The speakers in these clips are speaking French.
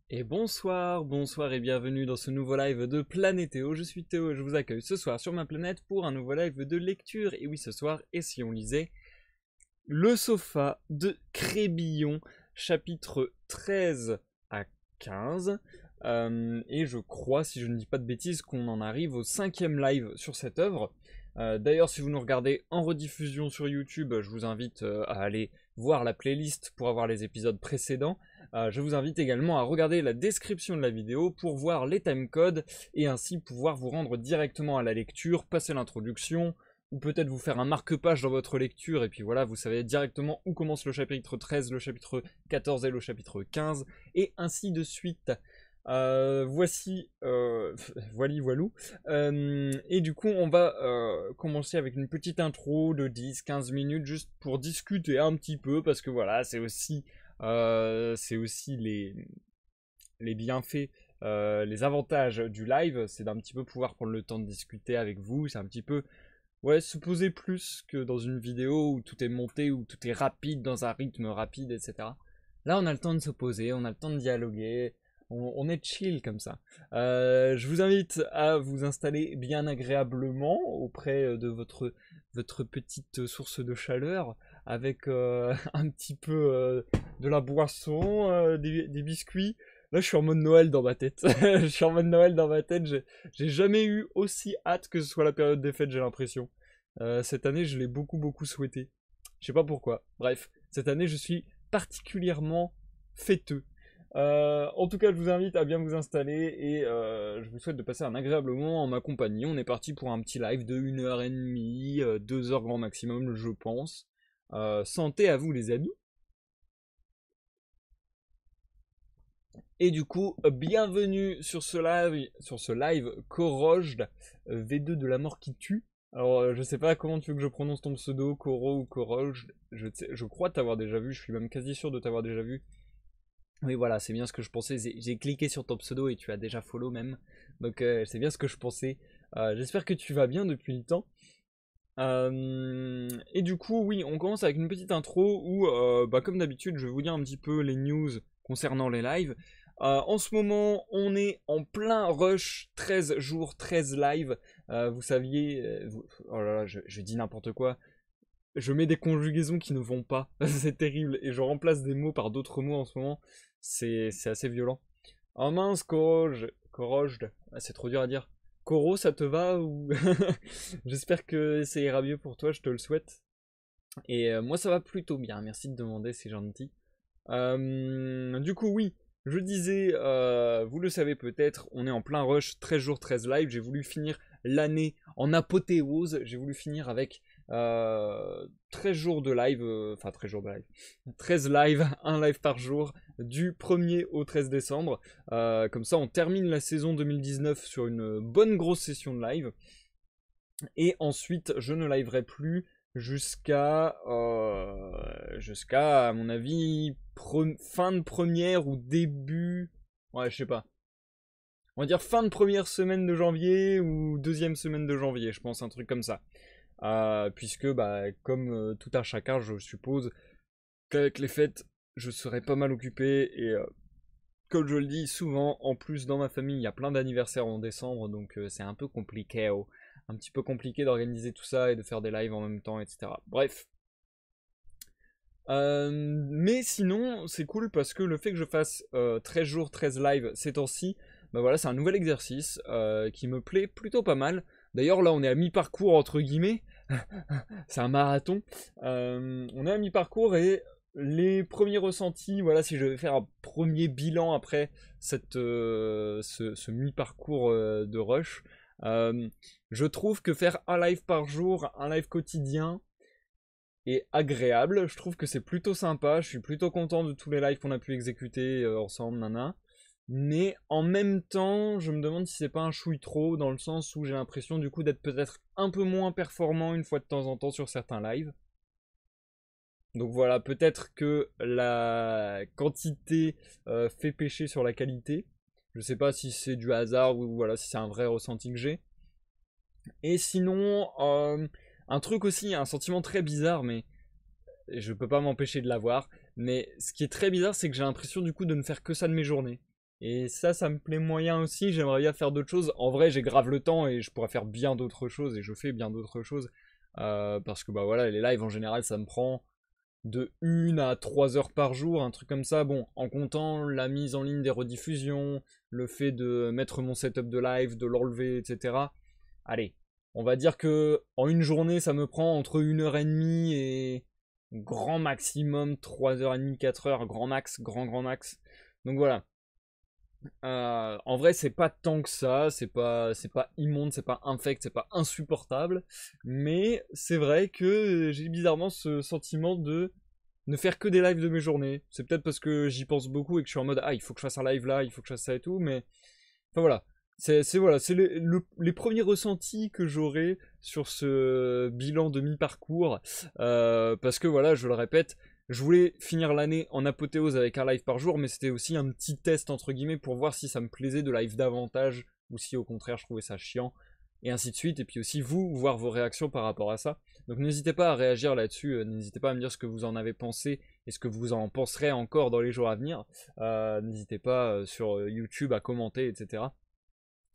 Et bonsoir, bonsoir et bienvenue dans ce nouveau live de Planétéo. Je suis Théo et je vous accueille ce soir sur ma planète pour un nouveau live de lecture. Et oui, ce soir, et si on lisait Le Sofa de Crébillon, chapitre 13 à 15. Et je crois, si je ne dis pas de bêtises, qu'on en arrive au 5e live sur cette œuvre. D'ailleurs, si vous nous regardez en rediffusion sur YouTube, je vous invite à aller voir la playlist pour avoir les épisodes précédents. Je vous invite également à regarder la description de la vidéo pour voir les timecodes et ainsi pouvoir vous rendre directement à la lecture, passer l'introduction, ou peut-être vous faire un marque-page dans votre lecture, et puis voilà, vous savez directement où commence le chapitre 13, le chapitre 14 et le chapitre 15, et ainsi de suite. Voici, voilou. Et du coup, on va commencer avec une petite intro de 10-15 minutes, juste pour discuter un petit peu, parce que voilà, c'est aussi les bienfaits, les avantages du live, c'est d'un petit peu pouvoir prendre le temps de discuter avec vous, c'est un petit peu, ouais, se poser plus que dans une vidéo où tout est monté, où tout est rapide, dans un rythme rapide, etc. Là, on a le temps de se poser, on a le temps de dialoguer, on est chill comme ça. Je vous invite à vous installer bien agréablement auprès de votre petite source de chaleur, avec un petit peu de la boisson, des biscuits. Là, je suis en mode Noël dans ma tête. Je suis en mode Noël dans ma tête. J'ai jamais eu aussi hâte que ce soit la période des fêtes, j'ai l'impression. Cette année, je l'ai beaucoup souhaité. Je sais pas pourquoi. Bref, cette année, je suis particulièrement fêteux. En tout cas, je vous invite à bien vous installer et je vous souhaite de passer un agréable moment en ma compagnie. On est parti pour un petit live de 1h30, 2 heures grand maximum, je pense. Santé à vous, les amis. Et du coup, bienvenue sur ce live Korojd, V2 de la mort qui tue. Alors, je sais pas comment tu veux que je prononce ton pseudo, Koro ou Korojd. Je crois t'avoir déjà vu, je suis même quasi sûr de t'avoir déjà vu. Oui, voilà, c'est bien ce que je pensais. J'ai cliqué sur ton pseudo et tu as déjà follow même. Donc, c'est bien ce que je pensais. J'espère que tu vas bien depuis le temps. Et du coup, oui, on commence avec une petite intro où, comme d'habitude, je vais vous dire un petit peu les news concernant les lives. En ce moment, on est en plein rush, 13 jours, 13 lives. Vous saviez, oh là là, je dis n'importe quoi. Je mets des conjugaisons qui ne vont pas. C'est terrible. Et je remplace des mots par d'autres mots en ce moment. C'est assez violent. Oh mince, Korojd. Ah, c'est trop dur à dire. Koro, ça te va ou j'espère que ça ira mieux pour toi, je te le souhaite. Et moi, ça va plutôt bien. Merci de demander, c'est gentil. Du coup, oui, je disais, vous le savez peut-être, on est en plein rush, 13 jours, 13 lives. J'ai voulu finir l'année en apothéose. J'ai voulu finir avec 13 jours de live, enfin 13 jours de live, 13 lives, un live par jour, du 1er au 13 décembre. Comme ça, on termine la saison 2019 sur une bonne grosse session de live. Et ensuite, je ne liverai plus jusqu'à à mon avis fin de première ou début, ouais, je sais pas, on va dire fin de première semaine de janvier ou deuxième semaine de janvier, je pense, un truc comme ça. Puisque comme tout un chacun, je suppose qu'avec les fêtes je serai pas mal occupé. Et comme je le dis souvent, en plus dans ma famille il y a plein d'anniversaires en décembre, donc c'est un peu compliqué, un petit peu compliqué d'organiser tout ça et de faire des lives en même temps, etc. Bref. Mais sinon, c'est cool parce que le fait que je fasse 13 jours, 13 lives ces temps-ci, voilà, c'est un nouvel exercice qui me plaît plutôt pas mal. D'ailleurs, là, on est à mi-parcours, entre guillemets. C'est un marathon. On est à mi-parcours et les premiers ressentis, voilà, si je vais faire un premier bilan après ce mi-parcours de rush, je trouve que faire un live par jour, un live quotidien, est agréable. Je trouve que c'est plutôt sympa. Je suis plutôt content de tous les lives qu'on a pu exécuter ensemble, nana. Mais en même temps, je me demande si c'est pas un chouille trop, dans le sens où j'ai l'impression du coup d'être peut-être un peu moins performant une fois de temps en temps sur certains lives. Donc voilà, peut-être que la quantité fait pécher sur la qualité. Je sais pas si c'est du hasard ou voilà, si c'est un vrai ressenti que j'ai. Et sinon, un truc aussi, un sentiment très bizarre, mais je peux pas m'empêcher de l'avoir. Mais ce qui est très bizarre, c'est que j'ai l'impression du coup de ne faire que ça de mes journées. Et ça me plaît moyen aussi, j'aimerais bien faire d'autres choses. En vrai, j'ai grave le temps et je pourrais faire bien d'autres choses, et je fais bien d'autres choses. Parce que bah voilà, les lives en général, ça me prend de 1 à 3 heures par jour, un truc comme ça. Bon, en comptant la mise en ligne des rediffusions, le fait de mettre mon setup de live, de l'enlever, etc. Allez, on va dire que en une journée, ça me prend entre 1 heure et demie et grand maximum 3 heures et demie, 4 heures, grand max, grand max. Donc voilà. En vrai, c'est pas tant que ça, c'est pas immonde, c'est pas infect, c'est pas insupportable, mais c'est vrai que j'ai bizarrement ce sentiment de ne faire que des lives de mes journées. C'est peut-être parce que j'y pense beaucoup et que je suis en mode ah, il faut que je fasse un live là, il faut que je fasse ça et tout, mais enfin voilà. Voilà, c'est les premiers ressentis que j'aurai sur ce bilan de mi-parcours. Parce que voilà, je le répète, je voulais finir l'année en apothéose avec un live par jour, mais c'était aussi un petit test entre guillemets pour voir si ça me plaisait de live davantage ou si au contraire je trouvais ça chiant, et ainsi de suite. Et puis aussi vous, voir vos réactions par rapport à ça. Donc n'hésitez pas à réagir là-dessus, n'hésitez pas à me dire ce que vous en avez pensé et ce que vous en penserez encore dans les jours à venir. N'hésitez pas sur YouTube à commenter, etc.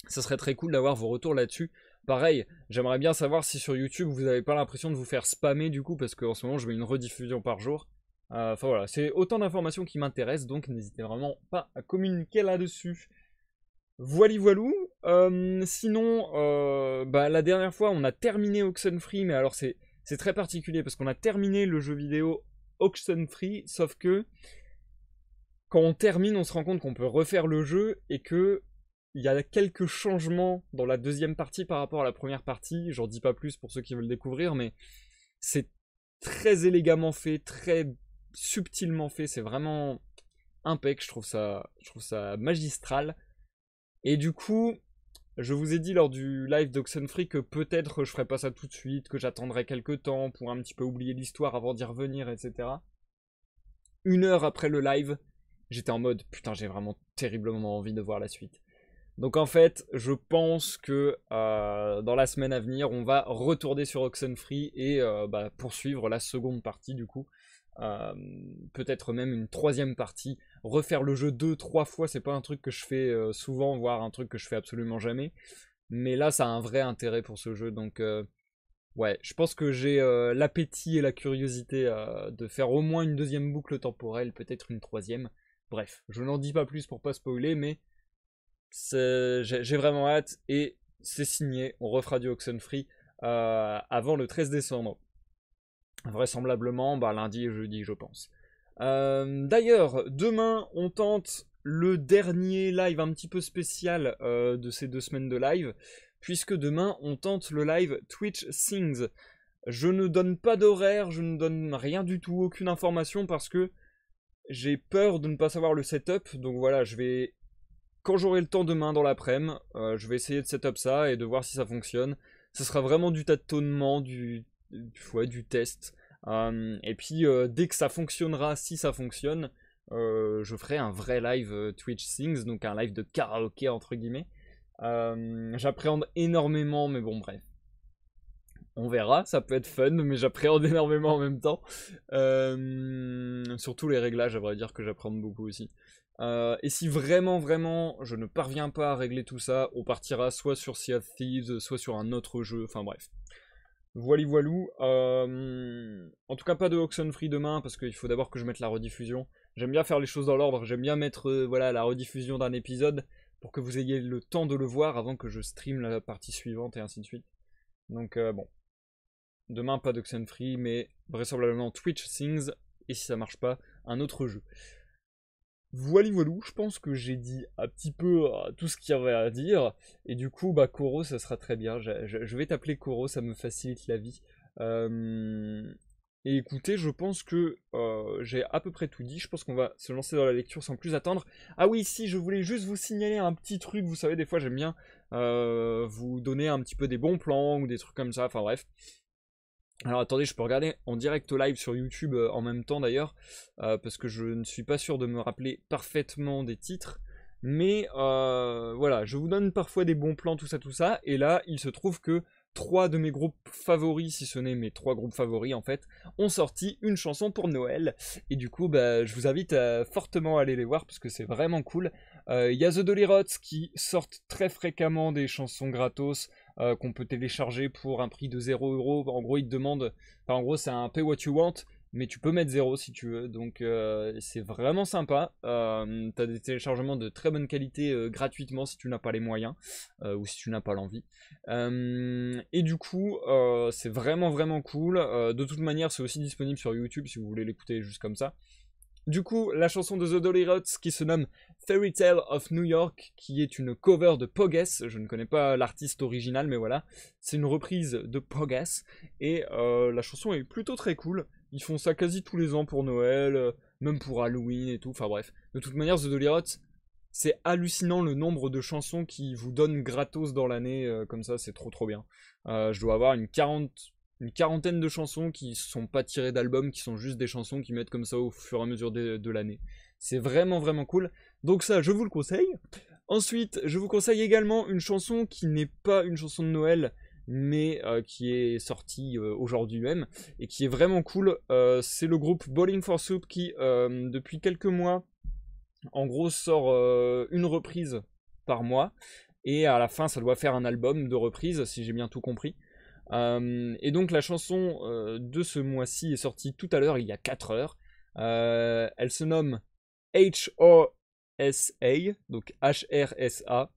Ça serait très cool d'avoir vos retours là-dessus. Pareil, j'aimerais bien savoir si sur YouTube vous n'avez pas l'impression de vous faire spammer du coup, parce qu'en ce moment je mets une rediffusion par jour. Enfin voilà, c'est autant d'informations qui m'intéressent, donc n'hésitez vraiment pas à communiquer là-dessus. Voili voilou. Sinon, bah, la dernière fois on a terminé Oxenfree, mais alors c'est très particulier parce qu'on a terminé le jeu vidéo Oxenfree, sauf que quand on termine, on se rend compte qu'on peut refaire le jeu et que il y a quelques changements dans la deuxième partie par rapport à la première partie. J'en dis pas plus pour ceux qui veulent découvrir, mais c'est très élégamment fait, très subtilement fait. C'est vraiment impec. Je trouve ça magistral. Et du coup, je vous ai dit lors du live d'Oxenfree que peut-être je ferais pas ça tout de suite, que j'attendrais quelques temps pour un petit peu oublier l'histoire avant d'y revenir, etc. 1 heure après le live, j'étais en mode putain, j'ai vraiment terriblement envie de voir la suite. Donc en fait, je pense que dans la semaine à venir, on va retourner sur Oxenfree et bah, poursuivre la seconde partie du coup. Peut-être même une troisième partie. Refaire le jeu 2-3 fois, c'est pas un truc que je fais souvent, voire un truc que je fais absolument jamais. Mais là, ça a un vrai intérêt pour ce jeu, donc ouais, je pense que j'ai l'appétit et la curiosité de faire au moins une deuxième boucle temporelle, peut-être une troisième. Bref, je n'en dis pas plus pour pas spoiler, mais j'ai vraiment hâte et c'est signé. On refera du Oxenfree avant le 13 décembre. Vraisemblablement, bah, lundi et jeudi, je pense. D'ailleurs, demain, on tente le dernier live un petit peu spécial de ces 2 semaines de live, puisque demain, on tente le live Twitch Sings. Je ne donne pas d'horaire, je ne donne rien du tout, aucune information, parce que j'ai peur de ne pas savoir le setup. Donc voilà, quand j'aurai le temps demain dans l'après-midi, je vais essayer de setup ça et de voir si ça fonctionne. Ce sera vraiment du tâtonnement, du test. Et puis dès que ça fonctionnera, si ça fonctionne, je ferai un vrai live Twitch Sings, donc un live de karaoké entre guillemets. J'appréhende énormément, mais bon bref. On verra, ça peut être fun, mais j'appréhende énormément en même temps. Surtout les réglages, à vrai dire que j'appréhende beaucoup aussi. Et si vraiment, je ne parviens pas à régler tout ça, on partira soit sur Sea of Thieves, soit sur un autre jeu, enfin bref. Voilou. En tout cas, pas de Oxenfree demain, parce qu'il faut d'abord que je mette la rediffusion. J'aime bien faire les choses dans l'ordre, j'aime bien mettre voilà, la rediffusion d'un épisode, pour que vous ayez le temps de le voir avant que je stream la partie suivante, et ainsi de suite. Donc bon. Demain, pas d'Oxenfree, mais vraisemblablement Twitch Sings, et si ça marche pas, un autre jeu. Voilou, je pense que j'ai dit un petit peu tout ce qu'il y avait à dire, et du coup, bah, Koro, ça sera très bien. Je vais t'appeler Koro, ça me facilite la vie. Et écoutez, je pense que j'ai à peu près tout dit. Je pense qu'on va se lancer dans la lecture sans plus attendre. Ah oui, si, je voulais juste vous signaler un petit truc. Vous savez, des fois, j'aime bien vous donner un petit peu des bons plans ou des trucs comme ça. Enfin bref. Alors attendez, je peux regarder en direct live sur YouTube en même temps d'ailleurs, parce que je ne suis pas sûr de me rappeler parfaitement des titres. Mais voilà, je vous donne parfois des bons plans, tout ça, et là, il se trouve que 3 de mes groupes favoris, si ce n'est mes 3 groupes favoris en fait, ont sorti une chanson pour Noël. Et du coup, bah, je vous invite à fortement aller les voir parce que c'est vraiment cool. Il y a The Dolly Rots qui sortent très fréquemment des chansons gratos qu'on peut télécharger pour un prix de 0€. En gros, ils te demandent, enfin, en gros, c'est un pay what you want. Mais tu peux mettre 0 si tu veux, donc c'est vraiment sympa. T'as des téléchargements de très bonne qualité gratuitement si tu n'as pas les moyens ou si tu n'as pas l'envie. Et du coup, c'est vraiment vraiment cool. De toute manière, c'est aussi disponible sur YouTube si vous voulez l'écouter juste comme ça. Du coup, la chanson de The Dolly Rots qui se nomme Fairy Tale of New York, qui est une cover de Pogues. Je ne connais pas l'artiste original, mais voilà, c'est une reprise de Pogues. Et la chanson est plutôt très cool. Ils font ça quasi tous les ans pour Noël, même pour Halloween et tout. Enfin bref, de toute manière, The Dolly Rots, c'est hallucinant le nombre de chansons qu'ils vous donnent gratos dans l'année. Comme ça, c'est trop trop bien. Je dois avoir une quarantaine de chansons qui sont pas tirées d'albums, qui sont juste des chansons qu'ils mettent comme ça au fur et à mesure de l'année. C'est vraiment vraiment cool. Donc ça, je vous le conseille. Ensuite, je vous conseille également une chanson qui n'est pas une chanson de Noël, mais qui est sortie aujourd'hui même, et qui est vraiment cool. C'est le groupe Bowling for Soup qui, depuis quelques mois, en gros, sort une reprise par mois, et à la fin, ça doit faire un album de reprises, si j'ai bien tout compris. Et donc la chanson de ce mois-ci est sortie tout à l'heure, il y a 4 heures. Elle se nomme HRSA, donc HRSA.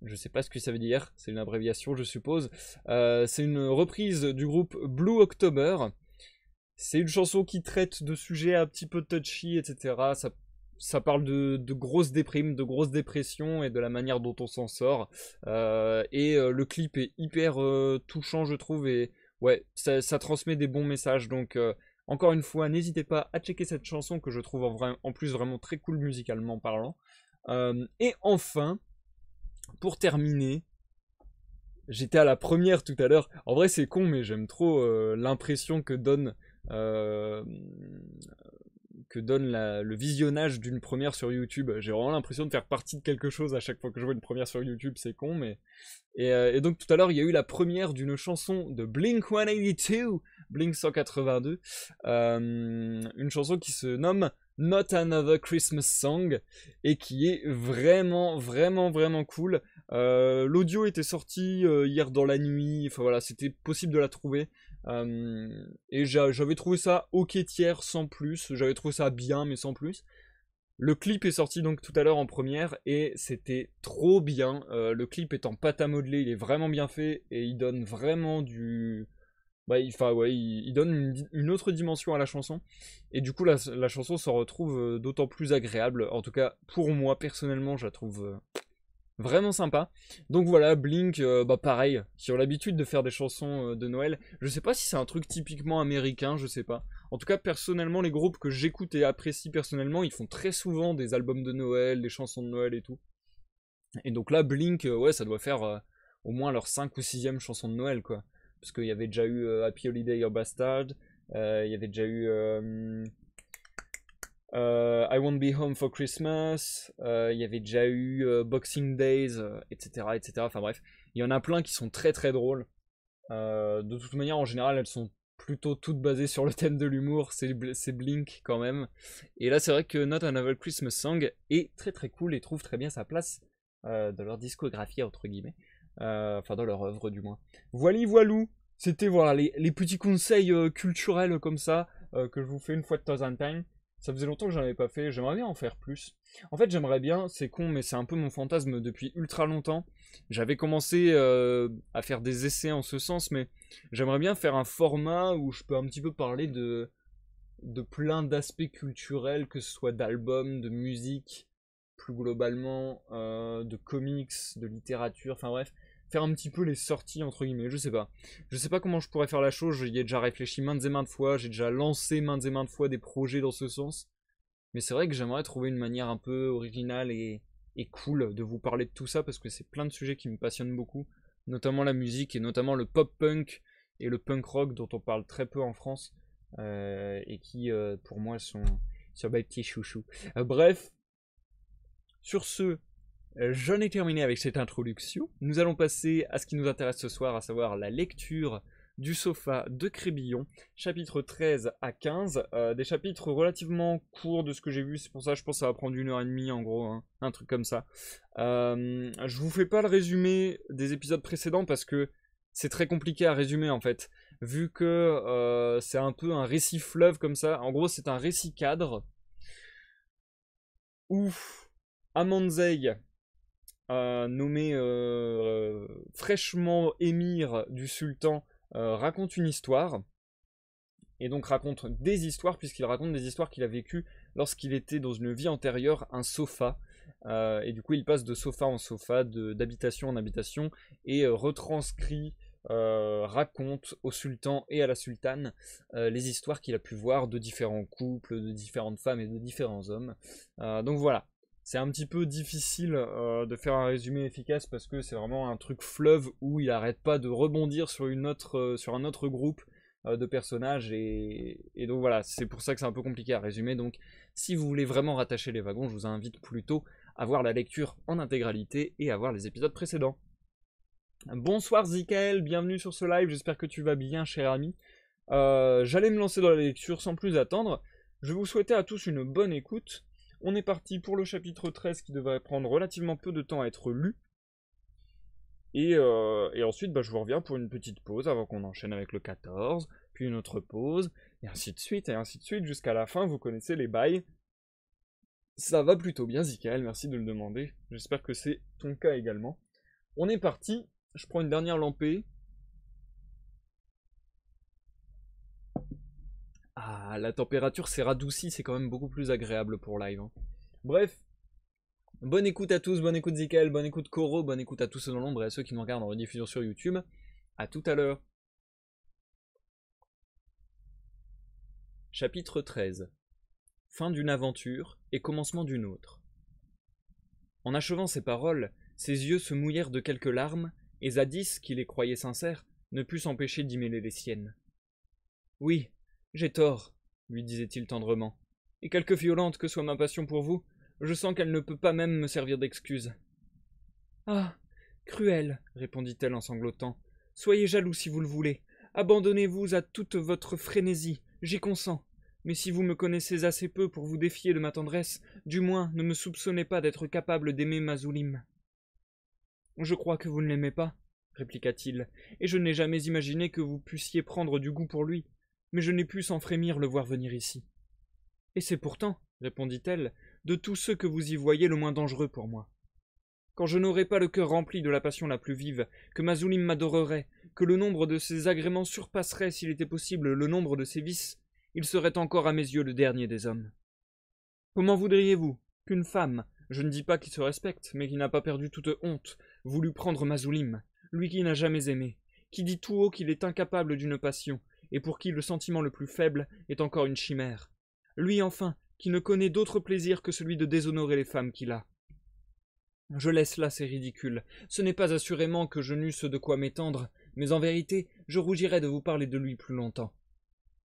Je sais pas ce que ça veut dire, c'est une abréviation je suppose. C'est une reprise du groupe Blue October. C'est une chanson qui traite de sujets un petit peu touchy, etc. Ça parle de grosses déprimes, de grosses dépressions et de la manière dont on s'en sort. Le clip est hyper touchant, je trouve. Et ouais, ça transmet des bons messages. Donc, encore une fois, n'hésitez pas à checker cette chanson que je trouve en plus vraiment très cool musicalement parlant. Et enfin, pour terminer, j'étais à la première tout à l'heure. En vrai, c'est con, mais j'aime trop l'impression euh, que donne le visionnage d'une première sur YouTube. J'ai vraiment l'impression de faire partie de quelque chose à chaque fois que je vois une première sur YouTube, c'est con, mais... Et donc tout à l'heure, il y a eu la première d'une chanson de Blink-182, Blink 182, une chanson qui se nomme Not Another Christmas Song, et qui est vraiment, vraiment, vraiment cool. L'audio était sorti hier dans la nuit, enfin voilà, c'était possible de la trouver. Et j'avais trouvé ça ok tiers sans plus, j'avais trouvé ça bien mais sans plus. Le clip est sorti donc tout à l'heure en première et c'était trop bien. Le clip est en pâte à modeler, il est vraiment bien fait et il donne vraiment du... Bah, il donne une autre dimension à la chanson. Et du coup la chanson se retrouve d'autant plus agréable. En tout cas pour moi personnellement je la trouve... Vraiment sympa. Donc voilà, Blink, bah pareil, qui ont l'habitude de faire des chansons de Noël. Je sais pas si c'est un truc typiquement américain, je sais pas. En tout cas, personnellement, les groupes que j'écoute et apprécie personnellement, ils font très souvent des albums de Noël, des chansons de Noël et tout. Et donc là, Blink, ouais, ça doit faire au moins leur 5 ou 6ème chanson de Noël, quoi. Parce qu'il y avait déjà eu Happy Holiday Your Bastard, il y avait déjà eu... I Won't Be Home for Christmas, il y avait déjà eu Boxing Days, etc., etc. Enfin bref, il y en a plein qui sont très très drôles. De toute manière, en général, elles sont plutôt toutes basées sur le thème de l'humour. C'est Blink quand même. Et là, c'est vrai que Not Another Christmas Song est très très cool et trouve très bien sa place dans leur discographie, entre guillemets. Enfin, dans leur œuvre du moins. Voilou. C'était voilà, les petits conseils culturels comme ça que je vous fais une fois de temps en temps. Ça faisait longtemps que j'en avais pas fait, j'aimerais bien en faire plus. En fait, j'aimerais bien, c'est con, mais c'est un peu mon fantasme depuis ultra longtemps. J'avais commencé à faire des essais en ce sens, mais j'aimerais bien faire un format où je peux un petit peu parler de plein d'aspects culturels, que ce soit d'albums, de musique, plus globalement, de comics, de littérature, enfin bref, faire un petit peu les sorties entre guillemets, je sais pas. Je sais pas comment je pourrais faire la chose, j'y ai déjà réfléchi maintes et maintes fois, j'ai déjà lancé maintes et maintes fois des projets dans ce sens. Mais c'est vrai que j'aimerais trouver une manière un peu originale et cool de vous parler de tout ça parce que c'est plein de sujets qui me passionnent beaucoup, notamment la musique et notamment le pop-punk et le punk rock dont on parle très peu en France et qui pour moi sont sur mes petits chouchous. Bref, sur ce, j'en ai terminé avec cette introduction. Nous allons passer à ce qui nous intéresse ce soir, à savoir la lecture du sofa de Crébillon, chapitre 13 à 15, des chapitres relativement courts de ce que j'ai vu, c'est pour ça je pense que ça va prendre 1h30 en gros, hein, un truc comme ça. Je vous fais pas le résumé des épisodes précédents parce que c'est très compliqué à résumer en fait, vu que c'est un peu un récit fleuve comme ça, en gros c'est un récit cadre, où Amanzei, nommé fraîchement émir du sultan, raconte une histoire, et donc raconte des histoires, puisqu'il raconte des histoires qu'il a vécues lorsqu'il était dans une vie antérieure un sofa, et du coup il passe de sofa en sofa, d'habitation en habitation, et retranscrit, raconte au sultan et à la sultane les histoires qu'il a pu voir de différents couples, de différentes femmes et de différents hommes. Donc voilà. C'est un petit peu difficile de faire un résumé efficace parce que c'est vraiment un truc fleuve où il arrête pas de rebondir sur un autre groupe de personnages et donc voilà, c'est pour ça que c'est un peu compliqué à résumer. Donc si vous voulez vraiment rattacher les wagons, je vous invite plutôt à voir la lecture en intégralité et à voir les épisodes précédents. Bonsoir Zikael, bienvenue sur ce live, j'espère que tu vas bien cher ami. J'allais me lancer dans la lecture sans plus attendre. Je vous souhaiter à tous une bonne écoute. On est parti pour le chapitre 13 qui devrait prendre relativement peu de temps à être lu. Et ensuite, je vous reviens pour une petite pause avant qu'on enchaîne avec le 14, puis une autre pause, et ainsi de suite, jusqu'à la fin, vous connaissez les bails. Ça va plutôt bien, Zikael, merci de le demander. J'espère que c'est ton cas également. On est parti, je prends une dernière lampée. Ah, la température s'est radoucie, c'est quand même beaucoup plus agréable pour live. Hein. Bref, bonne écoute à tous, bonne écoute Zikael, bonne écoute Koro, bonne écoute à tous ceux dans l'ombre et à ceux qui nous regardent en rediffusion sur YouTube. A tout à l'heure. Chapitre 13. Fin d'une aventure et commencement d'une autre. En achevant ces paroles, ses yeux se mouillèrent de quelques larmes, et Zadis, qui les croyait sincères, ne put s'empêcher d'y mêler les siennes. Oui, j'ai tort, lui disait-il tendrement, et quelque violente que soit ma passion pour vous, je sens qu'elle ne peut pas même me servir d'excuse. Ah, cruel, répondit-elle en sanglotant, soyez jaloux si vous le voulez, abandonnez-vous à toute votre frénésie, j'y consens, mais si vous me connaissez assez peu pour vous défier de ma tendresse, du moins ne me soupçonnez pas d'être capable d'aimer Mazulim. Je crois que vous ne l'aimez pas, répliqua-t-il, et je n'ai jamais imaginé que vous puissiez prendre du goût pour lui, mais je n'ai pu sans frémir le voir venir ici. Et c'est pourtant, répondit-elle, de tous ceux que vous y voyez le moins dangereux pour moi. Quand je n'aurais pas le cœur rempli de la passion la plus vive, que Mazulim m'adorerait, que le nombre de ses agréments surpasserait, s'il était possible, le nombre de ses vices, il serait encore à mes yeux le dernier des hommes. Comment voudriez-vous qu'une femme, je ne dis pas qui se respecte, mais qui n'a pas perdu toute honte, voulût prendre Mazulim, lui qui n'a jamais aimé, qui dit tout haut qu'il est incapable d'une passion, et pour qui le sentiment le plus faible est encore une chimère. Lui enfin, qui ne connaît d'autre plaisir que celui de déshonorer les femmes qu'il a. Je laisse là ces ridicules. Ce n'est pas assurément que je n'eusse de quoi m'étendre, mais en vérité, je rougirais de vous parler de lui plus longtemps.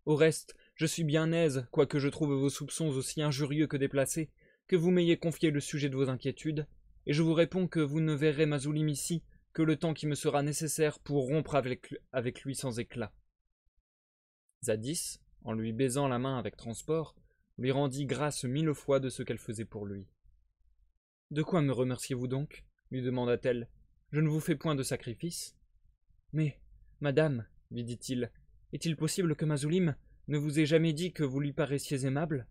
Au reste, je suis bien aise, quoique je trouve vos soupçons aussi injurieux que déplacés, que vous m'ayez confié le sujet de vos inquiétudes, et je vous réponds que vous ne verrez Mazulim ici que le temps qui me sera nécessaire pour rompre avec lui sans éclat. Zadis, en lui baisant la main avec transport, lui rendit grâce 1000 fois de ce qu'elle faisait pour lui. « De quoi me remerciez-vous donc » lui demanda-t-elle. « Je ne vous fais point de sacrifice. »« Mais, madame, lui dit-il, est-il possible que Mazulim ne vous ait jamais dit que vous lui paraissiez aimable ?»«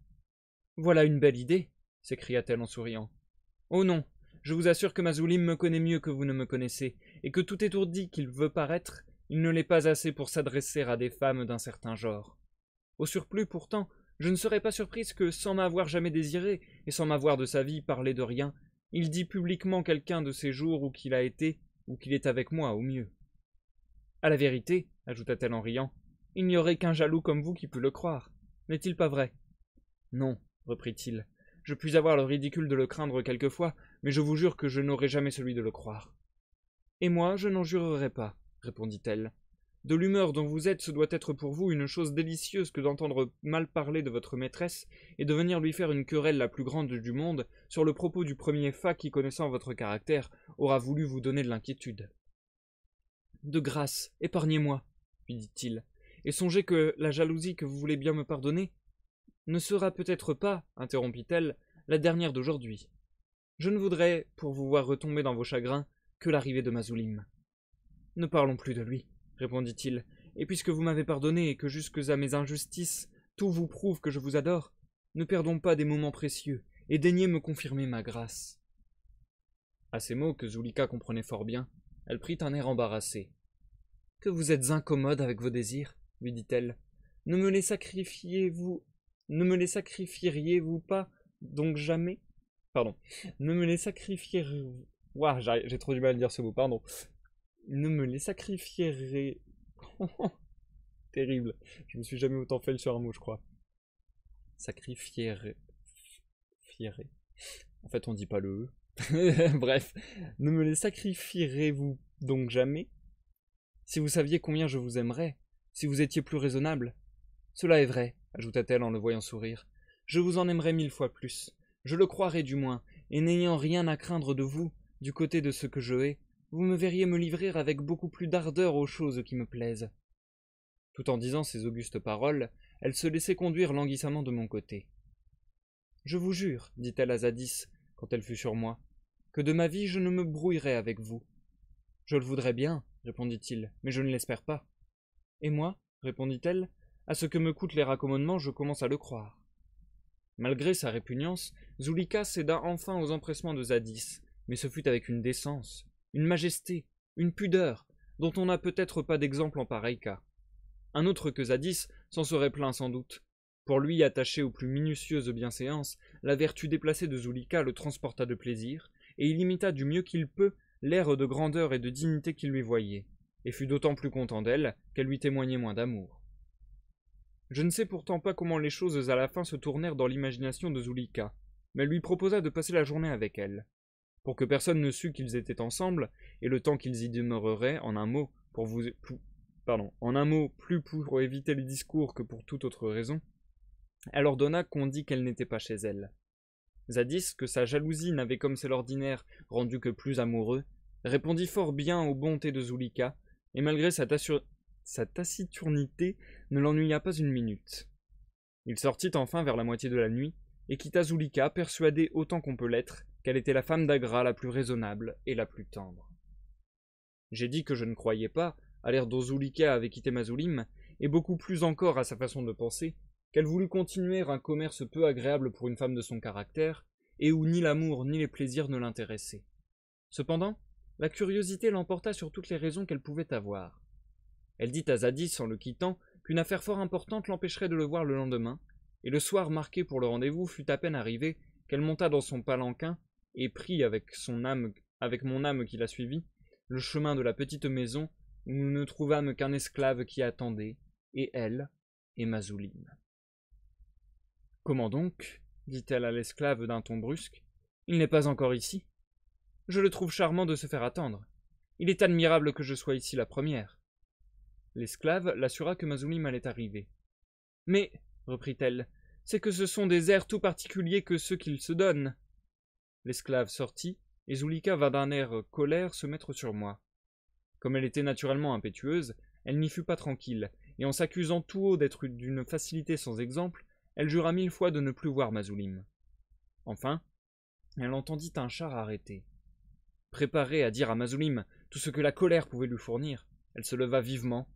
Voilà une belle idée » s'écria-t-elle en souriant. « Oh non, je vous assure que Mazulim me connaît mieux que vous ne me connaissez, et que tout étourdi qu'il veut paraître, il ne l'est pas assez pour s'adresser à des femmes d'un certain genre. Au surplus, pourtant, je ne serais pas surprise que, sans m'avoir jamais désiré, et sans m'avoir de sa vie parlé de rien, il dit publiquement quelqu'un de ces jours où qu'il a été, ou qu'il est avec moi, au mieux. À la vérité, ajouta-t-elle en riant, il n'y aurait qu'un jaloux comme vous qui pût le croire. N'est-il pas vrai? Non, reprit-il. Je puis avoir le ridicule de le craindre quelquefois, mais je vous jure que je n'aurai jamais celui de le croire. Et moi, je n'en jurerai pas, répondit-elle. De l'humeur dont vous êtes, ce doit être pour vous une chose délicieuse que d'entendre mal parler de votre maîtresse et de venir lui faire une querelle la plus grande du monde sur le propos du premier fa qui, connaissant votre caractère, aura voulu vous donner de l'inquiétude. De grâce, épargnez-moi, lui dit-il, et songez que la jalousie que vous voulez bien me pardonner ne sera peut-être pas, interrompit-elle, la dernière d'aujourd'hui. Je ne voudrais, pour vous voir retomber dans vos chagrins, que l'arrivée de Mazulim. Ne parlons plus de lui, répondit-il, et puisque vous m'avez pardonné et que jusque à mes injustices, tout vous prouve que je vous adore, ne perdons pas des moments précieux, et daignez me confirmer ma grâce. À ces mots que Zulika comprenait fort bien, elle prit un air embarrassé. « Que vous êtes incommode avec vos désirs, lui dit-elle. Ne me les sacrifieriez-vous pas, donc jamais? Pardon. Ne me les sacrifieriez-vous... Ouah, j'ai trop du mal à dire ce mot, pardon. Ne me les sacrifierez... Terrible. Je me suis jamais autant fail sur un mot, je crois. Sacrifierai. En fait, on dit pas le E. Bref. Ne me les sacrifierez-vous donc jamais? Si vous saviez combien je vous aimerais, si vous étiez plus raisonnable. Cela est vrai, ajouta-t-elle en le voyant sourire. Je vous en aimerais 1000 fois plus. Je le croirais du moins, et n'ayant rien à craindre de vous, du côté de ce que je hais, vous me verriez me livrer avec beaucoup plus d'ardeur aux choses qui me plaisent. Tout en disant ces augustes paroles, elle se laissait conduire languissamment de mon côté. Je vous jure, dit-elle à Zadis, quand elle fut sur moi, que de ma vie je ne me brouillerai avec vous. Je le voudrais bien, répondit-il, mais je ne l'espère pas. Et moi, répondit-elle, à ce que me coûtent les raccommodements, je commence à le croire. Malgré sa répugnance, Zulika céda enfin aux empressements de Zadis, mais ce fut avec une décence, une majesté, une pudeur, dont on n'a peut-être pas d'exemple en pareil cas. Un autre que Zadis s'en serait plaint sans doute. Pour lui, attaché aux plus minutieuses bienséances, la vertu déplacée de Zulika le transporta de plaisir, et il imita du mieux qu'il peut l'air de grandeur et de dignité qu'il lui voyait, et fut d'autant plus content d'elle qu'elle lui témoignait moins d'amour. Je ne sais pourtant pas comment les choses à la fin se tournèrent dans l'imagination de Zulika, mais elle lui proposa de passer la journée avec elle. Pour que personne ne sût qu'ils étaient ensemble, et le temps qu'ils y demeureraient, en un mot, plus pour éviter les discours que pour toute autre raison, elle ordonna qu'on dît qu'elle n'était pas chez elle. Zadis, que sa jalousie n'avait comme c'est l'ordinaire rendu que plus amoureux, répondit fort bien aux bontés de Zulika, et malgré sa taciturnité, ne l'ennuya pas une minute. Il sortit enfin vers la moitié de la nuit, et quitta Zulika, persuadé autant qu'on peut l'être, qu'elle était la femme d'Agra la plus raisonnable et la plus tendre. J'ai dit que je ne croyais pas, à l'air dont Zulika avait quitté Mazulim, et beaucoup plus encore à sa façon de penser, qu'elle voulut continuer un commerce peu agréable pour une femme de son caractère, et où ni l'amour ni les plaisirs ne l'intéressaient. Cependant, la curiosité l'emporta sur toutes les raisons qu'elle pouvait avoir. Elle dit à Zadis en le quittant qu'une affaire fort importante l'empêcherait de le voir le lendemain, et le soir marqué pour le rendez-vous fut à peine arrivé qu'elle monta dans son palanquin et prit avec mon âme qui la suivit, le chemin de la petite maison où nous ne trouvâmes qu'un esclave qui attendait, et elle, et Mazulim. « Comment donc » dit-elle à l'esclave d'un ton brusque. « Il n'est pas encore ici. Je le trouve charmant de se faire attendre. Il est admirable que je sois ici la première. » L'esclave l'assura que Mazulim allait arriver. « Mais, reprit-elle, c'est que ce sont des airs tout particuliers que ceux qu'il se donne. » L'esclave sortit, et Zulika vint d'un air colère se mettre sur moi. Comme elle était naturellement impétueuse, elle n'y fut pas tranquille, et en s'accusant tout haut d'être d'une facilité sans exemple, elle jura 1000 fois de ne plus voir Mazulim. Enfin, elle entendit un char arrêté. Préparée à dire à Mazulim tout ce que la colère pouvait lui fournir, elle se leva vivement,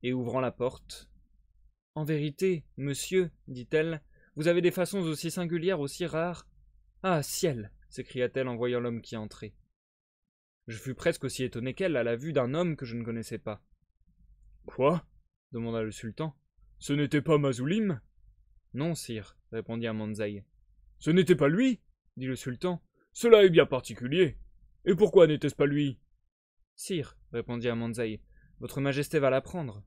et ouvrant la porte, « En vérité, monsieur, dit-elle, vous avez des façons aussi singulières, aussi rares. Ah, ciel !» s'écria-t-elle en voyant l'homme qui entrait. Je fus presque aussi étonné qu'elle à la vue d'un homme que je ne connaissais pas. « Quoi » demanda le sultan. « Ce n'était pas Mazulim ?»« Non, sire, répondit Amanzaï. « Ce n'était pas lui » dit le sultan. « Cela est bien particulier. Et pourquoi n'était-ce pas lui ?»« Sire, répondit Amanzaï, votre majesté va l'apprendre. »«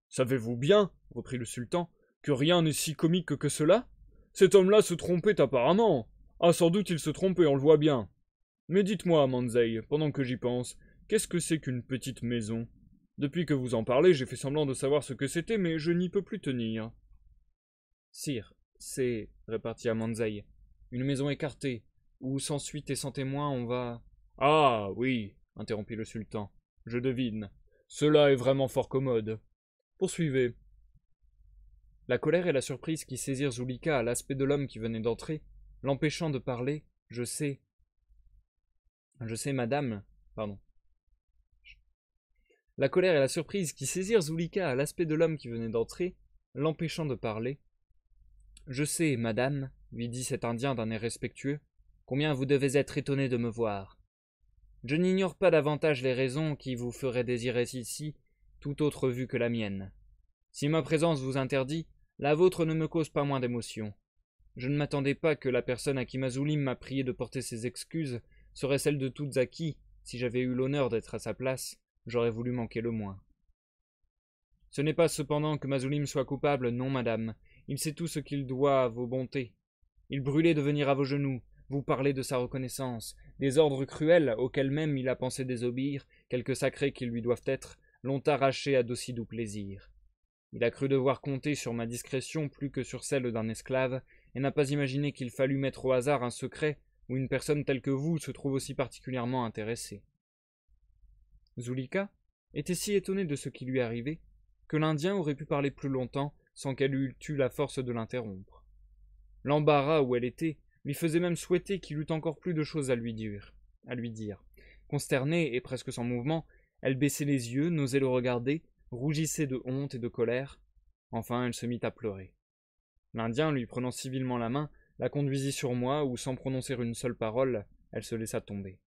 Savez-vous bien, reprit le sultan, que rien n'est si comique que cela? Cet homme-là se trompait apparemment. Ah, sans doute il se trompait, on le voit bien. Mais dites-moi, Amanzaï, pendant que j'y pense, qu'est-ce que c'est qu'une petite maison? Depuis que vous en parlez, j'ai fait semblant de savoir ce que c'était, mais je n'y peux plus tenir. Sire, c'est, repartit Amanzai, une maison écartée, où sans suite et sans témoin on va... Ah, oui, interrompit le sultan, je devine. Cela est vraiment fort commode. Poursuivez. La colère et la surprise qui saisirent Zulika à l'aspect de l'homme qui venait d'entrer, l'empêchant de parler, je sais, madame, pardon. La colère et la surprise qui saisirent Zulika à l'aspect de l'homme qui venait d'entrer, l'empêchant de parler. Je sais, madame, lui dit cet Indien d'un air respectueux, combien vous devez être étonnée de me voir. Je n'ignore pas davantage les raisons qui vous feraient désirer ici toute autre vue que la mienne. Si ma présence vous interdit, la vôtre ne me cause pas moins d'émotion. Je ne m'attendais pas que la personne à qui Mazulim m'a prié de porter ses excuses serait celle de toutes à qui, si j'avais eu l'honneur d'être à sa place, j'aurais voulu manquer le moins. Ce n'est pas cependant que Mazulim soit coupable, non, madame. Il sait tout ce qu'il doit à vos bontés. Il brûlait de venir à vos genoux, vous parler de sa reconnaissance, des ordres cruels auxquels même il a pensé désobéir, quelques sacrés qui lui doivent être, l'ont arraché à d'aussi doux plaisirs. Il a cru devoir compter sur ma discrétion plus que sur celle d'un esclave, et n'a pas imaginé qu'il fallût mettre au hasard un secret où une personne telle que vous se trouve aussi particulièrement intéressée. Zulika était si étonnée de ce qui lui arrivait que l'Indien aurait pu parler plus longtemps sans qu'elle eût eu la force de l'interrompre. L'embarras où elle était lui faisait même souhaiter qu'il eût encore plus de choses à lui dire. Consternée et presque sans mouvement, elle baissait les yeux, n'osait le regarder, rougissait de honte et de colère. Enfin, elle se mit à pleurer. L'Indien, lui prenant civilement la main, la conduisit sur moi, où, sans prononcer une seule parole, elle se laissa tomber.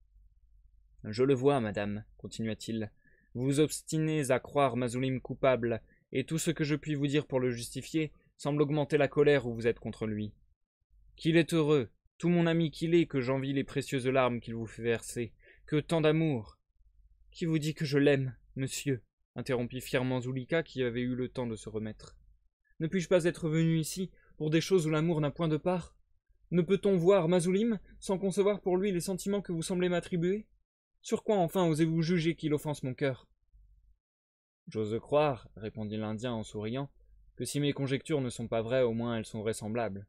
« Je le vois, madame, continua-t-il. Vous vous obstinez à croire Mazulim coupable, et tout ce que je puis vous dire pour le justifier semble augmenter la colère où vous êtes contre lui. Qu'il est heureux, tout mon ami qu'il est, que j'envie les précieuses larmes qu'il vous fait verser, que tant d'amour. Qui vous dit que je l'aime, monsieur? Interrompit fièrement Zulika, qui avait eu le temps de se remettre. Ne puis-je pas être venu ici pour des choses où l'amour n'a point de part? Ne peut-on voir Mazulim sans concevoir pour lui les sentiments que vous semblez m'attribuer? Sur quoi enfin osez-vous juger qu'il offense mon cœur? J'ose croire, répondit l'Indien en souriant, que si mes conjectures ne sont pas vraies, au moins elles sont vraisemblables.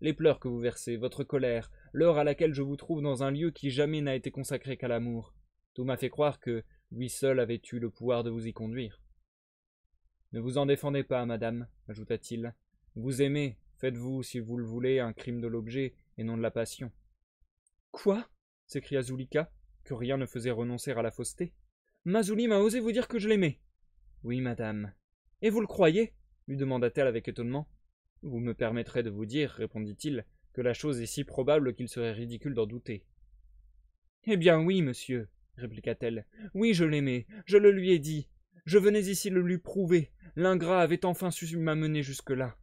Les pleurs que vous versez, votre colère, l'heure à laquelle je vous trouve dans un lieu qui jamais n'a été consacré qu'à l'amour, tout m'a fait croire que lui seul avait eu le pouvoir de vous y conduire. Ne vous en défendez pas, madame, ajouta-t-il. Vous aimez, faites-vous, si vous le voulez, un crime de l'objet et non de la passion. Quoi? S'écria Zulika, que rien ne faisait renoncer à la fausseté. Mazulim a osé vous dire que je l'aimais. Oui, madame. Et vous le croyez? Lui demanda-t-elle avec étonnement. Vous me permettrez de vous dire, répondit-il, que la chose est si probable qu'il serait ridicule d'en douter. Eh bien oui, monsieur, répliqua-t-elle. Oui, je l'aimais, je le lui ai dit. Je venais ici le lui prouver. L'ingrat avait enfin su m'amener jusque-là.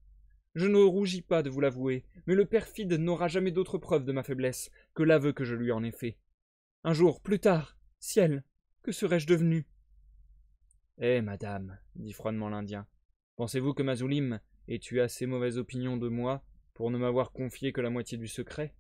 Je ne rougis pas de vous l'avouer, mais le perfide n'aura jamais d'autre preuve de ma faiblesse que l'aveu que je lui en ai fait. Un jour, plus tard, ciel, que serais-je devenu? Eh, madame, dit froidement l'Indien, pensez-vous que Mazulim ait eu assez mauvaise opinion de moi pour ne m'avoir confié que la moitié du secret?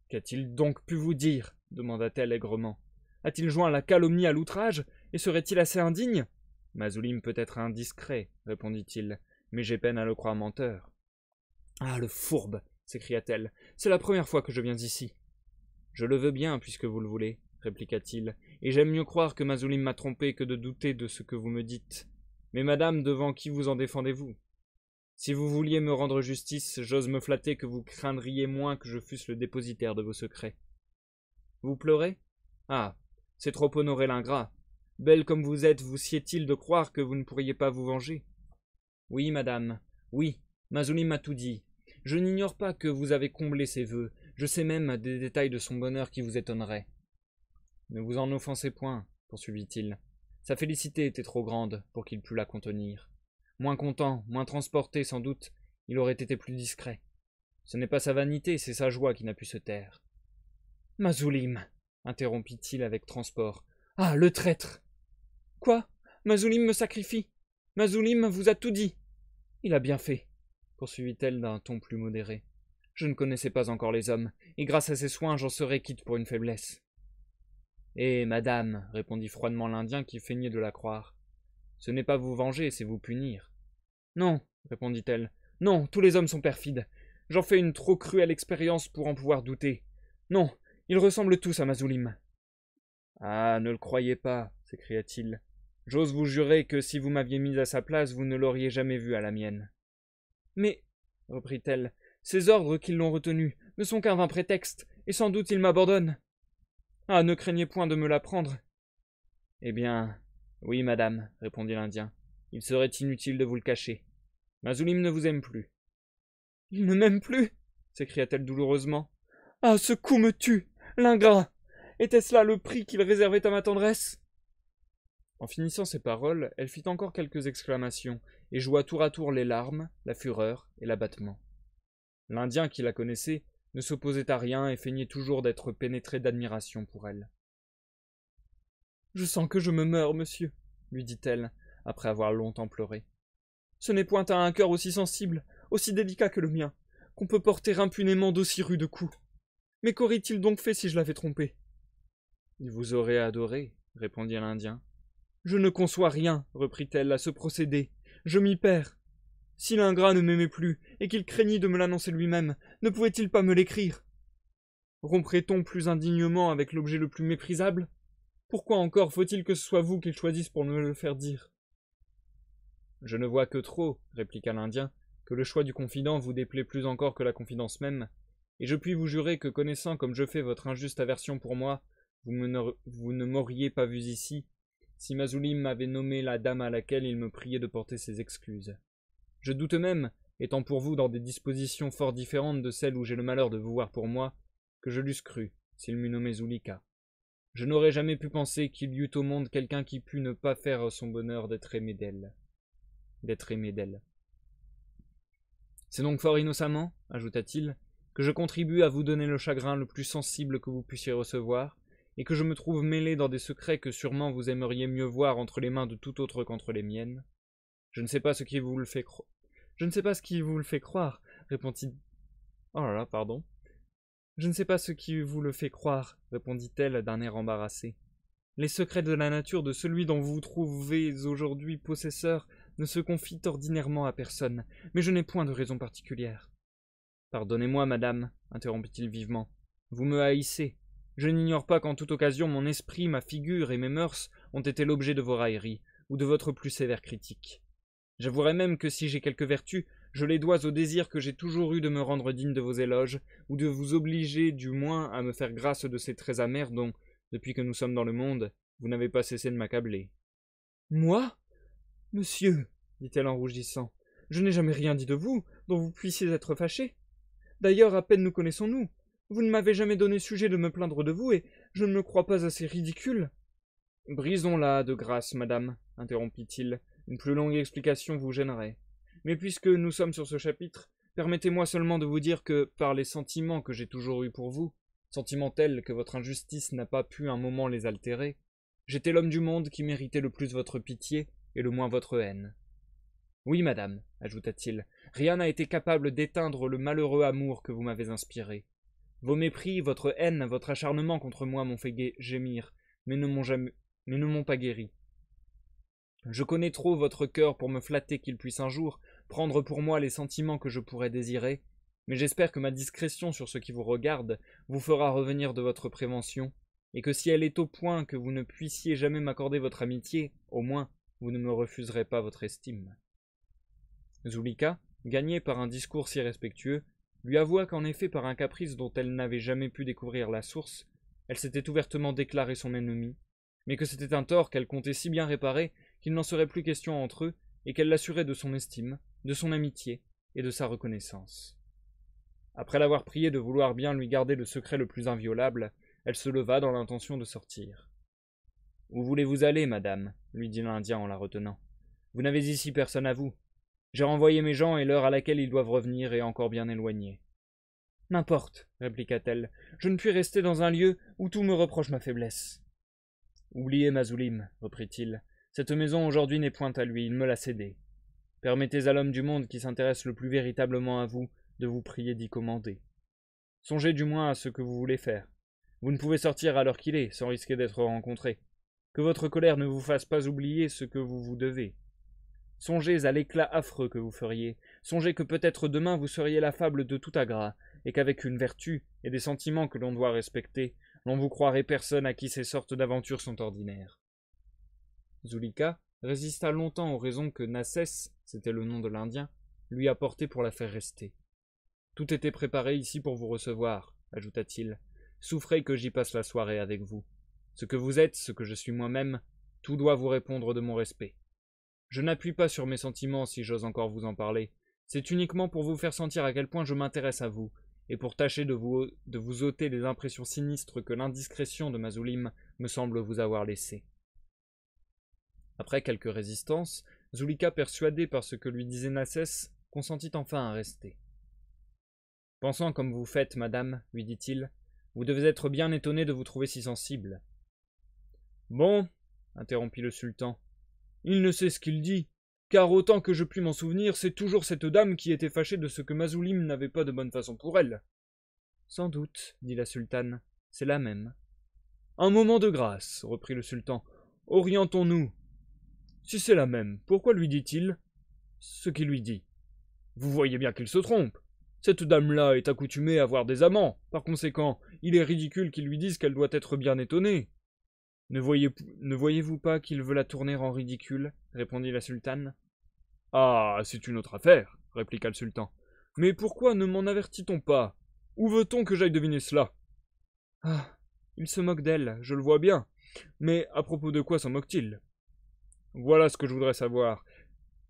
Qu'a-t-il donc pu vous dire? Demanda-t-elle aigrement. A-t-il joint la calomnie à l'outrage, et serait-il assez indigne? Mazulim peut être indiscret, répondit-il, mais j'ai peine à le croire menteur. Ah, le fourbe! S'écria-t-elle. C'est la première fois que je viens ici. Je le veux bien, puisque vous le voulez, répliqua-t-il, et j'aime mieux croire que Mazulim m'a trompé que de douter de ce que vous me dites. Mais madame, devant qui vous en défendez-vous? Si vous vouliez me rendre justice, j'ose me flatter que vous craindriez moins que je fusse le dépositaire de vos secrets. Vous pleurez? Ah, c'est trop honorer l'ingrat. Belle comme vous êtes, vous sied-il de croire que vous ne pourriez pas vous venger? Oui, madame, oui, Mazulim m'a tout dit. Je n'ignore pas que vous avez comblé ses vœux, je sais même des détails de son bonheur qui vous étonneraient. Ne vous en offensez point, poursuivit-il. Sa félicité était trop grande pour qu'il pût la contenir. Moins content, moins transporté sans doute, il aurait été plus discret. Ce n'est pas sa vanité, c'est sa joie qui n'a pu se taire. Mazulim, interrompit-il avec transport. Ah, le traître! Quoi? Mazulim me sacrifie? Mazulim vous a tout dit? Il a bien fait, poursuivit-elle d'un ton plus modéré. Je ne connaissais pas encore les hommes, et grâce à ses soins j'en serais quitte pour une faiblesse. Eh, madame, répondit froidement l'Indien qui feignait de la croire. Ce n'est pas vous venger, c'est vous punir. Non, répondit-elle. Non, tous les hommes sont perfides. J'en fais une trop cruelle expérience pour en pouvoir douter. Non, ils ressemblent tous à Mazulim. Ah, ne le croyez pas, s'écria-t-il. J'ose vous jurer que si vous m'aviez mis à sa place, vous ne l'auriez jamais vu à la mienne. Mais, reprit-elle, ces ordres qui l'ont retenu ne sont qu'un vain prétexte, et sans doute il m'abandonne. Ah, ne craignez point de me l'apprendre. Eh bien, oui, madame, répondit l'Indien. Il serait inutile de vous le cacher. Mazulim ne vous aime plus. Il ne m'aime plus, s'écria-t-elle douloureusement. Ah, ce coup me tue, l'ingrat. Était-ce là le prix qu'il réservait à ma tendresse? En finissant ces paroles, elle fit encore quelques exclamations, et joua tour à tour les larmes, la fureur et l'abattement. L'Indien qui la connaissait ne s'opposait à rien et feignait toujours d'être pénétré d'admiration pour elle. « Je sens que je me meurs, monsieur, » lui dit-elle, après avoir longtemps pleuré. « Ce n'est point à un cœur aussi sensible, aussi délicat que le mien, qu'on peut porter impunément d'aussi rudes coups. Mais qu'aurait-il donc fait si je l'avais trompé ?»« Il vous aurait adoré, » répondit l'Indien. « Je ne conçois rien, reprit-elle, à ce procédé. Je m'y perds. Si l'ingrat ne m'aimait plus, et qu'il craignit de me l'annoncer lui-même, ne pouvait-il pas me l'écrire? Romprait-on plus indignement avec l'objet le plus méprisable? Pourquoi encore faut-il que ce soit vous qu'il choisisse pour me le faire dire? Je ne vois que trop, répliqua l'Indien, que le choix du confident vous déplaît plus encore que la confidence même, et je puis vous jurer que connaissant comme je fais votre injuste aversion pour moi, vous ne m'auriez pas vu ici, si Mazulim m'avait nommé la dame à laquelle il me priait de porter ses excuses. Je doute même, étant pour vous dans des dispositions fort différentes de celles où j'ai le malheur de vous voir pour moi, que je l'eusse cru, s'il m'eût nommé Zulika. Je n'aurais jamais pu penser qu'il y eût au monde quelqu'un qui pût ne pas faire son bonheur d'être aimé d'elle. C'est donc fort innocemment, ajouta-t-il, que je contribue à vous donner le chagrin le plus sensible que vous puissiez recevoir, et que je me trouve mêlé dans des secrets que sûrement vous aimeriez mieux voir entre les mains de tout autre qu'entre les miennes. Je ne sais pas ce qui vous le fait croire. Je ne sais pas ce qui vous le fait croire, répondit. Oh là là, pardon. Je ne sais pas ce qui vous le fait croire, répondit-elle d'un air embarrassé. Les secrets de la nature de celui dont vous vous trouvez aujourd'hui possesseur ne se confient ordinairement à personne, mais je n'ai point de raison particulière. Pardonnez-moi, madame, interrompit-il vivement. Vous me haïssez. Je n'ignore pas qu'en toute occasion mon esprit, ma figure et mes mœurs ont été l'objet de vos railleries, ou de votre plus sévère critique. J'avouerai même que si j'ai quelques vertus, je les dois au désir que j'ai toujours eu de me rendre digne de vos éloges, ou de vous obliger du moins à me faire grâce de ces traits amers dont, depuis que nous sommes dans le monde, vous n'avez pas cessé de m'accabler. Moi? Monsieur, dit-elle en rougissant, je n'ai jamais rien dit de vous, dont vous puissiez être fâché. D'ailleurs, à peine nous connaissons-nous. Vous ne m'avez jamais donné sujet de me plaindre de vous, et je ne me crois pas assez ridicule. Brisons-la, de grâce, madame, interrompit-il. Une plus longue explication vous gênerait. Mais puisque nous sommes sur ce chapitre, permettez-moi seulement de vous dire que, par les sentiments que j'ai toujours eus pour vous, sentiments tels que votre injustice n'a pas pu un moment les altérer, j'étais l'homme du monde qui méritait le plus votre pitié et le moins votre haine. Oui, madame, ajouta-t-il, rien n'a été capable d'éteindre le malheureux amour que vous m'avez inspiré. Vos mépris, votre haine, votre acharnement contre moi m'ont fait gémir, mais ne m'ont pas guéri. Je connais trop votre cœur pour me flatter qu'il puisse un jour prendre pour moi les sentiments que je pourrais désirer, mais j'espère que ma discrétion sur ce qui vous regarde vous fera revenir de votre prévention, et que si elle est au point que vous ne puissiez jamais m'accorder votre amitié, au moins vous ne me refuserez pas votre estime. Zulika, gagnée par un discours si respectueux, lui avoua qu'en effet par un caprice dont elle n'avait jamais pu découvrir la source, elle s'était ouvertement déclarée son ennemi, mais que c'était un tort qu'elle comptait si bien réparer qu'il n'en serait plus question entre eux, et qu'elle l'assurait de son estime, de son amitié et de sa reconnaissance. Après l'avoir prié de vouloir bien lui garder le secret le plus inviolable, elle se leva dans l'intention de sortir. « Où voulez-vous aller, madame » lui dit l'Indien en la retenant. « Vous n'avez ici personne à vous. J'ai renvoyé mes gens et l'heure à laquelle ils doivent revenir est encore bien éloignée. »« N'importe, répliqua-t-elle, je ne puis rester dans un lieu où tout me reproche ma faiblesse. »« Oubliez Mazulim, reprit-il. Cette maison aujourd'hui n'est point à lui, il me l'a cédée. Permettez à l'homme du monde qui s'intéresse le plus véritablement à vous de vous prier d'y commander. Songez du moins à ce que vous voulez faire. Vous ne pouvez sortir à l'heure qu'il est, sans risquer d'être rencontré. Que votre colère ne vous fasse pas oublier ce que vous vous devez. Songez à l'éclat affreux que vous feriez. Songez que peut-être demain vous seriez la fable de tout agrat, et qu'avec une vertu et des sentiments que l'on doit respecter, l'on vous croirait personne à qui ces sortes d'aventures sont ordinaires. Zulika résista longtemps aux raisons que Nassès, c'était le nom de l'Indien, lui apportait pour la faire rester. Tout était préparé ici pour vous recevoir, ajouta-t-il. Souffrez que j'y passe la soirée avec vous. Ce que vous êtes, ce que je suis moi-même, tout doit vous répondre de mon respect. Je n'appuie pas sur mes sentiments si j'ose encore vous en parler. C'est uniquement pour vous faire sentir à quel point je m'intéresse à vous, et pour tâcher de vous ôter les impressions sinistres que l'indiscrétion de Mazulim me semble vous avoir laissées. Après quelques résistances, Zulika, persuadée par ce que lui disait Nassès, consentit enfin à rester. Pensant comme vous faites, madame, lui dit-il, vous devez être bien étonnée de vous trouver si sensible. Bon, interrompit le sultan, il ne sait ce qu'il dit, car autant que je puis m'en souvenir, c'est toujours cette dame qui était fâchée de ce que Mazulim n'avait pas de bonne façon pour elle. Sans doute, dit la sultane, c'est la même. Un moment de grâce, reprit le sultan, orientons-nous. Si c'est la même, pourquoi lui dit-il ce qu'il lui dit? Vous voyez bien qu'il se trompe. Cette dame-là est accoutumée à avoir des amants, par conséquent, il est ridicule qu'il lui dise qu'elle doit être bien étonnée. Ne voyez-vous pas qu'il veut la tourner en ridicule, répondit la sultane. Ah, c'est une autre affaire, répliqua le sultan. Mais pourquoi ne m'en avertit-on pas? Où veut-on que j'aille deviner cela? Ah, il se moque d'elle, je le vois bien. Mais à propos de quoi s'en moque-t-il? Voilà ce que je voudrais savoir.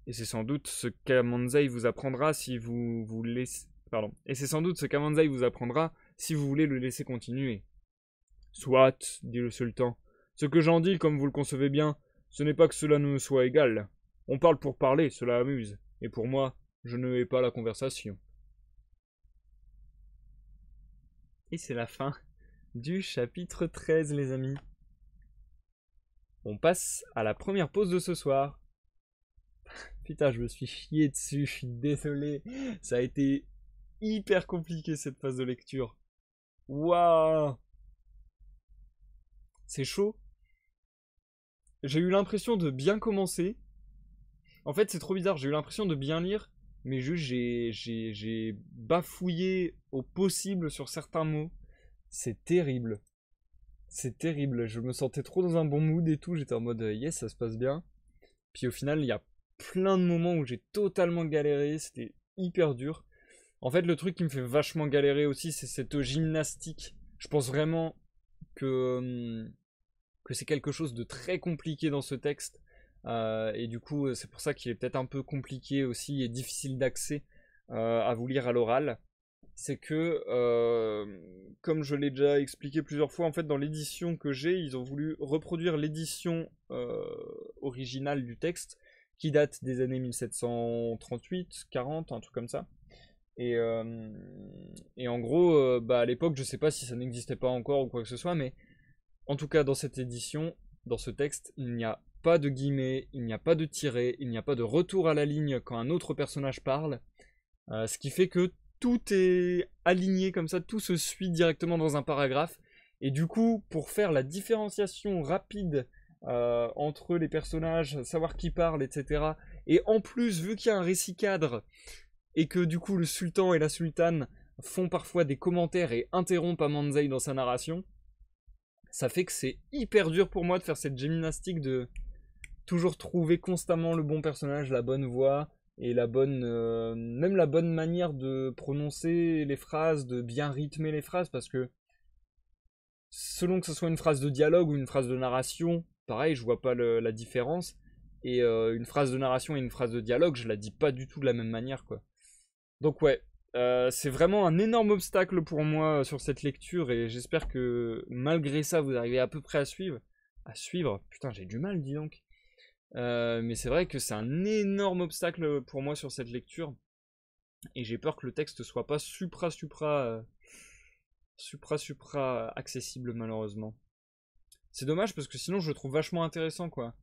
Et c'est sans doute ce qu'Amanzai vous apprendra si vous vous laissez... Pardon. Et c'est sans doute ce qu'Amanzai vous apprendra si vous voulez le laisser continuer. Soit, dit le sultan. Ce que j'en dis, comme vous le concevez bien, ce n'est pas que cela ne me soit égal. On parle pour parler, cela amuse. Et pour moi, je ne hais pas la conversation. Et c'est la fin du chapitre 13, les amis. On passe à la première pause de ce soir. Putain, je me suis chié dessus, je suis désolé. Ça a été hyper compliqué cette phase de lecture. Waouh! C'est chaud. J'ai eu l'impression de bien commencer. En fait, c'est trop bizarre, j'ai eu l'impression de bien lire, mais juste j'ai bafouillé au possible sur certains mots. C'est terrible. C'est terrible, je me sentais trop dans un bon mood et tout, j'étais en mode yes, ça se passe bien. Puis au final, il y a plein de moments où j'ai totalement galéré, c'était hyper dur. En fait, le truc qui me fait vachement galérer aussi, c'est cette gymnastique. Je pense vraiment que c'est quelque chose de très compliqué dans ce texte. Et du coup, c'est pour ça qu'il est peut-être un peu compliqué aussi et difficile d'accès à vous lire à l'oral. C'est que, comme je l'ai déjà expliqué plusieurs fois, en fait, dans l'édition que j'ai, ils ont voulu reproduire l'édition originale du texte, qui date des années 1738, 40, un truc comme ça. Et en gros, bah, à l'époque, je sais pas si ça n'existait pas encore ou quoi que ce soit, mais en tout cas, dans cette édition, dans ce texte, il n'y a pas de guillemets, il n'y a pas de tirets, il n'y a pas de retour à la ligne quand un autre personnage parle, ce qui fait que tout est aligné comme ça, tout se suit directement dans un paragraphe, et du coup, pour faire la différenciation rapide entre les personnages, savoir qui parle, etc., et en plus, vu qu'il y a un récit cadre, et que du coup le sultan et la sultane font parfois des commentaires et interrompent Amanzai dans sa narration, ça fait que c'est hyper dur pour moi de faire cette gymnastique de toujours trouver constamment le bon personnage, la bonne voix et la bonne, même la bonne manière de prononcer les phrases, de bien rythmer les phrases, parce que selon que ce soit une phrase de dialogue ou une phrase de narration, pareil, je vois pas la différence. Et une phrase de narration et une phrase de dialogue, je la dis pas du tout de la même manière, quoi. Donc ouais, c'est vraiment un énorme obstacle pour moi sur cette lecture, et j'espère que malgré ça, vous arrivez à peu près à suivre. À suivre, putain, j'ai du mal, dis donc. Mais c'est vrai que c'est un énorme obstacle pour moi sur cette lecture, et j'ai peur que le texte soit pas supra accessible, malheureusement. C'est dommage parce que sinon je le trouve vachement intéressant, quoi.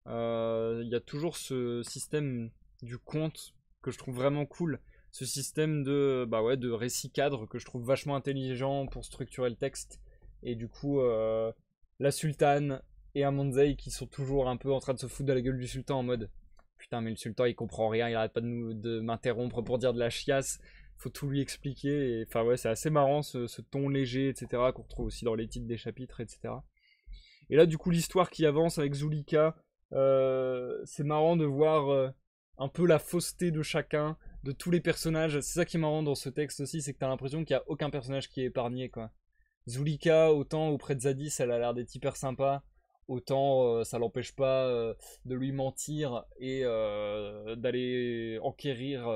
Il y a toujours ce système du conte que je trouve vraiment cool. Ce système de, bah ouais, de récit cadre que je trouve vachement intelligent pour structurer le texte. Et du coup, la sultane et Amanzai qui sont toujours un peu en train de se foutre de la gueule du sultan en mode putain, mais le sultan il comprend rien, il arrête pas de m'interrompre pour dire de la chiasse, faut tout lui expliquer. Et enfin, ouais, c'est assez marrant ce ton léger, etc., qu'on retrouve aussi dans les titres des chapitres, etc. Et là, du coup, l'histoire qui avance avec Zulika, c'est marrant de voir un peu la fausseté de chacun, de tous les personnages. C'est ça qui est marrant dans ce texte aussi, c'est que t'as l'impression qu'il n'y a aucun personnage qui est épargné, quoi. Zulika, autant auprès de Zadis, elle a l'air d'être hyper sympa, autant ça l'empêche pas de lui mentir et d'aller enquérir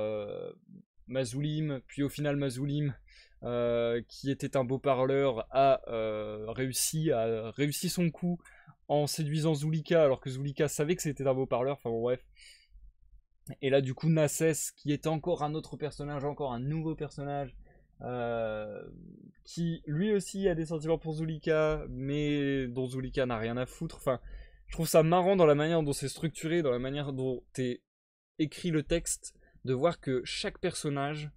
Mazoulim, puis au final Mazoulim, qui était un beau parleur, a réussi son coup en séduisant Zulika, alors que Zulika savait que c'était un beau parleur, enfin bon bref. Et là du coup Nassès, qui est encore un autre personnage, encore un nouveau personnage, qui lui aussi a des sentiments pour Zulika, mais dont Zulika n'a rien à foutre. Enfin, je trouve ça marrant dans la manière dont c'est structuré, dans la manière dont est écrit le texte, de voir que chaque personnage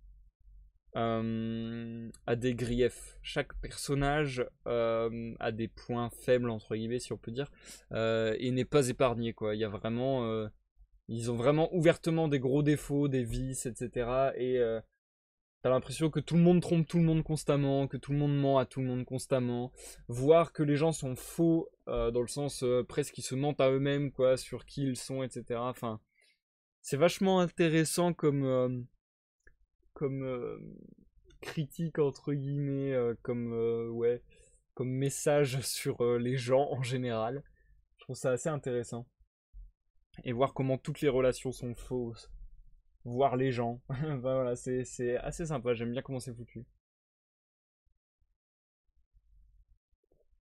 a des griefs. Chaque personnage a des points faibles, entre guillemets, si on peut dire, et n'est pas épargné, quoi. Il y a vraiment... ils ont vraiment ouvertement des gros défauts, des vices, etc. Et t'as l'impression que tout le monde trompe tout le monde constamment, que tout le monde ment à tout le monde constamment, voire que les gens sont faux, dans le sens presque qu'ils se mentent à eux-mêmes, quoi, sur qui ils sont, etc. Enfin, c'est vachement intéressant comme critique entre guillemets, ouais, comme message sur les gens en général. Je trouve ça assez intéressant. Et voir comment toutes les relations sont fausses. Voir les gens. Enfin, voilà, c'est assez sympa, j'aime bien comment c'est foutu.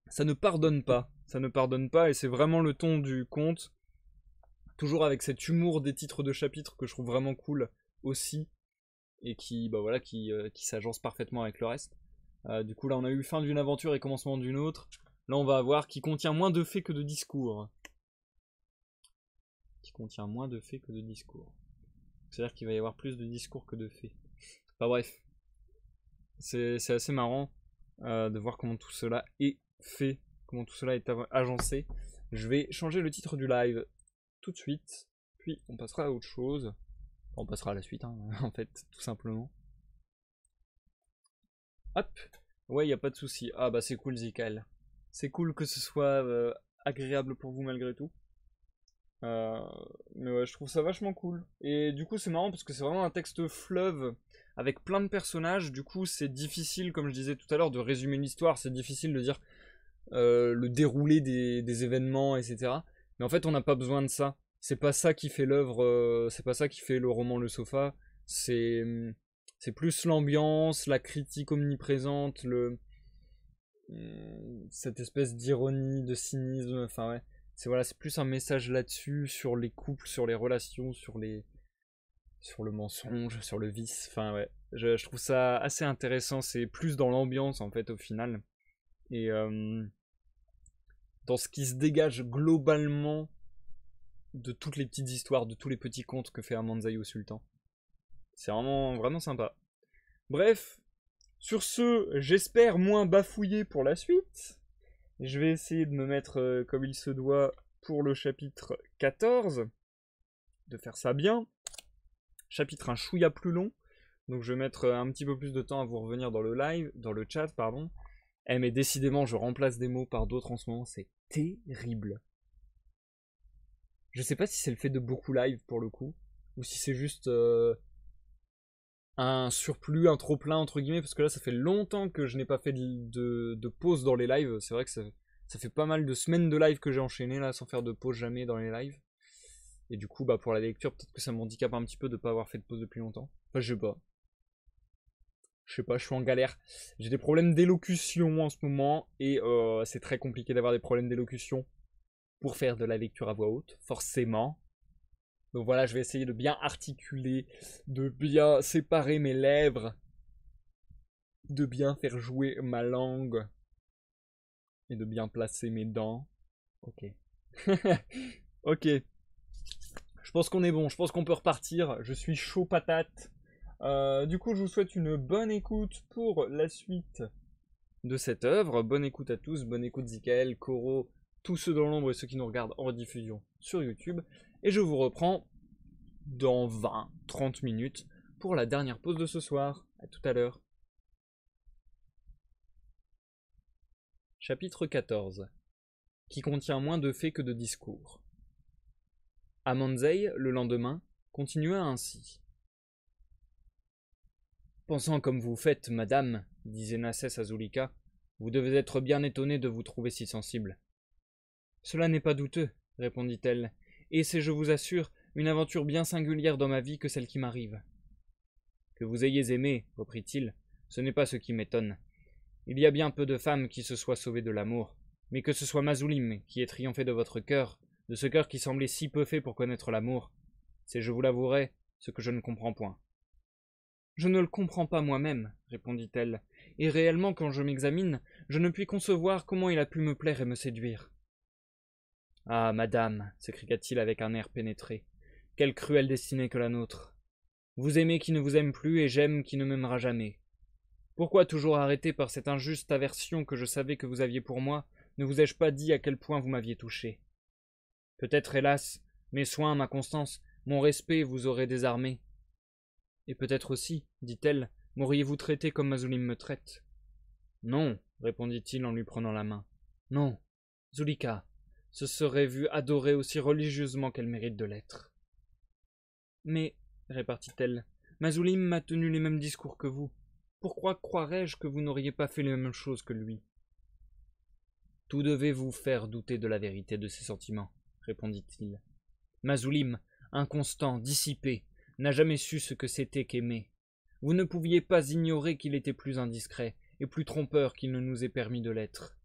Ça ne pardonne pas. Ça ne pardonne pas et c'est vraiment le ton du conte. Toujours avec cet humour des titres de chapitres que je trouve vraiment cool aussi. Et qui, bah voilà, qui s'agence parfaitement avec le reste. Du coup, là, on a eu fin d'une aventure et commencement d'une autre. Là, on va avoir qui contient moins de faits que de discours. Qui contient moins de faits que de discours. C'est-à-dire qu'il va y avoir plus de discours que de faits. Enfin bref. C'est assez marrant de voir comment tout cela est fait. Comment tout cela est agencé. Je vais changer le titre du live tout de suite. Puis on passera à autre chose. On passera à la suite, hein, en fait, tout simplement. Hop. Ouais, y a pas de souci. Ah bah c'est cool, Zikal. C'est cool que ce soit agréable pour vous malgré tout. Mais ouais, je trouve ça vachement cool. Et du coup, c'est marrant parce que c'est vraiment un texte fleuve avec plein de personnages. Du coup, c'est difficile, comme je disais tout à l'heure, de résumer l'histoire. C'est difficile de dire le déroulé des événements, etc. Mais en fait, on n'a pas besoin de ça. C'est pas ça qui fait l'œuvre, c'est pas ça qui fait le roman Le Sofa. C'est plus l'ambiance, la critique omniprésente, cette espèce d'ironie, de cynisme. Enfin ouais, c'est voilà, c'est plus un message là-dessus sur les couples, sur les relations, sur le mensonge, sur le vice. Enfin ouais, je trouve ça assez intéressant. C'est plus dans l'ambiance en fait au final et dans ce qui se dégage globalement de toutes les petites histoires, de tous les petits contes que fait Amanzai au sultan. C'est vraiment, vraiment sympa. Bref, sur ce, j'espère moins bafouiller pour la suite. Je vais essayer de me mettre comme il se doit pour le chapitre 14. De faire ça bien. Chapitre un chouïa plus long. Donc je vais mettre un petit peu plus de temps à vous revenir dans le live, dans le chat, pardon. Eh mais décidément, je remplace des mots par d'autres en ce moment, c'est terrible. Je sais pas si c'est le fait de beaucoup live pour le coup, ou si c'est juste un surplus, un trop plein entre guillemets, parce que là ça fait longtemps que je n'ai pas fait de pause dans les lives. C'est vrai que ça fait pas mal de semaines de live que j'ai enchaîné là sans faire de pause jamais dans les lives. Et du coup bah pour la lecture peut-être que ça m'handicape un petit peu de pas avoir fait de pause depuis longtemps. Enfin je sais pas. Je suis en galère. J'ai des problèmes d'élocution en ce moment et c'est très compliqué d'avoir des problèmes d'élocution pour faire de la lecture à voix haute, forcément. Donc voilà, je vais essayer de bien articuler, de bien séparer mes lèvres, de bien faire jouer ma langue et de bien placer mes dents. Ok. Ok. Je pense qu'on est bon, je pense qu'on peut repartir. Je suis chaud patate. Du coup, je vous souhaite une bonne écoute pour la suite de cette œuvre. Bonne écoute à tous, bonne écoute Zikael, Koro, tous ceux dans l'ombre et ceux qui nous regardent en rediffusion sur YouTube. Et je vous reprends dans 20-30 minutes pour la dernière pause de ce soir. À tout à l'heure. Chapitre 14, qui contient moins de faits que de discours. Amanzei, le lendemain, continua ainsi. Pensant comme vous faites, madame, disait Nassès à Zulika, vous devez être bien étonnée de vous trouver si sensible. Cela n'est pas douteux, répondit-elle, et c'est, je vous assure, une aventure bien singulière dans ma vie que celle qui m'arrive. Que vous ayez aimé, reprit-il, ce n'est pas ce qui m'étonne. Il y a bien peu de femmes qui se soient sauvées de l'amour, mais que ce soit Mazulim qui ait triomphé de votre cœur, de ce cœur qui semblait si peu fait pour connaître l'amour, c'est, je vous l'avouerai, ce que je ne comprends point. Je ne le comprends pas moi-même, répondit-elle, et réellement quand je m'examine, je ne puis concevoir comment il a pu me plaire et me séduire. Ah, madame, s'écria-t-il avec un air pénétré, quelle cruelle destinée que la nôtre. Vous aimez qui ne vous aime plus et j'aime qui ne m'aimera jamais. Pourquoi toujours arrêté par cette injuste aversion que je savais que vous aviez pour moi, ne vous ai-je pas dit à quel point vous m'aviez touché? Peut-être, hélas, mes soins, ma constance, mon respect vous auraient désarmé. Et peut-être aussi, dit-elle, m'auriez-vous traité comme Mazulim me traite? Non, répondit-il en lui prenant la main. Non, Zulika se serait vue adorée aussi religieusement qu'elle mérite de l'être. Mais, répartit-elle, Mazulim m'a tenu les mêmes discours que vous. Pourquoi croirais-je que vous n'auriez pas fait les mêmes choses que lui? Tout devait vous faire douter de la vérité de ses sentiments, répondit-il. Mazulim, inconstant, dissipé, n'a jamais su ce que c'était qu'aimer. Vous ne pouviez pas ignorer qu'il était plus indiscret et plus trompeur qu'il ne nous est permis de l'être.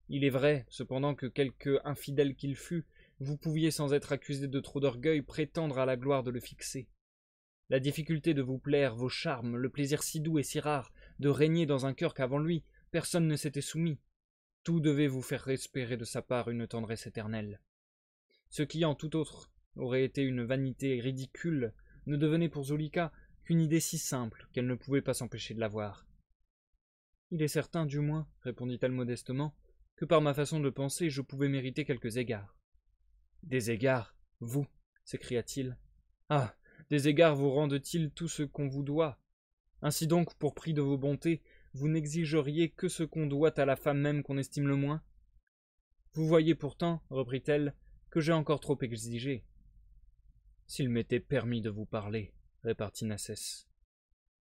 Il est vrai, cependant, que quelque infidèle qu'il fût, vous pouviez, sans être accusé de trop d'orgueil, prétendre à la gloire de le fixer. La difficulté de vous plaire, vos charmes, le plaisir si doux et si rare de régner dans un cœur qu'avant lui, personne ne s'était soumis, tout devait vous faire espérer de sa part une tendresse éternelle. Ce qui, en tout autre, aurait été une vanité ridicule, ne devenait pour Zulika qu'une idée si simple qu'elle ne pouvait pas s'empêcher de l'avoir. Il est certain, du moins, répondit-elle modestement, que par ma façon de penser, je pouvais mériter quelques égards. Des égards, vous, s'écria-t-il. Ah, des égards vous rendent-ils tout ce qu'on vous doit? Ainsi donc, pour prix de vos bontés, vous n'exigeriez que ce qu'on doit à la femme même qu'on estime le moins? Vous voyez pourtant, reprit-elle, que j'ai encore trop exigé. S'il m'était permis de vous parler, répartit Nassès.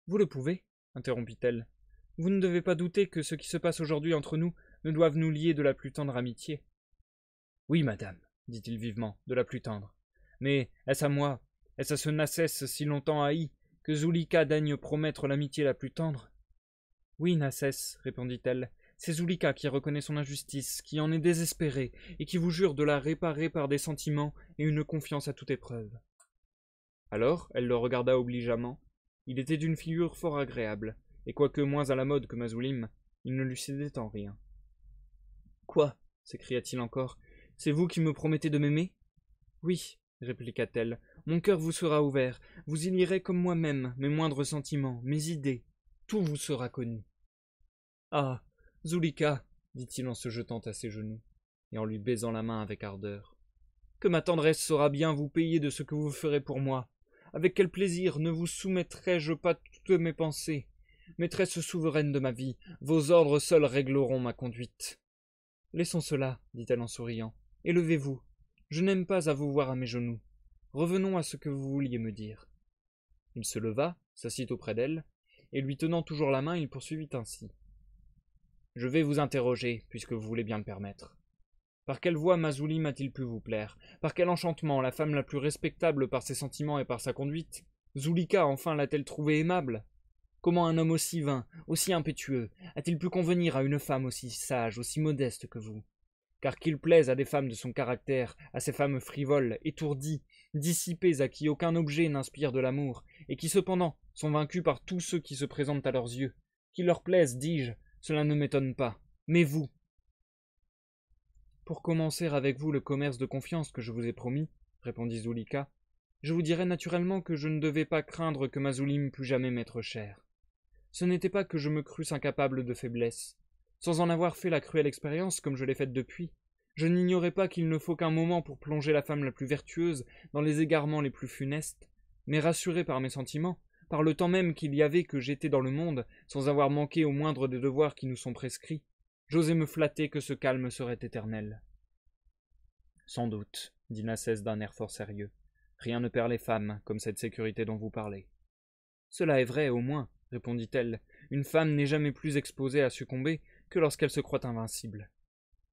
Vous le pouvez, interrompit-elle. Vous ne devez pas douter que ce qui se passe aujourd'hui entre nous ne doive nous lier de la plus tendre amitié. Oui, madame, dit-il vivement, de la plus tendre. Mais est-ce à moi, est-ce à ce Nassès si longtemps haï, que Zulika daigne promettre l'amitié la plus tendre? Oui, Nassès, répondit-elle, c'est Zulika qui reconnaît son injustice, qui en est désespérée, et qui vous jure de la réparer par des sentiments et une confiance à toute épreuve. Alors, elle le regarda obligeamment. Il était d'une figure fort agréable, et quoique moins à la mode que Mazulim, il ne lui cédait en rien. Quoi? S'écria-t-il encore. C'est vous qui me promettez de m'aimer? Oui, répliqua-t-elle. Mon cœur vous sera ouvert. Vous y lirez comme moi-même mes moindres sentiments, mes idées. Tout vous sera connu. Ah, Zulika, dit-il en se jetant à ses genoux, et en lui baisant la main avec ardeur. Que ma tendresse saura bien vous payer de ce que vous ferez pour moi. Avec quel plaisir ne vous soumettrai-je pas toutes mes pensées? Maîtresse souveraine de ma vie, vos ordres seuls régleront ma conduite. Laissons cela, dit-elle en souriant, et levez-vous. Je n'aime pas à vous voir à mes genoux. Revenons à ce que vous vouliez me dire. Il se leva, s'assit auprès d'elle, et lui tenant toujours la main, il poursuivit ainsi. Je vais vous interroger, puisque vous voulez bien le permettre. Par quelle voie Mazulim a-t-il pu vous plaire? Par quel enchantement la femme la plus respectable par ses sentiments et par sa conduite? Zulika, enfin, l'a-t-elle trouvé aimable? Comment un homme aussi vain, aussi impétueux, a-t-il pu convenir à une femme aussi sage, aussi modeste que vous? Car qu'il plaise à des femmes de son caractère, à ces femmes frivoles, étourdies, dissipées, à qui aucun objet n'inspire de l'amour, et qui cependant sont vaincues par tous ceux qui se présentent à leurs yeux. Qu'il leur plaise, dis-je, cela ne m'étonne pas. Mais vous? Pour commencer avec vous le commerce de confiance que je vous ai promis, répondit Zulika, je vous dirai naturellement que je ne devais pas craindre que Mazulim pût jamais m'être cher. Ce n'était pas que je me crusse incapable de faiblesse. Sans en avoir fait la cruelle expérience comme je l'ai faite depuis, je n'ignorais pas qu'il ne faut qu'un moment pour plonger la femme la plus vertueuse dans les égarements les plus funestes, mais rassuré par mes sentiments, par le temps même qu'il y avait que j'étais dans le monde, sans avoir manqué au moindre des devoirs qui nous sont prescrits, j'osais me flatter que ce calme serait éternel. Sans doute, dit Nassès d'un air fort sérieux, rien ne perd les femmes comme cette sécurité dont vous parlez. Cela est vrai, au moins, répondit-elle, une femme n'est jamais plus exposée à succomber que lorsqu'elle se croit invincible.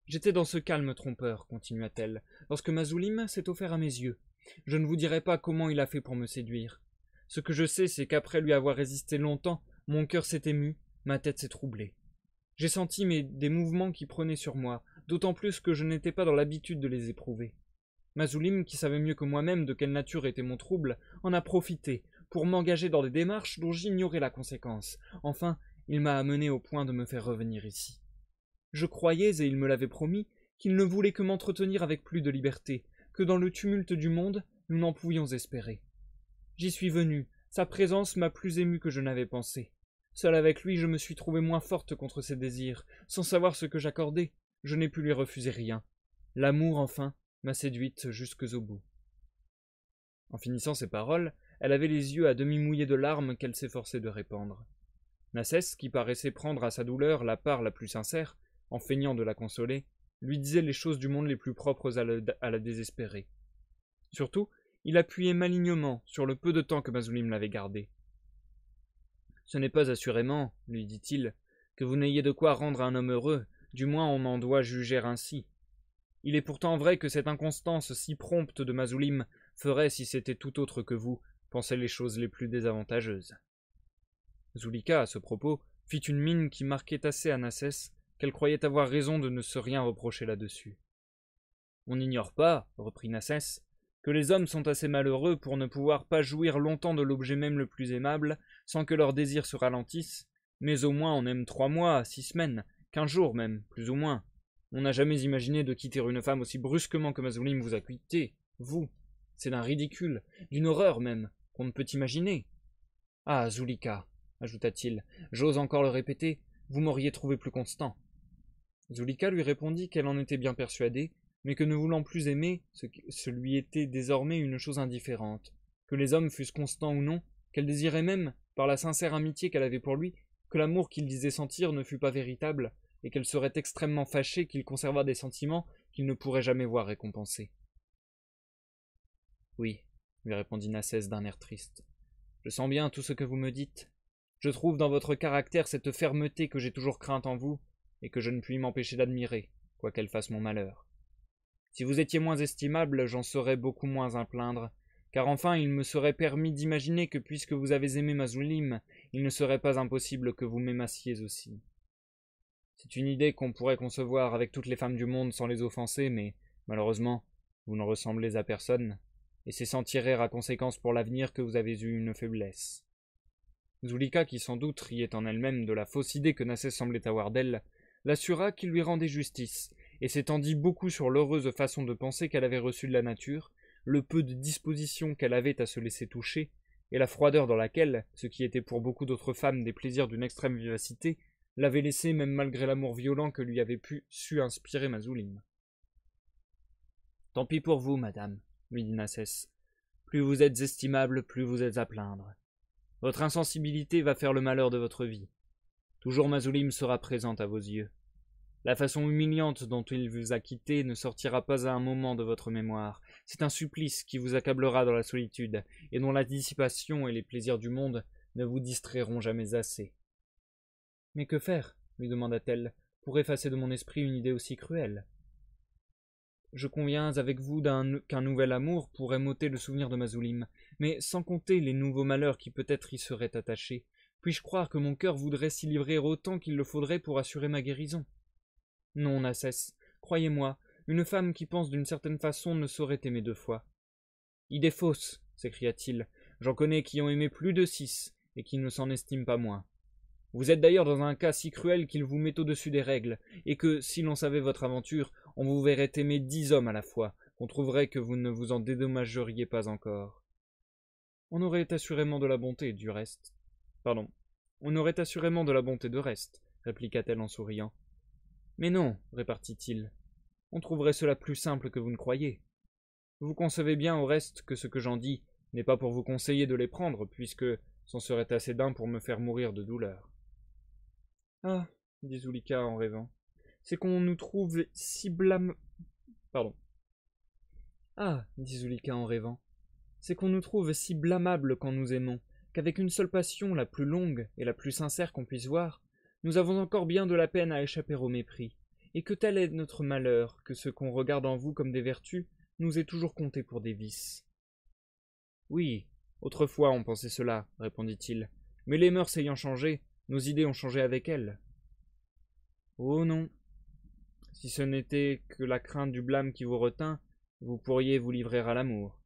J'étais dans ce calme trompeur, continua-t-elle, lorsque Mazulim s'est offert à mes yeux. Je ne vous dirai pas comment il a fait pour me séduire. Ce que je sais, c'est qu'après lui avoir résisté longtemps, mon cœur s'est ému, ma tête s'est troublée. J'ai senti des mouvements qui prenaient sur moi, d'autant plus que je n'étais pas dans l'habitude de les éprouver. Mazulim, qui savait mieux que moi-même de quelle nature était mon trouble, en a profité pour m'engager dans des démarches dont j'ignorais la conséquence. Enfin, il m'a amené au point de me faire revenir ici. Je croyais, et il me l'avait promis, qu'il ne voulait que m'entretenir avec plus de liberté, que dans le tumulte du monde, nous n'en pouvions espérer. J'y suis venu, sa présence m'a plus ému que je n'avais pensé. Seul avec lui, je me suis trouvée moins forte contre ses désirs. Sans savoir ce que j'accordais, je n'ai pu lui refuser rien. L'amour, enfin, m'a séduite jusques au bout. En finissant ces paroles, elle avait les yeux à demi mouillés de larmes qu'elle s'efforçait de répandre. Nassès, qui paraissait prendre à sa douleur la part la plus sincère, en feignant de la consoler, lui disait les choses du monde les plus propres à la désespérer. Surtout, il appuyait malignement sur le peu de temps que Mazulim l'avait gardé. « Ce n'est pas assurément, lui dit-il, que vous n'ayez de quoi rendre un homme heureux, du moins on en doit juger ainsi. Il est pourtant vrai que cette inconstance si prompte de Mazulim ferait, si c'était tout autre que vous, penser les choses les plus désavantageuses. » Zulika, à ce propos, fit une mine qui marquait assez à Nassès qu'elle croyait avoir raison de ne se rien reprocher là-dessus. « On n'ignore pas, reprit Nassès, que les hommes sont assez malheureux pour ne pouvoir pas jouir longtemps de l'objet même le plus aimable, sans que leurs désirs se ralentissent, mais au moins on aime 3 mois, 6 semaines, 15 jours même, plus ou moins. On n'a jamais imaginé de quitter une femme aussi brusquement que Mazulim vous a quitté, vous. C'est d'un ridicule, d'une horreur même, qu'on ne peut imaginer. Ah, Zulika, ajouta-t-il, j'ose encore le répéter, vous m'auriez trouvé plus constant. Zulika lui répondit qu'elle en était bien persuadée, mais que ne voulant plus aimer, ce lui était désormais une chose indifférente, que les hommes fussent constants ou non, qu'elle désirait même, par la sincère amitié qu'elle avait pour lui, que l'amour qu'il disait sentir ne fût pas véritable, et qu'elle serait extrêmement fâchée qu'il conservât des sentiments qu'il ne pourrait jamais voir récompensés. « Oui, lui répondit Nassès d'un air triste, je sens bien tout ce que vous me dites. Je trouve dans votre caractère cette fermeté que j'ai toujours crainte en vous, et que je ne puis m'empêcher d'admirer, quoiqu'elle fasse mon malheur. Si vous étiez moins estimable, j'en serais beaucoup moins à plaindre, car enfin il me serait permis d'imaginer que puisque vous avez aimé Mazulim, il ne serait pas impossible que vous m'aimassiez aussi. C'est une idée qu'on pourrait concevoir avec toutes les femmes du monde sans les offenser, mais, malheureusement, vous ne ressemblez à personne, et c'est sans tirer à conséquence pour l'avenir que vous avez eu une faiblesse. » Zulika, qui sans doute riait en elle-même de la fausse idée que Nassès semblait avoir d'elle, l'assura qu'il lui rendait justice, et s'étendit beaucoup sur l'heureuse façon de penser qu'elle avait reçue de la nature, le peu de disposition qu'elle avait à se laisser toucher, et la froideur dans laquelle, ce qui était pour beaucoup d'autres femmes des plaisirs d'une extrême vivacité, l'avait laissée même malgré l'amour violent que lui avait su inspirer Mazulim. « Tant pis pour vous, madame, lui dit Nassès. Plus vous êtes estimable, plus vous êtes à plaindre. Votre insensibilité va faire le malheur de votre vie. Toujours Mazulim sera présente à vos yeux. La façon humiliante dont il vous a quitté ne sortira pas à un moment de votre mémoire. C'est un supplice qui vous accablera dans la solitude, et dont la dissipation et les plaisirs du monde ne vous distrairont jamais assez. »« Mais que faire, lui demanda-t-elle, pour effacer de mon esprit une idée aussi cruelle ? Je conviens avec vous qu'un nouvel amour pourrait m'ôter le souvenir de Mazulim, mais sans compter les nouveaux malheurs qui peut-être y seraient attachés, puis-je croire que mon cœur voudrait s'y livrer autant qu'il le faudrait pour assurer ma guérison ? Non, Nassès, croyez-moi, une femme qui pense d'une certaine façon ne saurait aimer 2 fois. Idée fausse, s'écria-t-il, j'en connais qui ont aimé plus de 6, et qui ne s'en estiment pas moins. Vous êtes d'ailleurs dans un cas si cruel qu'il vous met au-dessus des règles, et que, si l'on savait votre aventure, on vous verrait aimer 10 hommes à la fois, qu'on trouverait que vous ne vous en dédommageriez pas encore. On aurait assurément de la bonté, du reste. Pardon, On aurait assurément de la bonté de reste, répliqua-t-elle en souriant. Mais non, répartit-il. On trouverait cela plus simple que vous ne croyez. Vous concevez bien au reste que ce que j'en dis n'est pas pour vous conseiller de les prendre, puisque c'en serait assez d'un pour me faire mourir de douleur. Ah, dit Zulika en rêvant, c'est qu'on nous trouve si Pardon. Ah, dit Zulika en rêvant, c'est qu'on nous trouve si blâmables quand nous aimons, qu'avec une seule passion, la plus longue et la plus sincère qu'on puisse voir, nous avons encore bien de la peine à échapper au mépris, et que tel est notre malheur, que ce qu'on regarde en vous comme des vertus nous est toujours compté pour des vices. Oui, autrefois on pensait cela, répondit-il, mais les mœurs ayant changé, nos idées ont changé avec elles. Oh non. Si ce n'était que la crainte du blâme qui vous retint, vous pourriez vous livrer à l'amour.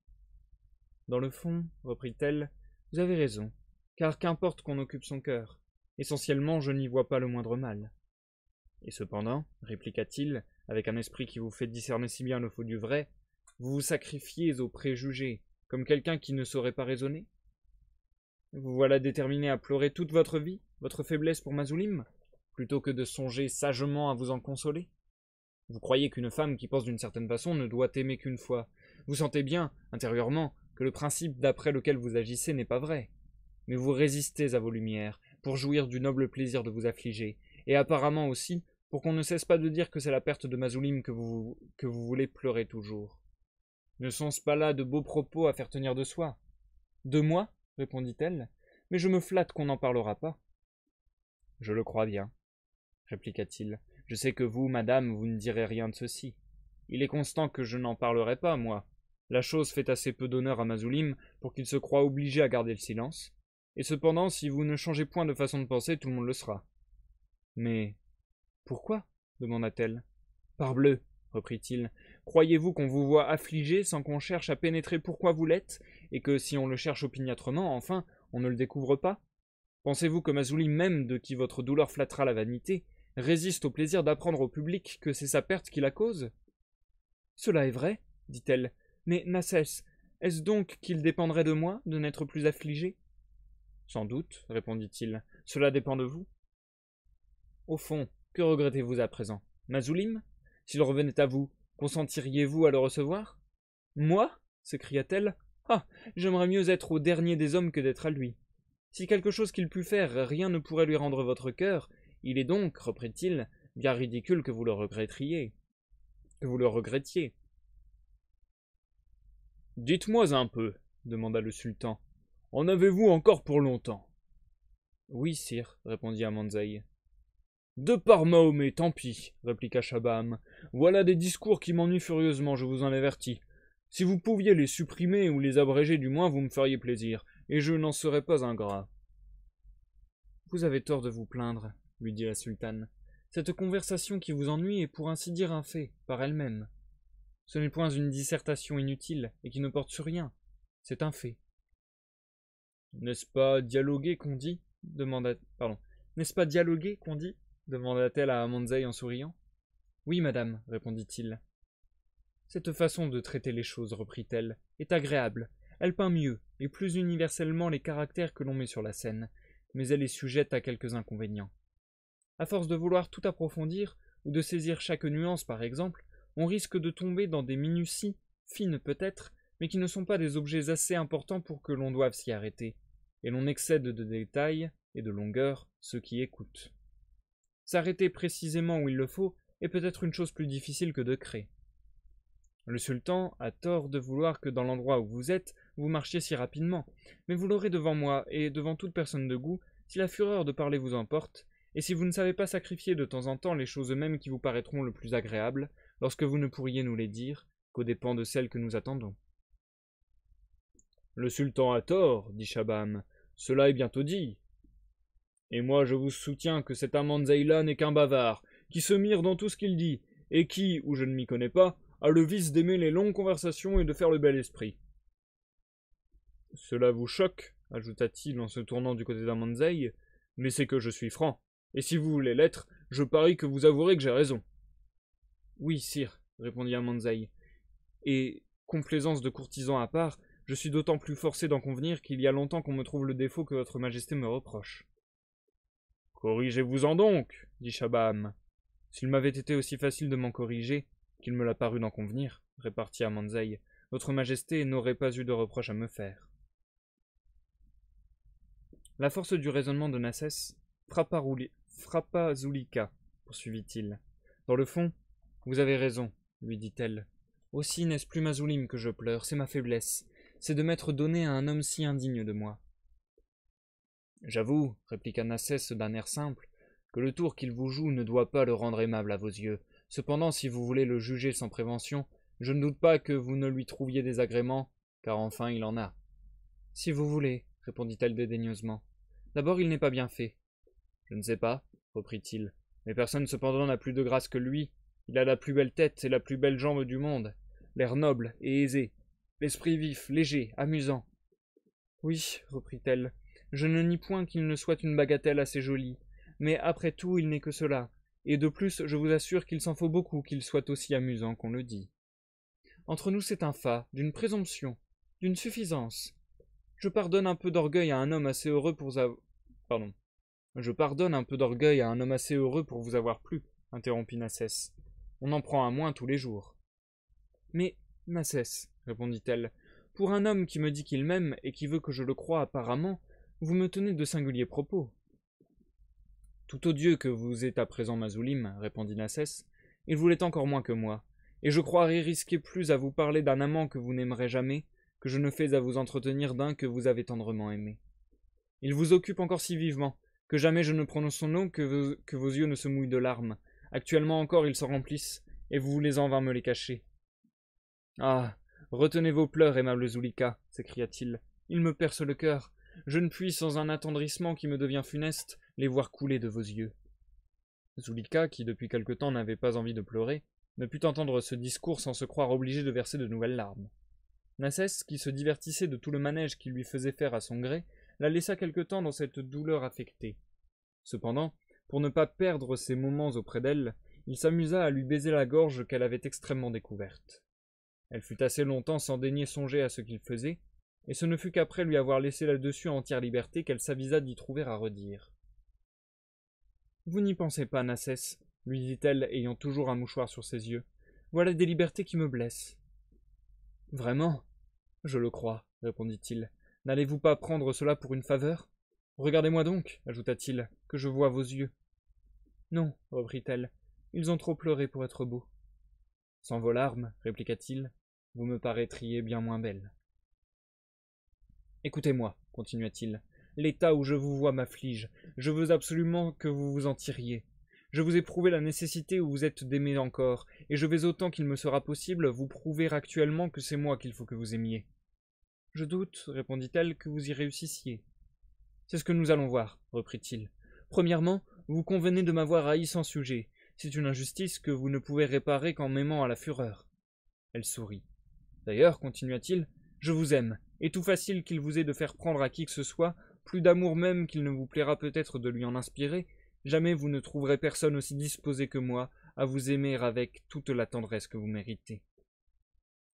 Dans le fond, reprit-elle, vous avez raison, car qu'importe qu'on occupe son cœur. Essentiellement, je n'y vois pas le moindre mal. Et cependant, répliqua-t-il, avec un esprit qui vous fait discerner si bien le faux du vrai, vous vous sacrifiez aux préjugés, comme quelqu'un qui ne saurait pas raisonner. Vous voilà déterminé à pleurer toute votre vie, votre faiblesse pour Mazulim, plutôt que de songer sagement à vous en consoler. Vous croyez qu'une femme qui pense d'une certaine façon ne doit aimer qu'une fois. Vous sentez bien, intérieurement, que le principe d'après lequel vous agissez n'est pas vrai. Mais vous résistez à vos lumières, pour jouir du noble plaisir de vous affliger, et apparemment aussi pour qu'on ne cesse pas de dire que c'est la perte de Mazulim que vous voulez pleurer toujours. Ne sont-ce pas là de beaux propos à faire tenir de soi? De moi, répondit-elle, mais je me flatte qu'on n'en parlera pas. Je le crois bien, répliqua-t-il. Je sais que vous, madame, vous ne direz rien de ceci. Il est constant que je n'en parlerai pas, moi. La chose fait assez peu d'honneur à Mazulim pour qu'il se croie obligé à garder le silence. Et cependant, si vous ne changez point de façon de penser, tout le monde le sera. Mais pourquoi? Demanda-t-elle. Parbleu, reprit-il, croyez-vous qu'on vous voit affligé sans qu'on cherche à pénétrer pourquoi vous l'êtes, et que si on le cherche opiniâtrement, enfin, on ne le découvre pas? Pensez-vous que Mazulim même, de qui votre douleur flattera la vanité, résiste au plaisir d'apprendre au public que c'est sa perte qui la cause? Cela est vrai, dit-elle, mais Nassès, est-ce donc qu'il dépendrait de moi de n'être plus affligé? Sans doute, répondit-il, cela dépend de vous. Au fond, que regrettez-vous à présent? Mazulim? S'il revenait à vous, consentiriez-vous à le recevoir? Moi? s'écria-t-elle. Ah, j'aimerais mieux être au dernier des hommes que d'être à lui. Si quelque chose qu'il pût faire, rien ne pourrait lui rendre votre cœur, il est donc, reprit-il, bien ridicule que vous le regrettiez. Dites-moi un peu, demanda le sultan. En avez-vous encore pour longtemps? Oui, sire, répondit Amanzaï. De par Mahomet, tant pis, répliqua Shabam. Voilà des discours qui m'ennuient furieusement, je vous en avertis. Si vous pouviez les supprimer ou les abréger, du moins, vous me feriez plaisir, et je n'en serais pas ingrat. Vous avez tort de vous plaindre, lui dit la sultane. Cette conversation qui vous ennuie est pour ainsi dire un fait, par elle-même. Ce n'est point une dissertation inutile, et qui ne porte sur rien. C'est un fait. N'est-ce pas dialoguer qu'on dit? N'est-ce pas dialoguer qu'on dit? demanda-t-elle à Amanzaï en souriant. Oui, madame, répondit-il. Cette façon de traiter les choses, reprit-elle, est agréable. Elle peint mieux, et plus universellement les caractères que l'on met sur la scène, mais elle est sujette à quelques inconvénients. À force de vouloir tout approfondir, ou de saisir chaque nuance par exemple, on risque de tomber dans des minuties, fines peut-être, mais qui ne sont pas des objets assez importants pour que l'on doive s'y arrêter, et l'on excède de détails et de longueur ceux qui écoutent. S'arrêter précisément où il le faut est peut-être une chose plus difficile que de créer. Le sultan a tort de vouloir que dans l'endroit où vous êtes, vous marchiez si rapidement, mais vous l'aurez devant moi et devant toute personne de goût, si la fureur de parler vous emporte, et si vous ne savez pas sacrifier de temps en temps les choses mêmes qui vous paraîtront le plus agréables, lorsque vous ne pourriez nous les dire qu'aux dépens de celles que nous attendons. Le sultan a tort, dit Shabam, cela est bientôt dit. Et moi je vous soutiens que cet Amanzaï-là n'est qu'un bavard, qui se mire dans tout ce qu'il dit, et qui, où je ne m'y connais pas, a le vice d'aimer les longues conversations et de faire le bel esprit. Cela vous choque, ajouta-t-il en se tournant du côté d'Amanzaï, mais c'est que je suis franc, et si vous voulez l'être, je parie que vous avouerez que j'ai raison. Oui, sire, répondit Amanzaï, et, complaisance de courtisan à part, je suis d'autant plus forcé d'en convenir qu'il y a longtemps qu'on me trouve le défaut que votre majesté me reproche. Corrigez-vous-en donc, dit Shabam. S'il m'avait été aussi facile de m'en corriger qu'il me l'a paru d'en convenir, répartit Amanzai, votre majesté n'aurait pas eu de reproche à me faire. La force du raisonnement de Nassès frappa Zulika, poursuivit-il. Dans le fond, vous avez raison, lui dit-elle. Aussi n'est-ce plus Mazulim que je pleure, c'est ma faiblesse, c'est de m'être donné à un homme si indigne de moi. J'avoue, répliqua Nassès d'un air simple, que le tour qu'il vous joue ne doit pas le rendre aimable à vos yeux. Cependant, si vous voulez le juger sans prévention, je ne doute pas que vous ne lui trouviez des agréments, car enfin il en a. Si vous voulez, répondit-elle dédaigneusement. D'abord, il n'est pas bien fait. Je ne sais pas, reprit-il, mais personne cependant n'a plus de grâce que lui. Il a la plus belle tête et la plus belle jambe du monde, l'air noble et aisé, l'esprit vif, léger, amusant. Oui, reprit-elle, je ne nie point qu'il ne soit une bagatelle assez jolie, mais après tout il n'est que cela, et de plus je vous assure qu'il s'en faut beaucoup qu'il soit aussi amusant qu'on le dit. Entre nous c'est un fa, d'une présomption, d'une suffisance. Je pardonne un peu d'orgueil à un homme assez heureux pour Je pardonne un peu d'orgueil à un homme assez heureux pour vous avoir plu, interrompit Nassès. On en prend un moins tous les jours. Mais, Nassès, répondit-elle, pour un homme qui me dit qu'il m'aime et qui veut que je le croie apparemment, vous me tenez de singuliers propos. Tout odieux que vous êtes à présent Mazulim, répondit Nassès, il vous l'est encore moins que moi, et je croirais risquer plus à vous parler d'un amant que vous n'aimerez jamais, que je ne fais à vous entretenir d'un que vous avez tendrement aimé. Il vous occupe encore si vivement, que jamais je ne prononce son nom, que vos yeux ne se mouillent de larmes. Actuellement encore ils s'en remplissent, et vous voulez en vain me les cacher. Ah, retenez vos pleurs, aimable Zulika, s'écria-t-il. Ils me percent le cœur. Je ne puis, sans un attendrissement qui me devient funeste, les voir couler de vos yeux. Zulika, qui depuis quelque temps n'avait pas envie de pleurer, ne put entendre ce discours sans se croire obligé de verser de nouvelles larmes. Nassès, qui se divertissait de tout le manège qu'il lui faisait faire à son gré, la laissa quelque temps dans cette douleur affectée. Cependant, pour ne pas perdre ses moments auprès d'elle, il s'amusa à lui baiser la gorge qu'elle avait extrêmement découverte. Elle fut assez longtemps sans daigner songer à ce qu'il faisait, et ce ne fut qu'après lui avoir laissé là-dessus entière liberté qu'elle s'avisa d'y trouver à redire. « Vous n'y pensez pas, Nassès, lui dit-elle, ayant toujours un mouchoir sur ses yeux. Voilà des libertés qui me blessent. Vraiment? Je le crois, répondit-il. N'allez-vous pas prendre cela pour une faveur? Regardez-moi donc, ajouta-t-il, que je vois vos yeux. Non, reprit-elle, ils ont trop pleuré pour être beaux. Sans vos larmes, répliqua-t-il, vous me paraîtriez bien moins belle. Écoutez-moi, continua-t-il, l'état où je vous vois m'afflige, je veux absolument que vous vous en tiriez. Je vous ai prouvé la nécessité où vous êtes d'aimer encore, et je vais autant qu'il me sera possible vous prouver actuellement que c'est moi qu'il faut que vous aimiez. Je doute, répondit-elle, que vous y réussissiez. C'est ce que nous allons voir, reprit-il. Premièrement, vous convenez de m'avoir haï sans sujet. C'est une injustice que vous ne pouvez réparer qu'en m'aimant à la fureur. Elle sourit. D'ailleurs, continua-t-il, je vous aime, et tout facile qu'il vous est de faire prendre à qui que ce soit, plus d'amour même qu'il ne vous plaira peut-être de lui en inspirer, jamais vous ne trouverez personne aussi disposé que moi à vous aimer avec toute la tendresse que vous méritez.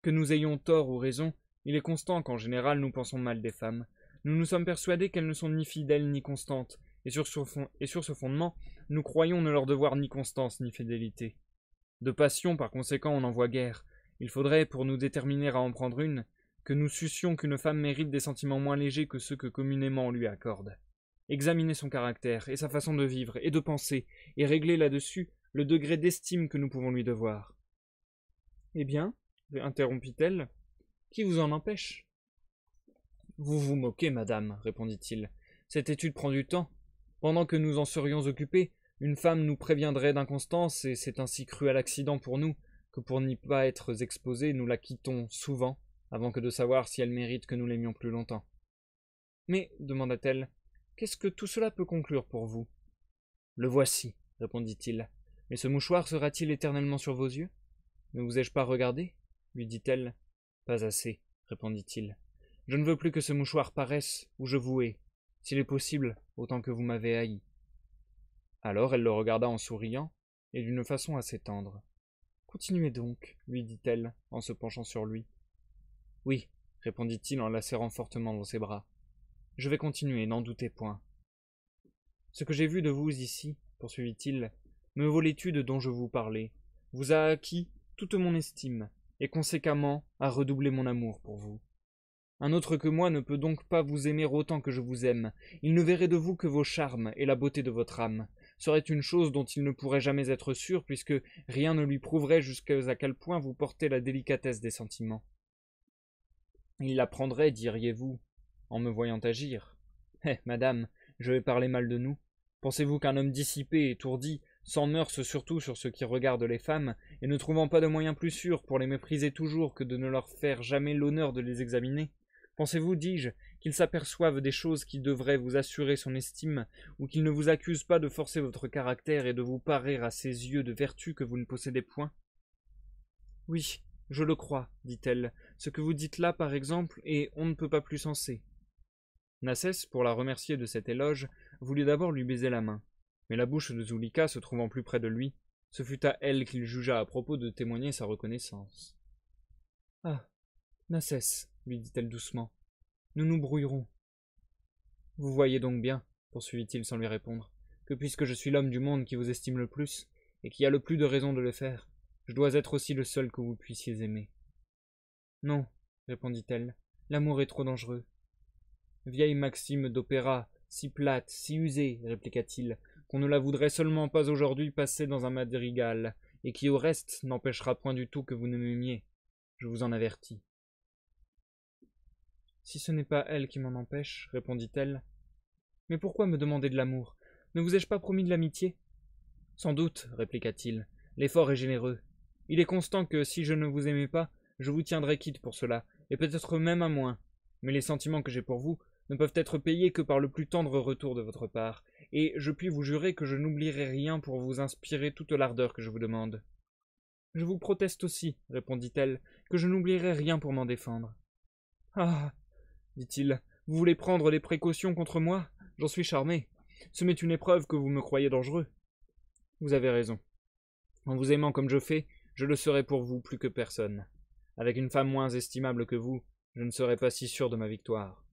Que nous ayons tort ou raison, il est constant qu'en général nous pensons mal des femmes. Nous nous sommes persuadés qu'elles ne sont ni fidèles ni constantes, et sur ce fondement, nous croyons ne leur devoir ni constance ni fidélité. De passion, par conséquent, on n'en voit guère. Il faudrait, pour nous déterminer à en prendre une, que nous sussions qu'une femme mérite des sentiments moins légers que ceux que communément on lui accorde. Examiner son caractère et sa façon de vivre et de penser, et régler là-dessus le degré d'estime que nous pouvons lui devoir. Eh bien, interrompit-elle, qui vous en empêche? Vous vous moquez, madame, répondit-il. Cette étude prend du temps. Pendant que nous en serions occupés, une femme nous préviendrait d'inconstance, et c'est un si cruel accident pour nous, que pour n'y pas être exposés, nous la quittons souvent, avant que de savoir si elle mérite que nous l'aimions plus longtemps. Mais, demanda-t-elle, qu'est-ce que tout cela peut conclure pour vous? Le voici, répondit-il. Mais ce mouchoir sera-t-il éternellement sur vos yeux? Ne vous ai-je pas regardé? Lui dit-elle. Pas assez, répondit-il. Je ne veux plus que ce mouchoir paraisse où je vous hais, s'il est possible, autant que vous m'avez haï. Alors elle le regarda en souriant, et d'une façon assez tendre. Continuez donc, lui dit-elle, en se penchant sur lui. Oui, répondit-il en la serrant fortement dans ses bras. Je vais continuer, n'en doutez point. Ce que j'ai vu de vous ici, poursuivit-il, me vaut l'étude dont je vous parlais, vous a acquis toute mon estime, et conséquemment a redoublé mon amour pour vous. Un autre que moi ne peut donc pas vous aimer autant que je vous aime. Il ne verrait de vous que vos charmes et la beauté de votre âme. Serait une chose dont il ne pourrait jamais être sûr, puisque rien ne lui prouverait jusqu'à quel point vous portez la délicatesse des sentiments. Il l'apprendrait, diriez-vous, en me voyant agir. Eh, madame, je vais parler mal de nous. Pensez-vous qu'un homme dissipé, étourdi, sans mœurs surtout sur ce qui regarde les femmes, et ne trouvant pas de moyen plus sûr pour les mépriser toujours que de ne leur faire jamais l'honneur de les examiner, pensez-vous, dis-je, qu'il s'aperçoive des choses qui devraient vous assurer son estime, ou qu'il ne vous accuse pas de forcer votre caractère et de vous parer à ses yeux de vertus que vous ne possédez point? Oui, je le crois, dit-elle. Ce que vous dites là, par exemple, est on ne peut pas plus sensé. Nassès, pour la remercier de cet éloge, voulut d'abord lui baiser la main. Mais la bouche de Zulika se trouvant plus près de lui, ce fut à elle qu'il jugea à propos de témoigner sa reconnaissance. Ah, Nassès, lui dit-elle doucement, nous nous brouillerons. Vous voyez donc bien, poursuivit-il sans lui répondre, que puisque je suis l'homme du monde qui vous estime le plus, et qui a le plus de raison de le faire, je dois être aussi le seul que vous puissiez aimer. Non, répondit-elle, l'amour est trop dangereux. Vieille maxime d'opéra, si plate, si usée, répliqua-t-il, qu'on ne la voudrait seulement pas aujourd'hui passer dans un madrigal, et qui au reste n'empêchera point du tout que vous ne m'aimiez. Je vous en avertis. Si ce n'est pas elle qui m'en empêche, répondit-elle. Mais pourquoi me demander de l'amour? Ne vous ai-je pas promis de l'amitié? Sans doute, répliqua-t-il, l'effort est généreux. Il est constant que, si je ne vous aimais pas, je vous tiendrais quitte pour cela, et peut-être même à moins. Mais les sentiments que j'ai pour vous ne peuvent être payés que par le plus tendre retour de votre part, et je puis vous jurer que je n'oublierai rien pour vous inspirer toute l'ardeur que je vous demande. Je vous proteste aussi, répondit-elle, que je n'oublierai rien pour m'en défendre. Ah, dit-il, vous voulez prendre des précautions contre moi? J'en suis charmé. Ce m'est une épreuve que vous me croyez dangereux. Vous avez raison. En vous aimant comme je fais, je le serai pour vous plus que personne. Avec une femme moins estimable que vous, je ne serai pas si sûr de ma victoire.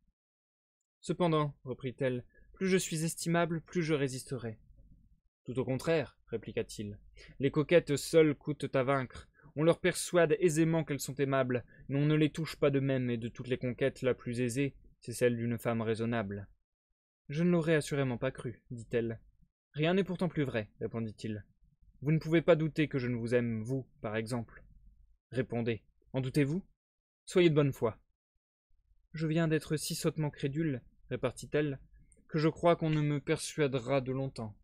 Cependant, reprit-elle, plus je suis estimable, plus je résisterai. Tout au contraire, répliqua-t-il. Les coquettes seules coûtent à vaincre. On leur persuade aisément qu'elles sont aimables, mais on ne les touche pas de même, et de toutes les conquêtes la plus aisée, c'est celle d'une femme raisonnable. Je ne l'aurais assurément pas cru, dit-elle. Rien n'est pourtant plus vrai, répondit-il. Vous ne pouvez pas douter que je ne vous aime, vous, par exemple. Répondez, en doutez-vous? Soyez de bonne foi. Je viens d'être si sottement crédule, répartit-elle, que je crois qu'on ne me persuadera de longtemps.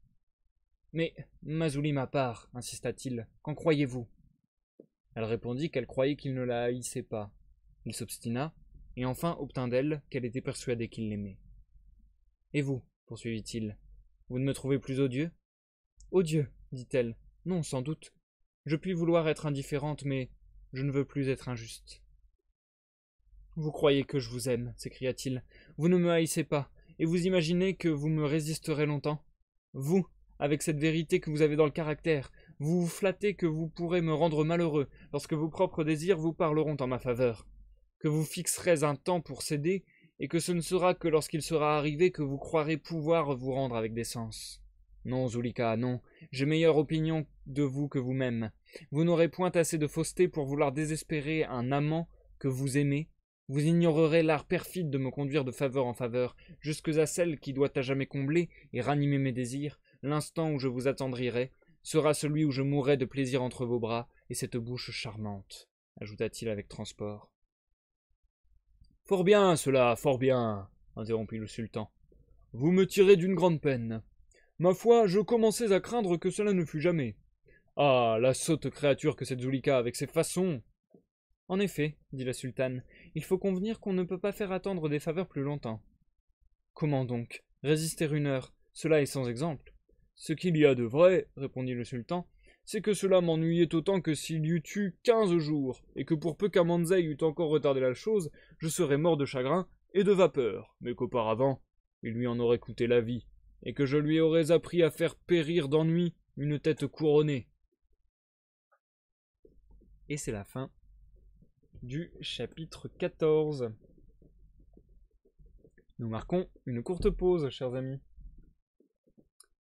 Mais, Mazouli ma part, insista-t-il, qu'en croyez-vous? Elle répondit qu'elle croyait qu'il ne la haïssait pas. Il s'obstina, et enfin obtint d'elle qu'elle était persuadée qu'il l'aimait. Et vous, poursuivit-il, vous ne me trouvez plus odieux? Odieux, dit-elle, non, sans doute. Je puis vouloir être indifférente, mais je ne veux plus être injuste. Vous croyez que je vous aime, s'écria-t-il. Vous ne me haïssez pas, et vous imaginez que vous me résisterez longtemps? Vous, avec cette vérité que vous avez dans le caractère, vous vous flattez que vous pourrez me rendre malheureux, lorsque vos propres désirs vous parleront en ma faveur, que vous fixerez un temps pour céder, et que ce ne sera que lorsqu'il sera arrivé que vous croirez pouvoir vous rendre avec décence. Non, Zulika, non, j'ai meilleure opinion de vous que vous-même. Vous n'aurez point assez de fausseté pour vouloir désespérer un amant que vous aimez. Vous ignorerez l'art perfide de me conduire de faveur en faveur, jusque à celle qui doit à jamais combler et ranimer mes désirs. L'instant où je vous attendrirai sera celui où je mourrai de plaisir entre vos bras et cette bouche charmante, ajouta-t-il avec transport. Fort bien, cela, fort bien, interrompit le sultan. Vous me tirez d'une grande peine. Ma foi, je commençais à craindre que cela ne fût jamais. Ah, la sotte créature que cette Zulika avec ses façons. En effet, dit la sultane, il faut convenir qu'on ne peut pas faire attendre des faveurs plus longtemps. Comment donc? Résister une heure, cela est sans exemple. Ce qu'il y a de vrai, répondit le sultan, c'est que cela m'ennuyait autant que s'il y eût eu 15 jours, et que pour peu qu'Amanzai eût encore retardé la chose, je serais mort de chagrin et de vapeur, mais qu'auparavant, il lui en aurait coûté la vie, et que je lui aurais appris à faire périr d'ennui une tête couronnée. Et c'est la fin du chapitre 14. Nous marquons une courte pause, chers amis.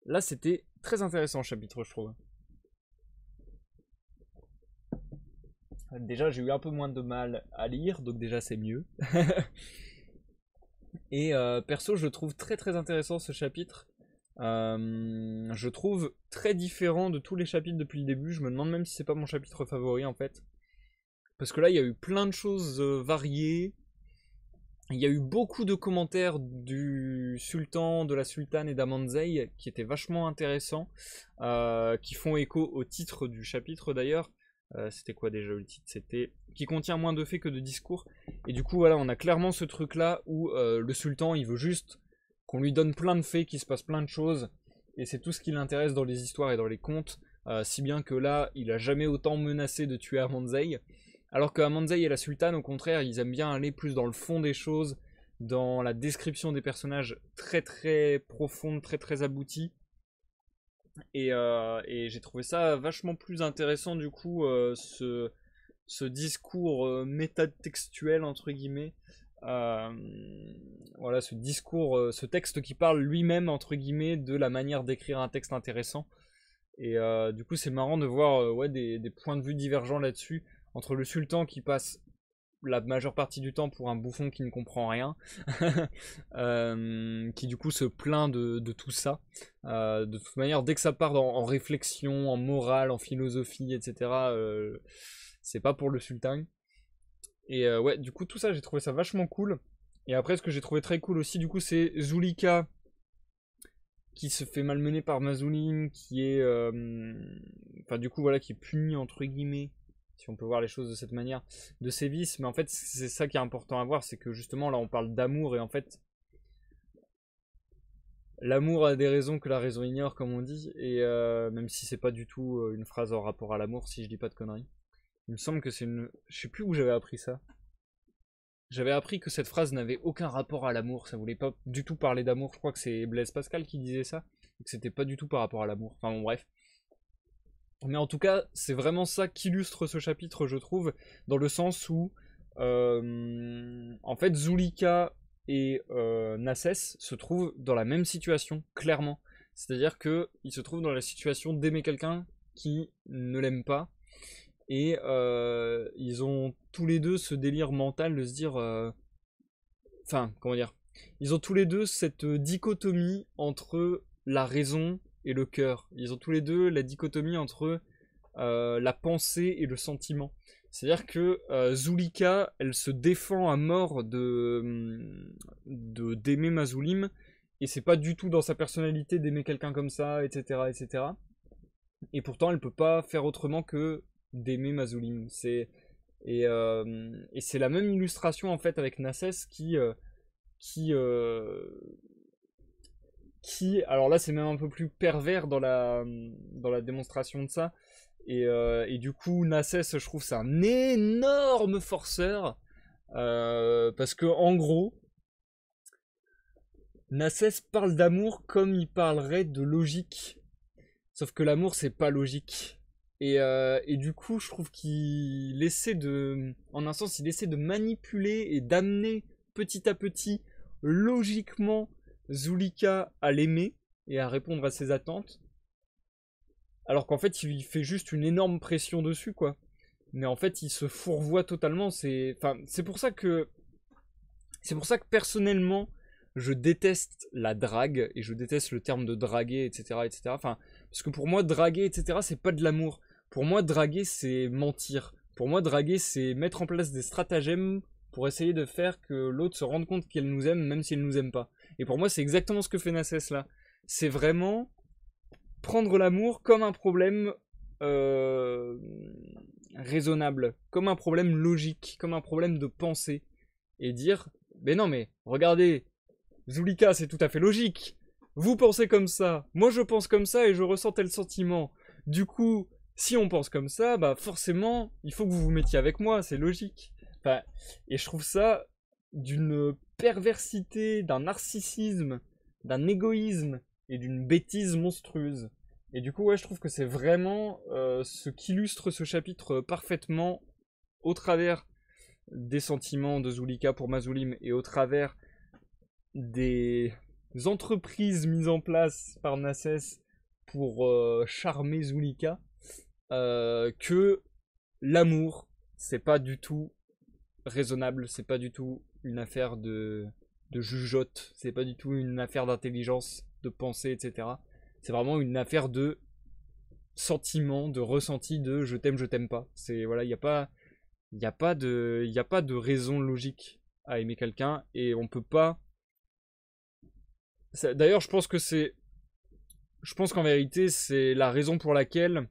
là c'était très intéressant ce chapitre, je trouve. Déjà, j'ai eu un peu moins de mal à lire, donc déjà c'est mieux. Et perso, je trouve très très intéressant ce chapitre. Je trouve très différent de tous les chapitres depuis le début. Je me demande même si c'est pas mon chapitre favori en fait. Parce que là, il y a eu plein de choses variées. Il y a eu beaucoup de commentaires du sultan, de la sultane et d'Amanzei qui étaient vachement intéressants, qui font écho au titre du chapitre d'ailleurs. C'était quoi déjà le titre? C'était qui contient moins de faits que de discours. Et du coup, voilà, on a clairement ce truc là où le sultan il veut juste qu'on lui donne plein de faits, qu'il se passe plein de choses. Et c'est tout ce qui l'intéresse dans les histoires et dans les contes. Si bien que là, il a jamais autant menacé de tuer Amanzei. Alors que Amanzei et la sultane, au contraire, ils aiment bien aller plus dans le fond des choses, dans la description des personnages très très profonde, très très aboutie. Et j'ai trouvé ça vachement plus intéressant du coup, ce discours métatextuel entre guillemets. Euh, voilà, ce discours, ce texte qui parle lui-même entre guillemets de la manière d'écrire un texte intéressant. Et du coup, c'est marrant de voir ouais, des points de vue divergents là-dessus entre le sultan qui passe la majeure partie du temps pour un bouffon qui ne comprend rien, qui du coup se plaint de tout ça. De toute manière, dès que ça part en réflexion, en morale, en philosophie, etc., c'est pas pour le sultan. Et ouais, du coup, tout ça, j'ai trouvé ça vachement cool. Et après, ce que j'ai trouvé très cool aussi, du coup, c'est Zulika qui se fait malmener par Mazulim, qui est, enfin, du coup, voilà, qui est puni entre guillemets, si on peut voir les choses de cette manière, de ses vices. Mais en fait, c'est ça qui est important à voir, c'est que justement, là, on parle d'amour et en fait, l'amour a des raisons que la raison ignore, comme on dit. Et même si c'est pas du tout une phrase en rapport à l'amour, si je dis pas de conneries. Il me semble que c'est une, je sais plus où j'avais appris ça. J'avais appris que cette phrase n'avait aucun rapport à l'amour, ça voulait pas du tout parler d'amour. Je crois que c'est Blaise Pascal qui disait ça, et que c'était pas du tout par rapport à l'amour. Enfin bon, bref. Mais en tout cas, c'est vraiment ça qu'illustre ce chapitre, je trouve, dans le sens où, en fait, Zulika et Nassès se trouvent dans la même situation, clairement. C'est-à-dire qu'ils se trouvent dans la situation d'aimer quelqu'un qui ne l'aime pas, et ils ont tous les deux ce délire mental de se dire... Enfin, comment dire? Ils ont tous les deux cette dichotomie entre la raison et le cœur. Ils ont tous les deux la dichotomie entre la pensée et le sentiment. C'est-à-dire que Zulika, elle se défend à mort d'aimer Mazulim, et c'est pas du tout dans sa personnalité d'aimer quelqu'un comme ça, etc., etc. Et pourtant, elle peut pas faire autrement que d'aimer Mazulim. Et c'est la même illustration en fait avec Nassès qui, alors là c'est même un peu plus pervers dans la démonstration de ça. Et du coup, Nassès, je trouve, c'est un énorme forceur. Parce que en gros, Nassès parle d'amour comme il parlerait de logique. Sauf que l'amour, c'est pas logique. Et du coup, je trouve qu'il essaie de... En un sens, il essaie de manipuler et d'amener petit à petit, logiquement, Zulika à l'aimer et à répondre à ses attentes. Alors qu'en fait, il fait juste une énorme pression dessus, quoi. Mais en fait, il se fourvoie totalement. Enfin, c'est pour ça que personnellement, je déteste la drague et je déteste le terme de draguer, etc., etc. Enfin, parce que pour moi, draguer, etc., c'est pas de l'amour. Pour moi, draguer, c'est mentir. Pour moi, draguer, c'est mettre en place des stratagèmes pour essayer de faire que l'autre se rende compte qu'elle nous aime, même si elle nous aime pas. Et pour moi, c'est exactement ce que fait Nassès là. C'est vraiment prendre l'amour comme un problème raisonnable, comme un problème logique, comme un problème de pensée. Et dire, mais non, mais regardez, Zulika, c'est tout à fait logique. Vous pensez comme ça, moi je pense comme ça et je ressens tel sentiment. Du coup, si on pense comme ça, bah forcément, il faut que vous vous mettiez avec moi, c'est logique. Enfin, et je trouve ça d'une perversité, d'un narcissisme, d'un égoïsme et d'une bêtise monstrueuse. Et du coup, ouais, je trouve que c'est vraiment ce qu'illustre ce chapitre parfaitement au travers des sentiments de Zulika pour Mazulim et au travers des entreprises mises en place par Nassès pour charmer Zulika, que l'amour, c'est pas du tout raisonnable, c'est pas du tout une affaire de jugeote, c'est pas du tout une affaire d'intelligence, de pensée, etc. C'est vraiment une affaire de sentiment, de ressenti, de je t'aime pas. C'est voilà, il y a pas de raison logique à aimer quelqu'un et on peut pas. D'ailleurs, je pense qu'en vérité, c'est la raison pour laquelle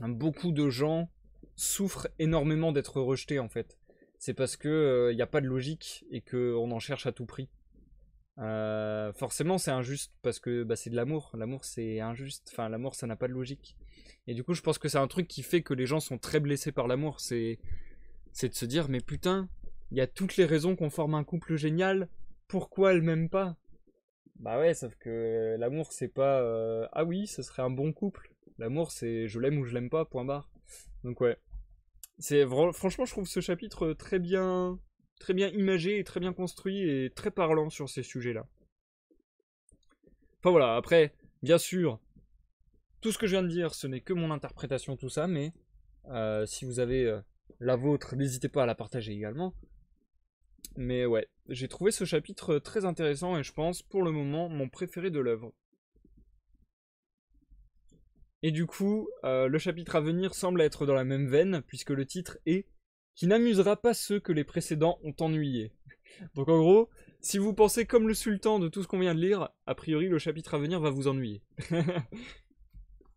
beaucoup de gens souffrent énormément d'être rejetés en fait. C'est parce que il n'y a pas de logique et qu'on en cherche à tout prix. Forcément, c'est injuste parce que bah, c'est de l'amour. L'amour, c'est injuste. Enfin, l'amour, ça n'a pas de logique. Et du coup, je pense que c'est un truc qui fait que les gens sont très blessés par l'amour. C'est de se dire, mais putain, il y a toutes les raisons qu'on forme un couple génial. Pourquoi elle m'aime pas? Bah ouais, sauf que l'amour, c'est pas ah oui, ce serait un bon couple. L'amour, c'est je l'aime ou je l'aime pas, point barre. Donc ouais. Franchement, je trouve ce chapitre très bien imagé et très bien construit et très parlant sur ces sujets-là. Enfin voilà, après, bien sûr, tout ce que je viens de dire, ce n'est que mon interprétation, tout ça, mais si vous avez la vôtre, n'hésitez pas à la partager également. Mais ouais, j'ai trouvé ce chapitre très intéressant et je pense, pour le moment, mon préféré de l'œuvre. Et du coup, le chapitre à venir semble être dans la même veine, puisque le titre est qui n'amusera pas ceux que les précédents ont ennuyés. Donc en gros, si vous pensez comme le sultan de tout ce qu'on vient de lire, a priori le chapitre à venir va vous ennuyer.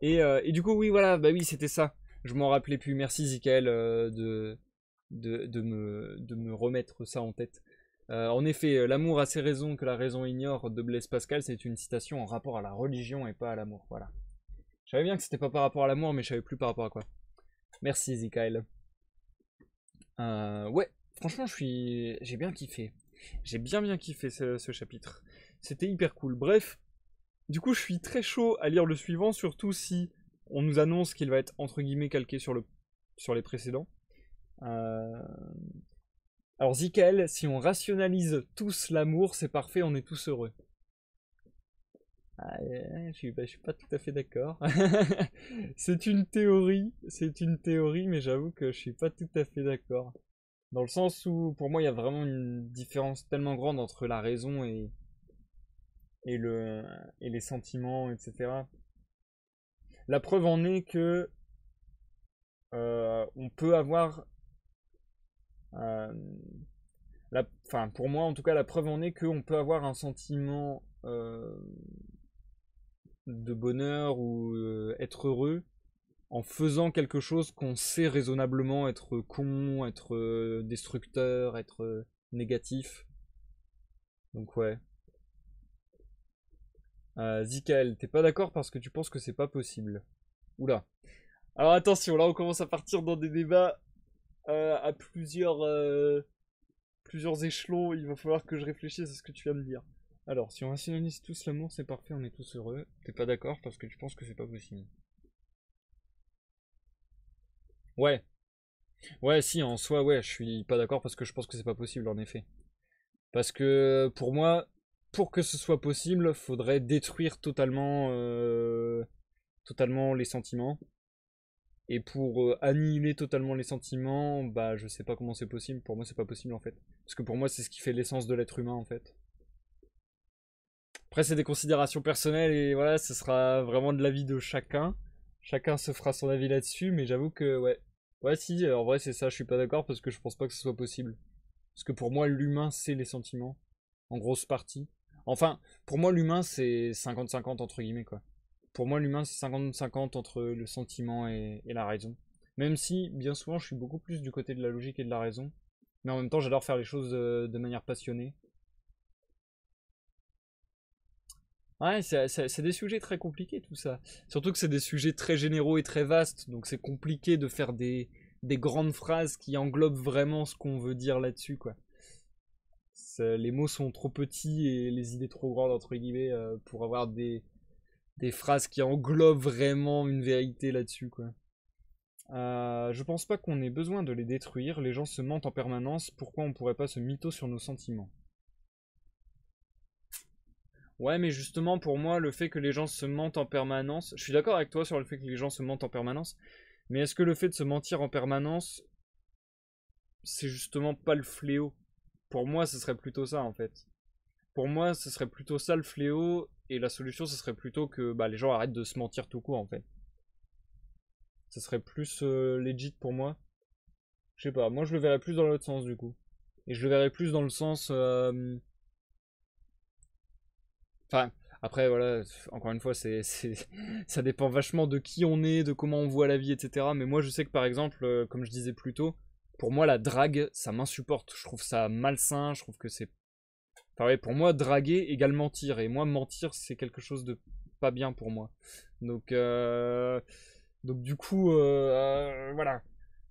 et du coup, oui, voilà, bah oui, c'était ça. Je m'en rappelais plus. Merci Zikael de me remettre ça en tête. En effet, l'amour a ses raisons que la raison ignore de Blaise Pascal, c'est une citation en rapport à la religion et pas à l'amour. Voilà. Je savais bien que c'était pas par rapport à l'amour, mais je savais plus par rapport à quoi. Merci Zikael. Ouais, franchement, j'ai bien kiffé. J'ai bien kiffé ce chapitre. C'était hyper cool. Bref, du coup, je suis très chaud à lire le suivant, surtout si on nous annonce qu'il va être entre guillemets calqué sur les précédents. Alors, Zikael, si on rationalise tous l'amour, c'est parfait, on est tous heureux. Ah, je suis pas tout à fait d'accord. C'est une théorie, mais j'avoue que je suis pas tout à fait d'accord. Dans le sens où, pour moi, il y a vraiment une différence tellement grande entre la raison et, le, et les sentiments, etc. La preuve en est que on peut avoir, euh, enfin, pour moi, en tout cas, la preuve en est qu'on peut avoir un sentiment de bonheur ou être heureux en faisant quelque chose qu'on sait raisonnablement être con, être destructeur, être négatif. Donc ouais. Zikael, t'es pas d'accord parce que tu penses que c'est pas possible. Oula. Alors attention, là on commence à partir dans des débats à plusieurs échelons. Il va falloir que je réfléchisse à ce que tu viens de dire. Alors, si on rationalise tous l'amour, c'est parfait, on est tous heureux. T'es pas d'accord parce que tu penses que c'est pas possible. Ouais. Ouais, si, en soi, ouais, je suis pas d'accord parce que je pense que c'est pas possible, en effet. Parce que pour moi, pour que ce soit possible, faudrait détruire totalement les sentiments. Et pour annihiler totalement les sentiments, bah je sais pas comment c'est possible. Pour moi, c'est pas possible en fait. Parce que pour moi, c'est ce qui fait l'essence de l'être humain en fait. Après, c'est des considérations personnelles et voilà, ce sera vraiment de l'avis de chacun. Chacun se fera son avis là-dessus, mais j'avoue que ouais. Ouais, si, en vrai, c'est ça, je suis pas d'accord parce que je pense pas que ce soit possible. Parce que pour moi, l'humain, c'est les sentiments. En grosse partie. Enfin, pour moi, l'humain, c'est 50-50 entre guillemets, quoi. Pour moi, l'humain, c'est 50-50 entre le sentiment et la raison. Même si, bien souvent, je suis beaucoup plus du côté de la logique et de la raison. Mais en même temps, j'adore faire les choses de manière passionnée. Ouais, c'est des sujets très compliqués, tout ça. Surtout que c'est des sujets très généraux et très vastes. Donc c'est compliqué de faire des grandes phrases qui englobent vraiment ce qu'on veut dire là-dessus, quoi. Les mots sont trop petits et les idées trop grandes, entre guillemets, pour avoir des phrases qui englobent vraiment une vérité là-dessus, quoi. Je pense pas qu'on ait besoin de les détruire, les gens se mentent en permanence, pourquoi on pourrait pas se mytho sur nos sentiments? Ouais, mais justement, pour moi, le fait que les gens se mentent en permanence, je suis d'accord avec toi sur le fait que les gens se mentent en permanence, mais est-ce que le fait de se mentir en permanence, c'est justement pas le fléau? Pour moi, ce serait plutôt ça, en fait. Pour moi, ce serait plutôt ça le fléau, et la solution, ce serait plutôt que bah, les gens arrêtent de se mentir tout court, en fait. Ce serait plus legit pour moi. Je sais pas, moi je le verrais plus dans l'autre sens, du coup. Et je le verrais plus dans le sens... Enfin, après, voilà, encore une fois, ça dépend vachement de qui on est, de comment on voit la vie, etc. Mais moi, je sais que par exemple, comme je disais plus tôt, pour moi, la drague, ça m'insupporte. Je trouve ça malsain, je trouve que c'est... Enfin, ouais, pour moi, draguer égale mentir. Et moi, mentir, c'est quelque chose de pas bien pour moi. Donc, du coup, voilà.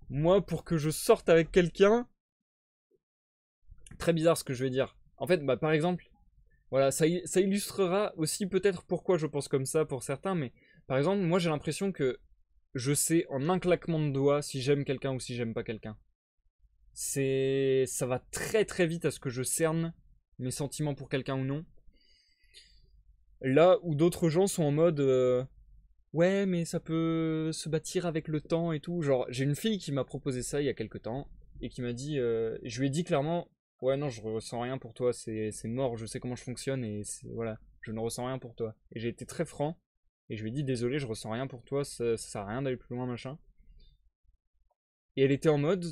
Moi, pour que je sorte avec quelqu'un, très bizarre ce que je vais dire. En fait, bah, par exemple, voilà, ça illustrera aussi peut-être pourquoi je pense comme ça pour certains, mais par exemple, moi j'ai l'impression que je sais en un claquement de doigts si j'aime quelqu'un ou si j'aime pas quelqu'un. Ça va très très vite à ce que je cerne mes sentiments pour quelqu'un ou non. Là où d'autres gens sont en mode ouais, mais ça peut se bâtir avec le temps et tout. Genre, j'ai une fille qui m'a proposé ça il y a quelques temps et qui m'a dit, je lui ai dit clairement, ouais, non, je ressens rien pour toi, c'est mort, je sais comment je fonctionne et voilà, je ne ressens rien pour toi. Et j'ai été très franc et je lui ai dit, désolé, je ressens rien pour toi, ça sert à rien d'aller plus loin, machin. Et elle était en mode,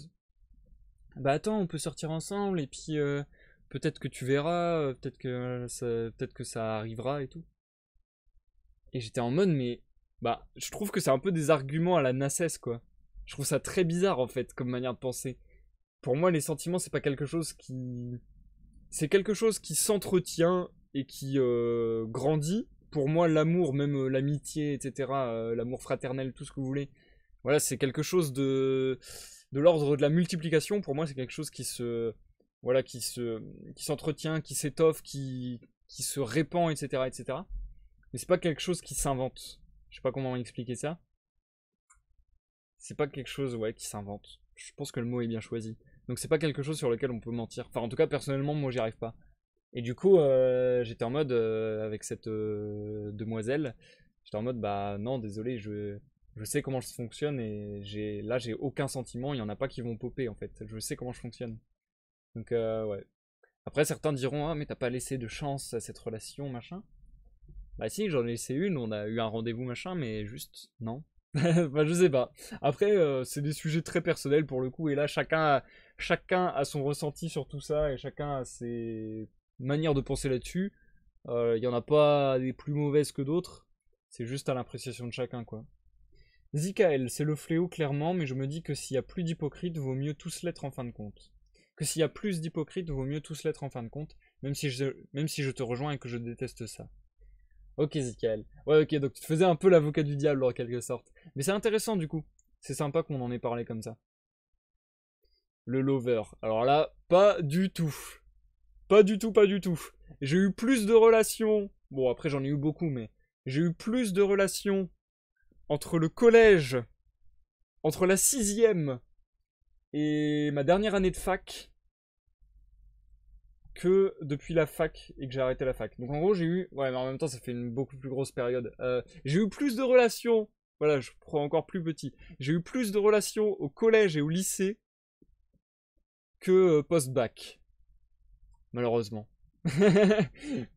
bah attends, on peut sortir ensemble et puis peut-être que tu verras, peut-être que ça arrivera et tout. Et j'étais en mode, mais bah, je trouve que c'est un peu des arguments à la Nasses, quoi. Je trouve ça très bizarre, en fait, comme manière de penser. Pour moi, les sentiments, c'est pas quelque chose qui. C'est quelque chose qui s'entretient et qui grandit. Pour moi, l'amour, même l'amitié, etc., l'amour fraternel, tout ce que vous voulez, voilà, c'est quelque chose de l'ordre de la multiplication. Pour moi, c'est quelque chose qui se. Voilà, qui s'entretient, qui s'étoffe, qui se répand, etc., etc. Mais c'est pas quelque chose qui s'invente. Je sais pas comment expliquer ça. C'est pas quelque chose, ouais, qui s'invente. Je pense que le mot est bien choisi. Donc c'est pas quelque chose sur lequel on peut mentir. Enfin, en tout cas, personnellement, moi, j'y arrive pas. Et du coup, j'étais en mode, avec cette demoiselle, j'étais en mode, bah non, désolé, je sais comment je fonctionne et là, j'ai aucun sentiment, il y en a pas qui vont popper, en fait. Je sais comment je fonctionne. Donc, ouais. Après, certains diront, ah, mais t'as pas laissé de chance à cette relation, machin. Bah si, j'en ai laissé une, on a eu un rendez-vous machin, mais juste, non. Bah je sais pas. Après, c'est des sujets très personnels pour le coup, et là, chacun a son ressenti sur tout ça, et chacun a ses manières de penser là-dessus. Il y en a pas des plus mauvaises que d'autres, c'est juste à l'appréciation de chacun, quoi. Zikael, c'est le fléau clairement, mais je me dis que s'il y a plus d'hypocrites, vaut mieux tous l'être en fin de compte. Que s'il y a plus d'hypocrites, vaut mieux tous l'être en fin de compte, même si je te rejoins et que je déteste ça. Ok, Zikael. Ouais, ok, donc tu te faisais un peu l'avocat du diable en quelque sorte. Mais c'est intéressant du coup. C'est sympa qu'on en ait parlé comme ça. Le lover. Alors là, pas du tout. Pas du tout, pas du tout. J'ai eu plus de relations. Bon, après j'en ai eu beaucoup, mais j'ai eu plus de relations entre le collège, entre la sixième et ma dernière année de fac que depuis la fac et que j'ai arrêté la fac. Donc en gros, j'ai eu. Ouais, mais en même temps, ça fait une beaucoup plus grosse période. J'ai eu plus de relations. Voilà, je prends encore plus petit. J'ai eu plus de relations au collège et au lycée que post-bac. Malheureusement.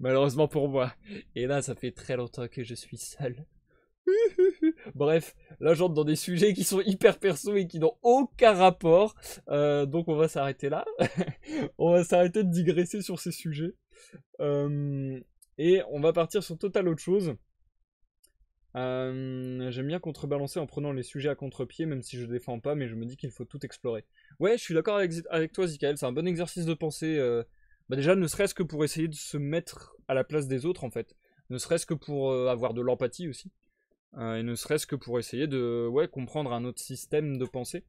Malheureusement pour moi. Et là, ça fait très longtemps que je suis seul. Bref, là j'entre dans des sujets qui sont hyper perso et qui n'ont aucun rapport. Donc on va s'arrêter là. On va s'arrêter de digresser sur ces sujets. Et on va partir sur total autre chose. J'aime bien contrebalancer en prenant les sujets à contre-pied, même si je défends pas, mais je me dis qu'il faut tout explorer. Ouais, je suis d'accord avec toi, Zikael, c'est un bon exercice de pensée. Bah déjà, ne serait-ce que pour essayer de se mettre à la place des autres, en fait. Ne serait-ce que pour avoir de l'empathie aussi. Et ne serait-ce que pour essayer de ouais, comprendre un autre système de pensée.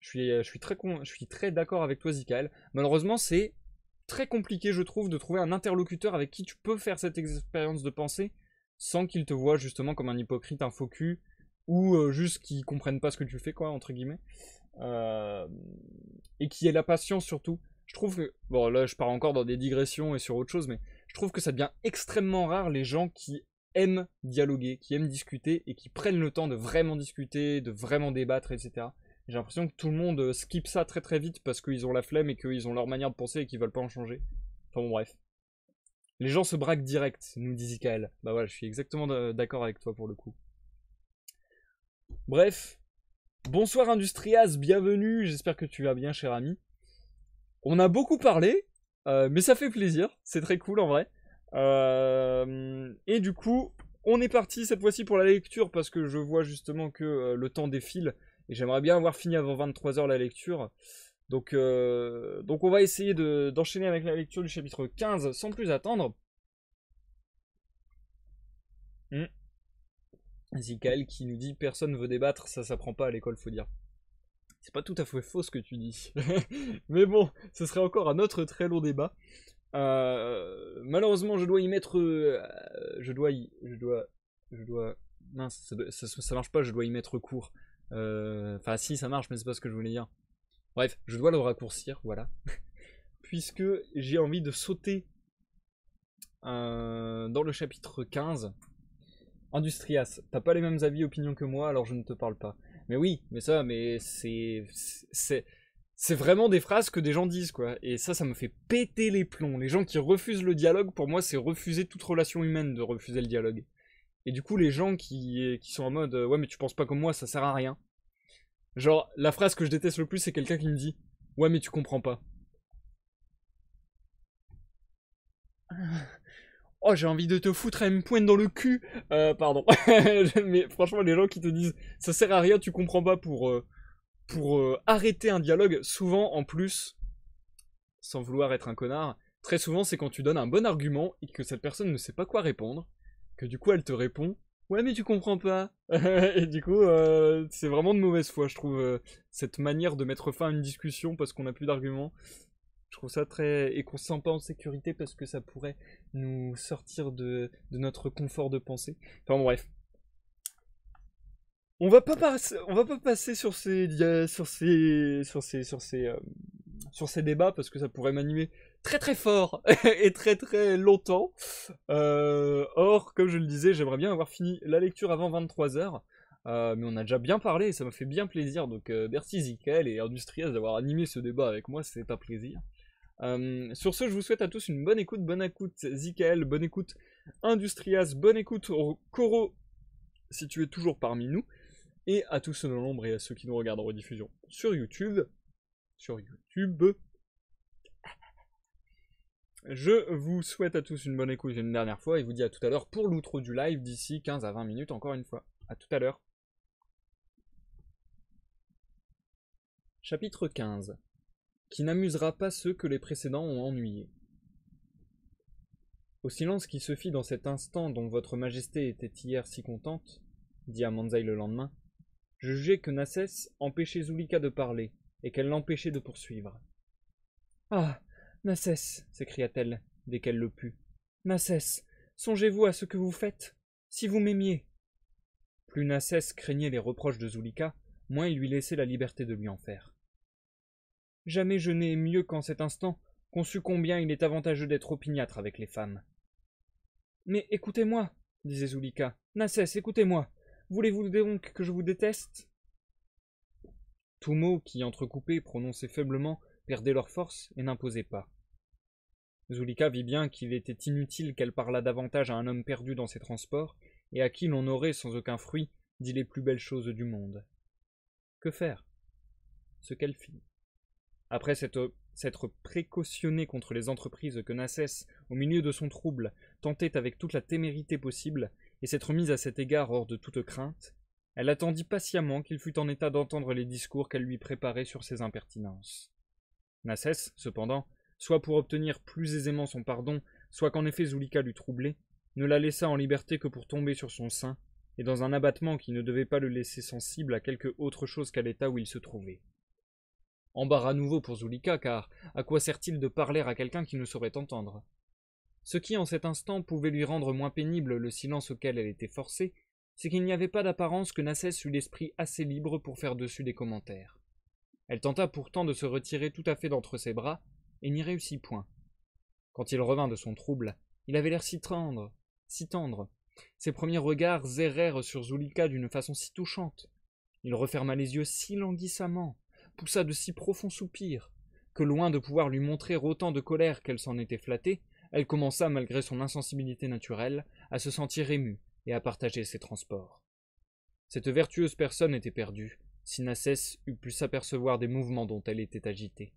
Je suis très d'accord avec toi, Zikael. Malheureusement, c'est très compliqué, je trouve, de trouver un interlocuteur avec qui tu peux faire cette expérience de pensée sans qu'il te voie justement comme un hypocrite, un faux cul, ou juste qu'il comprenne pas ce que tu fais, quoi, entre guillemets. Euh, et qui ait la patience surtout. Je trouve que, bon là je pars encore dans des digressions et sur autre chose, mais je trouve que ça devient extrêmement rare les gens qui aiment dialoguer, qui aiment discuter et qui prennent le temps de vraiment discuter, de vraiment débattre, etc. J'ai l'impression que tout le monde skip ça très très vite parce qu'ils ont la flemme et qu'ils ont leur manière de penser et qu'ils veulent pas en changer. Enfin bon, bref. Les gens se braquent direct, nous dit Zikael. Bah voilà, je suis exactement d'accord avec toi pour le coup. Bref. Bonsoir Industrias, bienvenue, j'espère que tu vas bien cher ami. On a beaucoup parlé, mais ça fait plaisir, c'est très cool en vrai. Et du coup, on est parti cette fois-ci pour la lecture parce que je vois justement que le temps défile et j'aimerais bien avoir fini avant 23h la lecture. Donc on va essayer d'enchaîner avec la lecture du chapitre 15 sans plus attendre. Zikael qui nous dit personne veut débattre, ça s'apprend pas à l'école, faut dire. C'est pas tout à fait faux ce que tu dis. Mais bon, ce serait encore un autre très long débat. Malheureusement, je dois y mettre. Mince, ça marche pas, je dois y mettre court. Enfin, si, ça marche, mais c'est pas ce que je voulais dire. Bref, je dois le raccourcir, voilà. Puisque j'ai envie de sauter dans le chapitre 15. Industrias, t'as pas les mêmes avis et opinions que moi, alors je ne te parle pas. Mais oui, mais c'est vraiment des phrases que des gens disent, quoi. Et ça me fait péter les plombs. Les gens qui refusent le dialogue, pour moi, c'est refuser toute relation humaine de refuser le dialogue. Et du coup, les gens qui sont en mode ouais, mais tu penses pas comme moi, ça sert à rien. Genre, la phrase que je déteste le plus, c'est quelqu'un qui me dit ouais, mais tu comprends pas. Oh, j'ai envie de te foutre une pointe dans le cul. Pardon. Mais franchement, les gens qui te disent ça sert à rien, tu comprends pas pour arrêter un dialogue, souvent en plus, sans vouloir être un connard, très souvent c'est quand tu donnes un bon argument et que cette personne ne sait pas quoi répondre, que du coup elle te répond ouais mais tu comprends pas. Et du coup c'est vraiment de mauvaise foi je trouve cette manière de mettre fin à une discussion parce qu'on n'a plus d'arguments. Je trouve ça très... Et qu'on se sent pas en sécurité parce que ça pourrait nous sortir de notre confort de pensée. Enfin bon, bref. On va pas passer sur ces débats parce que ça pourrait m'animer très très fort et très très longtemps. Or, comme je le disais, j'aimerais bien avoir fini la lecture avant 23h. Mais on a déjà bien parlé et ça m'a fait bien plaisir. Donc merci Zikael et Industrias d'avoir animé ce débat avec moi, c'est un plaisir. Sur ce, je vous souhaite à tous une bonne écoute Zikael, bonne écoute Industrias, bonne écoute Koro si tu es toujours parmi nous. Et à tous ceux dans l'ombre et à ceux qui nous regardent en rediffusion sur YouTube. Je vous souhaite à tous une bonne écoute une dernière fois et vous dis à tout à l'heure pour l'outro du live d'ici 15 à 20 minutes encore une fois. À tout à l'heure. Chapitre 15. Qui n'amusera pas ceux que les précédents ont ennuyés. Au silence qui se fit dans cet instant dont votre majesté était hier si contente, dit Amanzai le lendemain, je jugeai que Nassès empêchait Zulika de parler, et qu'elle l'empêchait de poursuivre. Ah, Nassès, s'écria-t-elle, dès qu'elle le put. Nassès, songez-vous à ce que vous faites, si vous m'aimiez. Plus Nassès craignait les reproches de Zulika, moins il lui laissait la liberté de lui en faire. Jamais je n'ai mieux qu'en cet instant conçu combien il est avantageux d'être opiniâtre avec les femmes. Mais écoutez-moi, disait Zulika. Nassès, écoutez-moi. Voulez-vous donc que je vous déteste? Tout mot qui, entrecoupé, prononcé faiblement, perdait leur force et n'imposait pas. Zulika vit bien qu'il était inutile qu'elle parlât davantage à un homme perdu dans ses transports, et à qui l'on aurait, sans aucun fruit, dit les plus belles choses du monde. Que faire? Ce qu'elle fit. Après s'être précautionnée contre les entreprises que Nassès, au milieu de son trouble, tentait avec toute la témérité possible, et s'être mise à cet égard hors de toute crainte, elle attendit patiemment qu'il fût en état d'entendre les discours qu'elle lui préparait sur ses impertinences. Nassès, cependant, soit pour obtenir plus aisément son pardon, soit qu'en effet Zulika l'eût troublé, ne la laissa en liberté que pour tomber sur son sein, et dans un abattement qui ne devait pas le laisser sensible à quelque autre chose qu'à l'état où il se trouvait. Embarras nouveau pour Zulika, car à quoi sert-il de parler à quelqu'un qui ne saurait entendre? Ce qui, en cet instant, pouvait lui rendre moins pénible le silence auquel elle était forcée, c'est qu'il n'y avait pas d'apparence que Nassès eût l'esprit assez libre pour faire dessus des commentaires. Elle tenta pourtant de se retirer tout à fait d'entre ses bras, et n'y réussit point. Quand il revint de son trouble, Il avait l'air si tendre, si tendre. Ses premiers regards errèrent sur Zulika d'une façon si touchante. Il referma les yeux si languissamment, poussa de si profonds soupirs, que loin de pouvoir lui montrer autant de colère qu'elle s'en était flattée, elle commença, malgré son insensibilité naturelle, à se sentir émue et à partager ses transports. Cette vertueuse personne était perdue, si Nassès eût pu s'apercevoir des mouvements dont elle était agitée.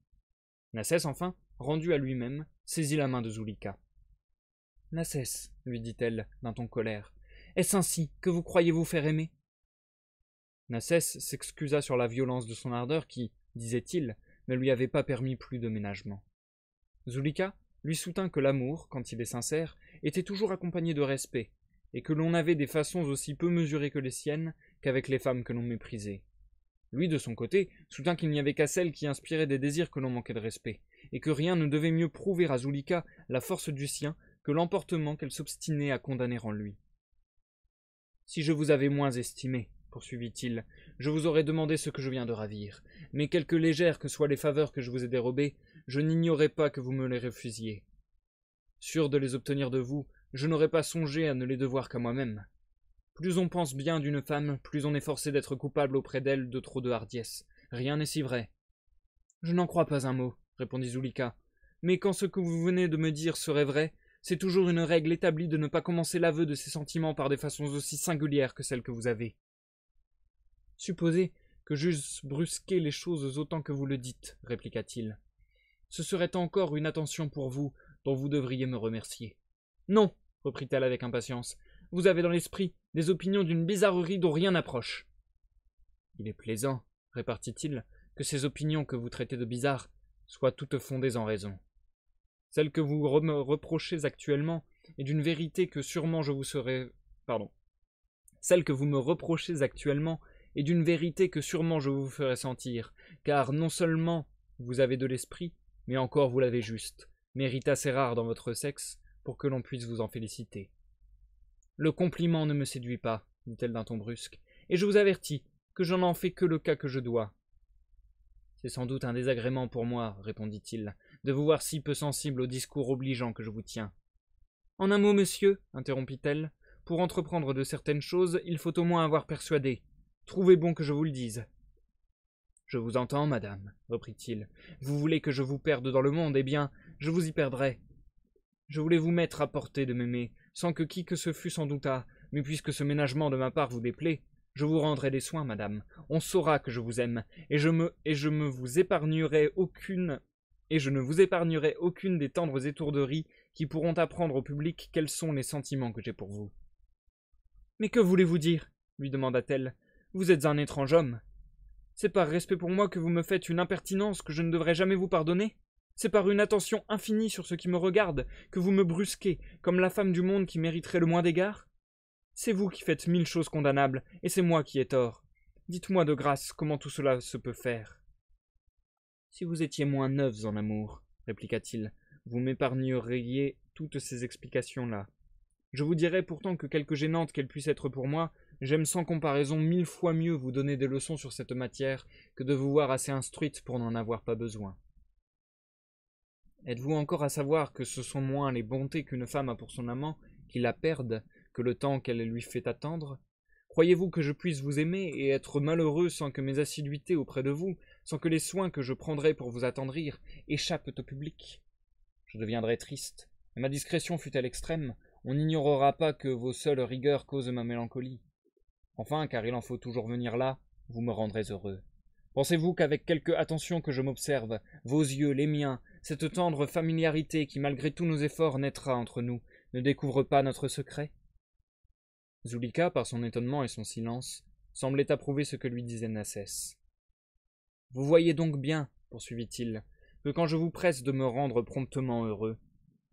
Nassès, enfin, rendu à lui-même, saisit la main de Zulika. « Nassès, lui dit-elle d'un ton colère, est-ce ainsi que vous croyez vous faire aimer ?» Nassès s'excusa sur la violence de son ardeur qui, disait-il, ne lui avait pas permis plus de ménagement. Zulika lui soutint que l'amour, quand il est sincère, était toujours accompagné de respect, et que l'on avait des façons aussi peu mesurées que les siennes qu'avec les femmes que l'on méprisait. Lui, de son côté, soutint qu'il n'y avait qu'à celles qui inspiraient des désirs que l'on manquait de respect, et que rien ne devait mieux prouver à Zulika la force du sien que l'emportement qu'elle s'obstinait à condamner en lui. « Si je vous avais moins estimé, poursuivit-il, je vous aurais demandé ce que je viens de ravir, mais quelque légères que soient les faveurs que je vous ai dérobées, je n'ignorais pas que vous me les refusiez. Sûr de les obtenir de vous, je n'aurais pas songé à ne les devoir qu'à moi-même. Plus on pense bien d'une femme, plus on est forcé d'être coupable auprès d'elle de trop de hardiesse. Rien n'est si vrai. »« Je n'en crois pas un mot, répondit Zulika, mais quand ce que vous venez de me dire serait vrai, c'est toujours une règle établie de ne pas commencer l'aveu de ses sentiments par des façons aussi singulières que celles que vous avez. Supposez que j'eusse brusqué les choses autant que vous le dites, répliqua-t-il. Ce serait encore une attention pour vous dont vous devriez me remercier. Non, reprit-elle avec impatience, vous avez dans l'esprit des opinions d'une bizarrerie dont rien n'approche. Il est plaisant, répartit-il, que ces opinions que vous traitez de bizarres soient toutes fondées en raison. Celle que vous me reprochez actuellement est d'une vérité que sûrement je vous serais... Celle que vous me reprochez actuellement est d'une vérité que sûrement je vous ferai sentir, car non seulement vous avez de l'esprit, mais encore vous l'avez juste, mérite assez rare dans votre sexe pour que l'on puisse vous en féliciter. Le compliment ne me séduit pas, dit-elle d'un ton brusque, et je vous avertis que je n'en fais que le cas que je dois. C'est sans doute un désagrément pour moi, répondit-il, de vous voir si peu sensible au discours obligeant que je vous tiens. En un mot, monsieur, interrompit-elle, pour entreprendre de certaines choses, il faut au moins avoir persuadé. Trouvez bon que je vous le dise. Je vous entends, madame, reprit-il. Vous voulez que je vous perde dans le monde, eh bien, je vous y perdrai. Je voulais vous mettre à portée de m'aimer, sans que qui que ce fût s'en doutât, mais puisque ce ménagement de ma part vous déplaît, je vous rendrai des soins, madame. On saura que je vous aime, et je ne vous épargnerai aucune des tendres étourderies qui pourront apprendre au public quels sont les sentiments que j'ai pour vous. Mais que voulez-vous dire? Lui demanda-t-elle. Vous êtes un étrange homme. C'est par respect pour moi que vous me faites une impertinence que je ne devrais jamais vous pardonner? C'est par une attention infinie sur ce qui me regarde que vous me brusquez, comme la femme du monde qui mériterait le moins d'égards? C'est vous qui faites 1000 choses condamnables, et c'est moi qui ai tort. Dites-moi de grâce comment tout cela se peut faire. Si vous étiez moins neuves en amour, répliqua-t-il, vous m'épargneriez toutes ces explications-là. Je vous dirais pourtant que quelque gênante qu'elle puisse être pour moi, j'aime sans comparaison 1000 fois mieux vous donner des leçons sur cette matière que de vous voir assez instruite pour n'en avoir pas besoin. Êtes-vous encore à savoir que ce sont moins les bontés qu'une femme a pour son amant qui la perdent que le temps qu'elle lui fait attendre? Croyez-vous que je puisse vous aimer et être malheureux sans que mes assiduités auprès de vous, sans que les soins que je prendrai pour vous attendrir, échappent au public? Je deviendrai triste, et ma discrétion fut à l'extrême, on n'ignorera pas que vos seules rigueurs causent ma mélancolie. Enfin, car il en faut toujours venir là, vous me rendrez heureux. Pensez-vous qu'avec quelque attention que je m'observe, vos yeux, les miens, cette tendre familiarité qui malgré tous nos efforts naîtra entre nous, ne découvre pas notre secret? Zulika, par son étonnement et son silence, semblait approuver ce que lui disait Nassès. Vous voyez donc bien, poursuivit-il, que quand je vous presse de me rendre promptement heureux,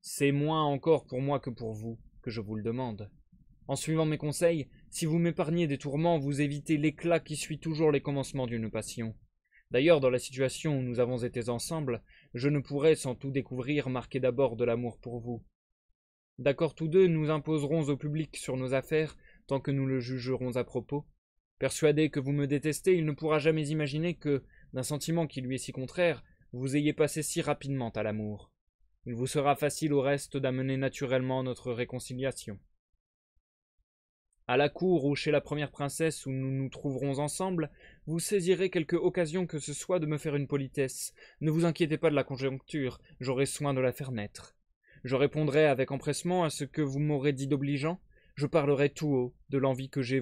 c'est moins encore pour moi que pour vous que je vous le demande. En suivant mes conseils, si vous m'épargnez des tourments, vous évitez l'éclat qui suit toujours les commencements d'une passion. D'ailleurs, dans la situation où nous avons été ensemble, je ne pourrais, sans tout découvrir, marquer d'abord de l'amour pour vous. D'accord tous deux, nous imposerons au public sur nos affaires, tant que nous le jugerons à propos. Persuadé que vous me détestez, il ne pourra jamais imaginer que, d'un sentiment qui lui est si contraire, vous ayez passé si rapidement à l'amour. Il vous sera facile au reste d'amener naturellement notre réconciliation. À la cour ou chez la première princesse où nous nous trouverons ensemble, vous saisirez quelque occasion que ce soit de me faire une politesse. Ne vous inquiétez pas de la conjoncture, j'aurai soin de la faire naître. Je répondrai avec empressement à ce que vous m'aurez dit d'obligeant. Je parlerai tout haut de l'envie que j'ai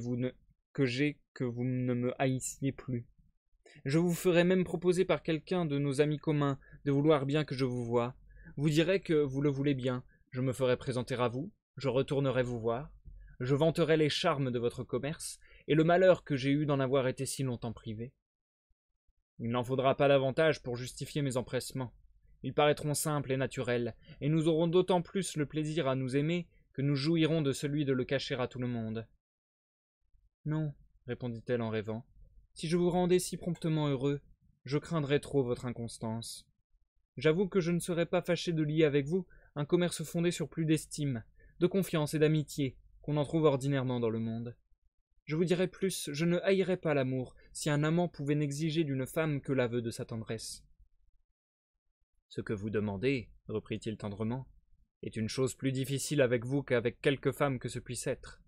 que vous ne me haïssiez plus. Je vous ferai même proposer par quelqu'un de nos amis communs de vouloir bien que je vous voie. Vous direz que vous le voulez bien, je me ferai présenter à vous, je retournerai vous voir. Je vanterai les charmes de votre commerce, et le malheur que j'ai eu d'en avoir été si longtemps privé. Il n'en faudra pas davantage pour justifier mes empressements. Ils paraîtront simples et naturels, et nous aurons d'autant plus le plaisir à nous aimer que nous jouirons de celui de le cacher à tout le monde. Non, répondit-elle en rêvant, si je vous rendais si promptement heureux, je craindrais trop votre inconstance. J'avoue que je ne serais pas fâché de lier avec vous un commerce fondé sur plus d'estime, de confiance et d'amitié qu'on en trouve ordinairement dans le monde. Je vous dirais plus, je ne haïrais pas l'amour si un amant pouvait n'exiger d'une femme que l'aveu de sa tendresse. Ce que vous demandez, reprit-il tendrement, est une chose plus difficile avec vous qu'avec quelque femme que ce puisse être.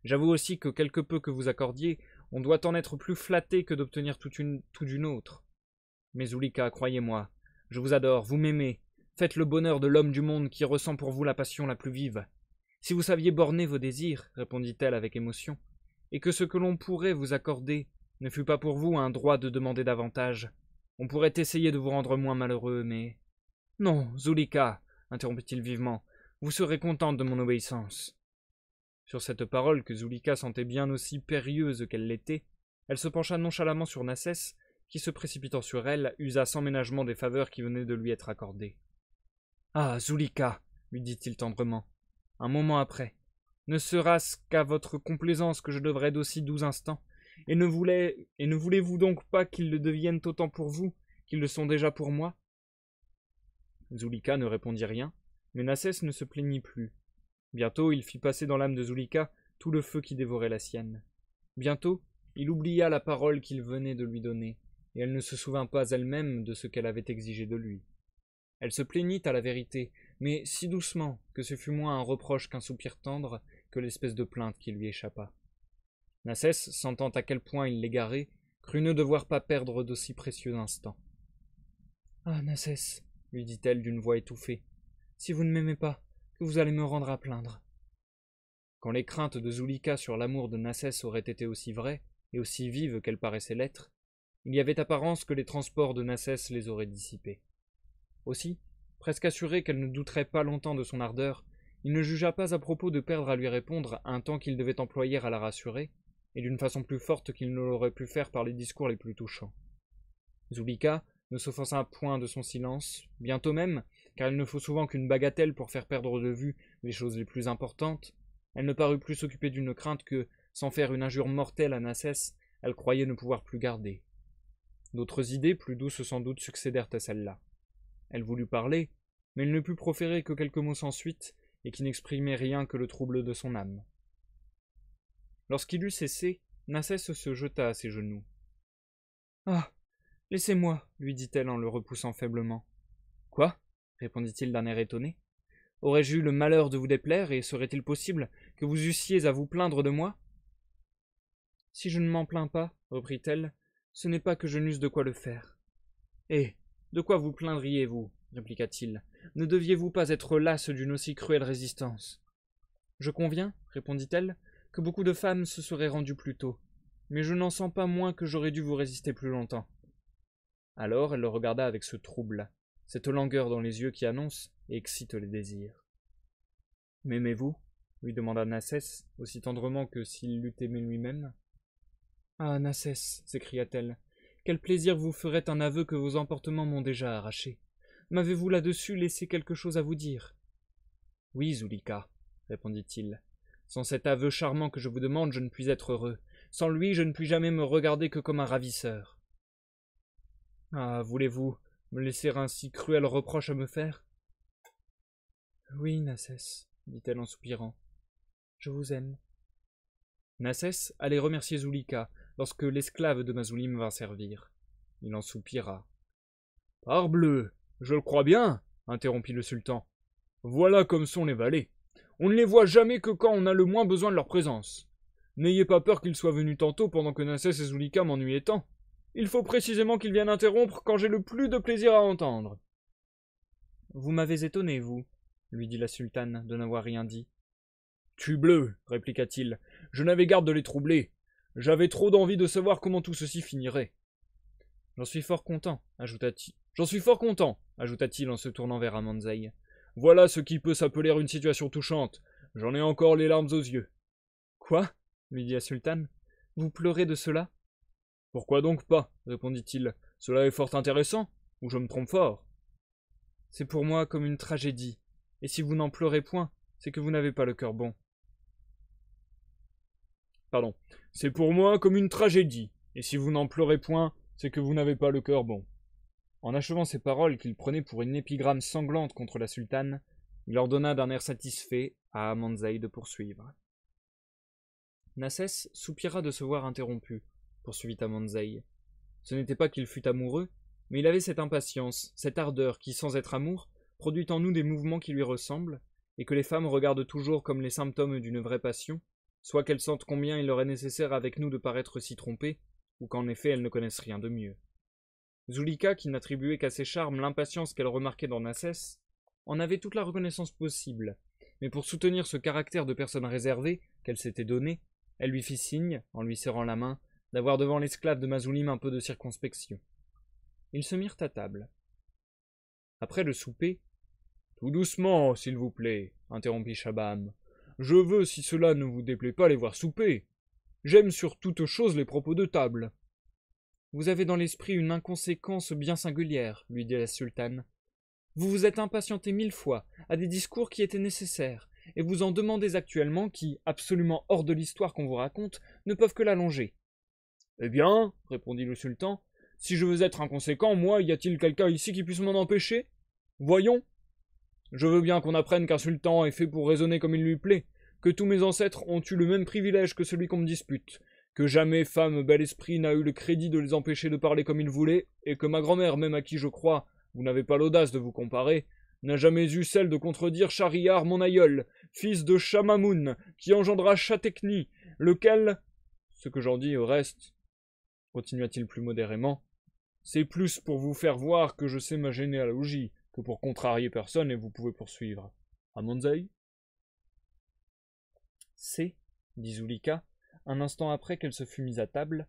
J'avoue aussi que quelque peu que vous accordiez, on doit en être plus flatté que d'obtenir tout d'une autre. Mais Zulika, croyez-moi, je vous adore, vous m'aimez, faites le bonheur de l'homme du monde qui ressent pour vous la passion la plus vive. Si vous saviez borner vos désirs, répondit-elle avec émotion, et que ce que l'on pourrait vous accorder ne fût pas pour vous un droit de demander davantage, on pourrait essayer de vous rendre moins malheureux, mais... Non, Zulika, interrompit-il vivement, vous serez contente de mon obéissance. Sur cette parole que Zulika sentait bien aussi périlleuse qu'elle l'était, elle se pencha nonchalamment sur Nassès, qui, se précipitant sur elle, usa sans ménagement des faveurs qui venaient de lui être accordées. « Ah, Zulika, lui dit-il tendrement, un moment après, ne sera-ce qu'à votre complaisance que je devrais d'aussi doux instants, et ne voulez-vous donc pas qu'ils le deviennent autant pour vous qu'ils le sont déjà pour moi ?» Zulika ne répondit rien, mais Nassès ne se plaignit plus. Bientôt il fit passer dans l'âme de Zulika tout le feu qui dévorait la sienne. Bientôt il oublia la parole qu'il venait de lui donner, et elle ne se souvint pas elle-même de ce qu'elle avait exigé de lui. Elle se plaignit à la vérité, mais si doucement que ce fut moins un reproche qu'un soupir tendre que l'espèce de plainte qui lui échappa. Nassès, sentant à quel point il l'égarait, crut ne devoir pas perdre d'aussi précieux instants. « Ah, Nassès, lui dit-elle d'une voix étouffée, si vous ne m'aimez pas, que vous allez me rendre à plaindre. » Quand les craintes de Zulika sur l'amour de Nassès auraient été aussi vraies et aussi vives qu'elles paraissaient l'être, il y avait apparence que les transports de Nassès les auraient dissipées. Aussi, presque assuré qu'elle ne douterait pas longtemps de son ardeur, il ne jugea pas à propos de perdre à lui répondre un temps qu'il devait employer à la rassurer, et d'une façon plus forte qu'il ne l'aurait pu faire par les discours les plus touchants. Zulika ne s'offensa point de son silence, bientôt même, car il ne faut souvent qu'une bagatelle pour faire perdre de vue les choses les plus importantes, elle ne parut plus s'occuper d'une crainte que, sans faire une injure mortelle à Nassès, elle croyait ne pouvoir plus garder. D'autres idées, plus douces sans doute, succédèrent à celle-là. Elle voulut parler, mais elle ne put proférer que quelques mots sans suite, et qui n'exprimaient rien que le trouble de son âme. Lorsqu'il eut cessé, Nassès se jeta à ses genoux. « Ah, laissez-moi, lui dit-elle en le repoussant faiblement. « Quoi » répondit-il d'un air étonné. « Aurais-je eu le malheur de vous déplaire, et serait-il possible que vous eussiez à vous plaindre de moi ?»« Si je ne m'en plains pas, reprit-elle, ce n'est pas que je n'eusse de quoi le faire. »« Eh, de quoi vous plaindriez-vous » répliqua-t-il. « Ne deviez-vous pas être lasse d'une aussi cruelle résistance ?»« Je conviens, répondit-elle, que beaucoup de femmes se seraient rendues plus tôt, mais je n'en sens pas moins que j'aurais dû vous résister plus longtemps. » Alors elle le regarda avec ce trouble, cette langueur dans les yeux qui annonce et excite les désirs. « M'aimez-vous » lui demanda Nassès, aussi tendrement que s'il l'eût aimé lui-même. « Ah, Nassès, s'écria-t-elle, quel plaisir vous ferait un aveu que vos emportements m'ont déjà arraché. M'avez-vous là-dessus laissé quelque chose à vous dire ?»« Oui, Zulika, répondit-il. Sans cet aveu charmant que je vous demande, je ne puis être heureux. Sans lui, je ne puis jamais me regarder que comme un ravisseur. »« Ah, voulez-vous me laisser un si cruel reproche à me faire ?»« Oui, Nassès, dit-elle en soupirant. Je vous aime. » Nassès allait remercier Zulika lorsque l'esclave de Mazulim vint servir. Il en soupira. « Parbleu, je le crois bien, interrompit le sultan. Voilà comme sont les valets. On ne les voit jamais que quand on a le moins besoin de leur présence. N'ayez pas peur qu'ils soient venus tantôt pendant que Nassès et Zulika m'ennuyaient tant. Il faut précisément qu'ils viennent interrompre quand j'ai le plus de plaisir à entendre. Vous m'avez étonné, vous, lui dit la sultane, de n'avoir rien dit. Tubleu, répliqua-t-il, je n'avais garde de les troubler. J'avais trop d'envie de savoir comment tout ceci finirait. J'en suis fort content, ajouta-t-il. J'en suis fort content, ajouta-t-il en se tournant vers Amanzaï. Voilà ce qui peut s'appeler une situation touchante. J'en ai encore les larmes aux yeux. Quoi? Lui dit la sultane. Vous pleurez de cela? Pourquoi donc pas? Répondit-il. Cela est fort intéressant, ou je me trompe fort. C'est pour moi comme une tragédie, et si vous n'en pleurez point, c'est que vous n'avez pas le cœur bon. Pardon. C'est pour moi comme une tragédie, et si vous n'en pleurez point, c'est que vous n'avez pas le cœur bon. En achevant ces paroles qu'il prenait pour une épigramme sanglante contre la sultane, il ordonna d'un air satisfait à Amanzaï de poursuivre. Nassès soupira de se voir interrompu, poursuivit Amanzaï. Ce n'était pas qu'il fût amoureux, mais il avait cette impatience, cette ardeur qui, sans être amour, produit en nous des mouvements qui lui ressemblent, et que les femmes regardent toujours comme les symptômes d'une vraie passion, soit qu'elles sentent combien il leur est nécessaire avec nous de paraître si trompées, ou qu'en effet elles ne connaissent rien de mieux. Zulika, qui n'attribuait qu'à ses charmes l'impatience qu'elle remarquait dans Nassès, en avait toute la reconnaissance possible, mais pour soutenir ce caractère de personne réservée qu'elle s'était donné, elle lui fit signe, en lui serrant la main, d'avoir devant l'esclave de Mazulim un peu de circonspection. Ils se mirent à table. Après le souper, « Tout doucement, s'il vous plaît, interrompit Shabam. Je veux, si cela ne vous déplaît pas, les voir souper. J'aime sur toute chose les propos de table. Vous avez dans l'esprit une inconséquence bien singulière, lui dit la sultane. Vous vous êtes impatienté 1000 fois à des discours qui étaient nécessaires, et vous en demandez actuellement qui, absolument hors de l'histoire qu'on vous raconte, ne peuvent que l'allonger. Eh bien, répondit le sultan, si je veux être inconséquent, moi, y a-t-il quelqu'un ici qui puisse m'en empêcher? Voyons. Je veux bien qu'on apprenne qu'un sultan est fait pour raisonner comme il lui plaît, que tous mes ancêtres ont eu le même privilège que celui qu'on me dispute, que jamais femme bel esprit n'a eu le crédit de les empêcher de parler comme ils voulaient, et que ma grand-mère, même à qui je crois, vous n'avez pas l'audace de vous comparer, n'a jamais eu celle de contredire Shahriar mon aïeul, fils de Shamamoun, qui engendra Chatekni, lequel, ce que j'en dis au reste, continua-t-il plus modérément, c'est plus pour vous faire voir que je sais ma généalogie, que pour contrarier personne, et vous pouvez poursuivre. Amanzaï? C'est, dit Zulika, un instant après qu'elle se fut mise à table,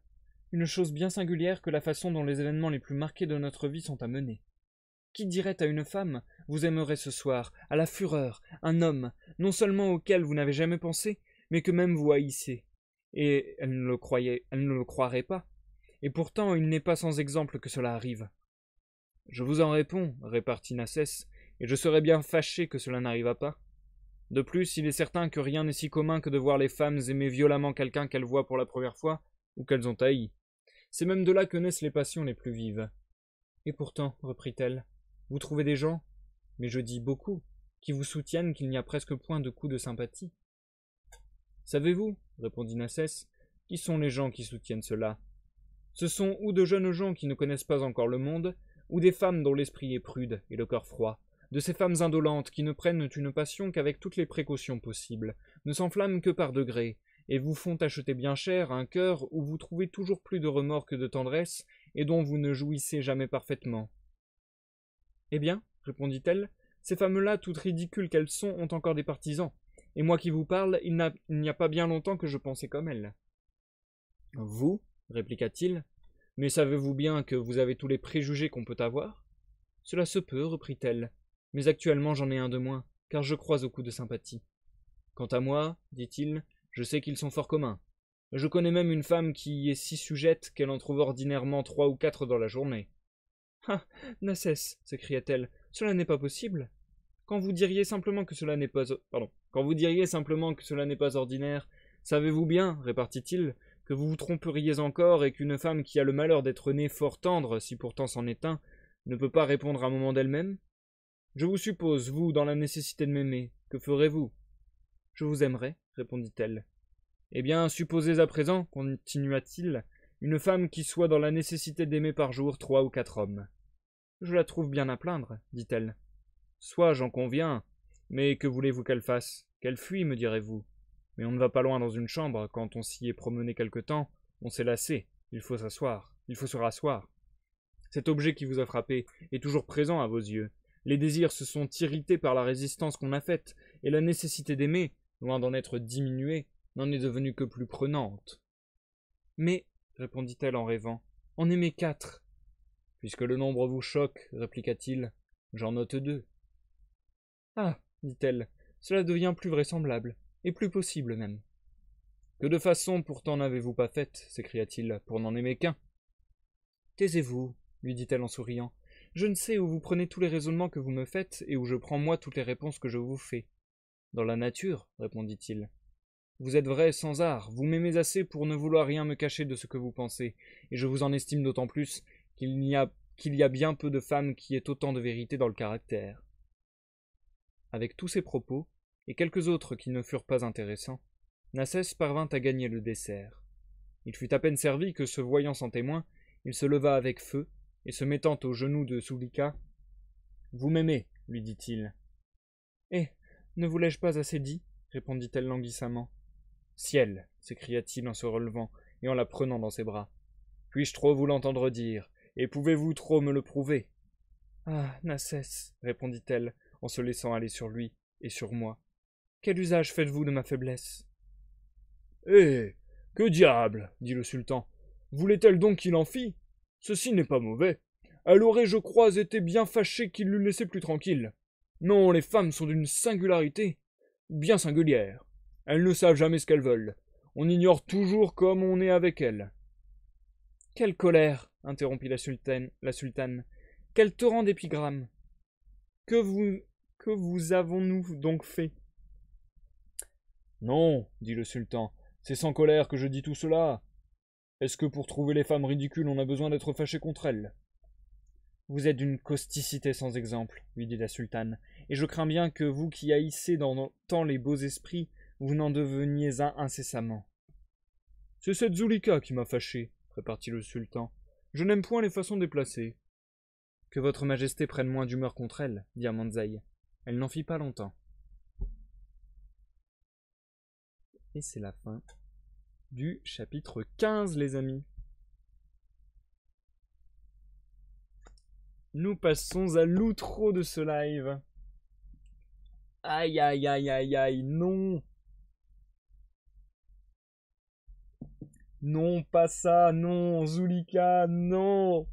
une chose bien singulière que la façon dont les événements les plus marqués de notre vie sont amenés. Qui dirait à une femme, vous aimerez ce soir, à la fureur, un homme, non seulement auquel vous n'avez jamais pensé, mais que même vous haïssez. Et elle ne le croirait pas. Et pourtant il n'est pas sans exemple que cela arrive. Je vous en réponds, répartit Nassès, et je serais bien fâché que cela n'arrivât pas. De plus, il est certain que rien n'est si commun que de voir les femmes aimer violemment quelqu'un qu'elles voient pour la première fois, ou qu'elles ont haï. C'est même de là que naissent les passions les plus vives. Et pourtant, reprit-elle, vous trouvez des gens, mais je dis beaucoup, qui vous soutiennent qu'il n'y a presque point de coup de sympathie. Savez-vous, répondit Nassès, qui sont les gens qui soutiennent cela? Ce sont ou de jeunes gens qui ne connaissent pas encore le monde, ou des femmes dont l'esprit est prude et le cœur froid, de ces femmes indolentes qui ne prennent une passion qu'avec toutes les précautions possibles, ne s'enflamment que par degrés, et vous font acheter bien cher un cœur où vous trouvez toujours plus de remords que de tendresse, et dont vous ne jouissez jamais parfaitement. Eh bien, répondit-elle, ces femmes-là, toutes ridicules qu'elles sont, ont encore des partisans, et moi qui vous parle, il n'y a pas bien longtemps que je pensais comme elles. Vous, répliqua-t-il, mais savez-vous bien que vous avez tous les préjugés qu'on peut avoir? Cela se peut, reprit-elle, mais actuellement j'en ai un de moins, car je crois au coup de sympathie. Quant à moi, dit-il, je sais qu'ils sont fort communs. Je connais même une femme qui y est si sujette qu'elle en trouve ordinairement 3 ou 4 dans la journée. Ah, Nassès, s'écria-t-elle, cela n'est pas possible. Quand vous diriez simplement que cela n'est pas ordinaire, savez-vous bien, répartit-il, que vous vous tromperiez encore et qu'une femme qui a le malheur d'être née fort tendre, si pourtant c'en est un, ne peut pas répondre un moment d'elle-même? Je vous suppose, vous, dans la nécessité de m'aimer. Que ferez-vous? Je vous aimerai, répondit-elle. Eh bien, supposez à présent, continua-t-il, une femme qui soit dans la nécessité d'aimer par jour 3 ou 4 hommes. Je la trouve bien à plaindre, dit-elle. Soit, j'en conviens. Mais que voulez-vous qu'elle fasse? Qu'elle fuit, me direz-vous. Mais on ne va pas loin dans une chambre. Quand on s'y est promené quelque temps, on s'est lassé. Il faut s'asseoir. Il faut se rasseoir. Cet objet qui vous a frappé est toujours présent à vos yeux. Les désirs se sont irrités par la résistance qu'on a faite, et la nécessité d'aimer, loin d'en être diminuée, n'en est devenue que plus prenante. Mais, répondit-elle en rêvant, en aimer 4. Puisque le nombre vous choque, répliqua-t-il, j'en note 2. Ah, dit-elle, cela devient plus vraisemblable, et plus possible même. Que de façons pourtant n'avez-vous pas faites, s'écria-t-il, pour n'en aimer qu'un? Taisez-vous, lui dit-elle en souriant. Je ne sais où vous prenez tous les raisonnements que vous me faites, et où je prends moi toutes les réponses que je vous fais. Dans la nature, répondit-il. Vous êtes vrai sans art, vous m'aimez assez pour ne vouloir rien me cacher de ce que vous pensez, et je vous en estime d'autant plus qu'il y a bien peu de femmes qui aient autant de vérité dans le caractère. Avec tous ces propos, et quelques autres qui ne furent pas intéressants, Nassès parvint à gagner le dessert. Il fut à peine servi que, se voyant sans témoin, il se leva avec feu, et se mettant aux genoux de Zulika, « Vous m'aimez, lui dit-il. »« Eh, ne vous l'ai-je pas assez dit ?» répondit-elle languissamment. « Ciel !» s'écria-t-il en se relevant et en la prenant dans ses bras. « Puis-je trop vous l'entendre dire, et pouvez-vous trop me le prouver ?»« Ah, Nassès, répondit-elle, en se laissant aller sur lui et sur moi. Quel usage faites-vous de ma faiblesse? Eh, que diable, dit le sultan. Voulait-elle donc qu'il en fît? Ceci n'est pas mauvais. Elle aurait, je crois, été bien fâchée qu'il l'eût laissé plus tranquille. Non, les femmes sont d'une singularité bien singulière. Elles ne savent jamais ce qu'elles veulent. On ignore toujours comme on est avec elles. Quelle colère, interrompit la sultane. Quel torrent d'épigrammes. Que vous avons-nous donc fait? Non, dit le sultan, c'est sans colère que je dis tout cela. Est-ce que pour trouver les femmes ridicules on a besoin d'être fâché contre elles? Vous êtes d'une causticité sans exemple, lui dit la sultane, et je crains bien que vous qui haïssez dans tant les beaux esprits, vous n'en deveniez un incessamment. C'est cette Zulika qui m'a fâché, repartit le sultan. Je n'aime point les façons déplacées. Que votre majesté prenne moins d'humeur contre elle, dit Amanzaï. Elle n'en fit pas longtemps. Et c'est la fin du chapitre 15, les amis. Nous passons à l'outro de ce live. Aïe, aïe, aïe, aïe, aïe, non. Non, pas ça, non, Zulika, non.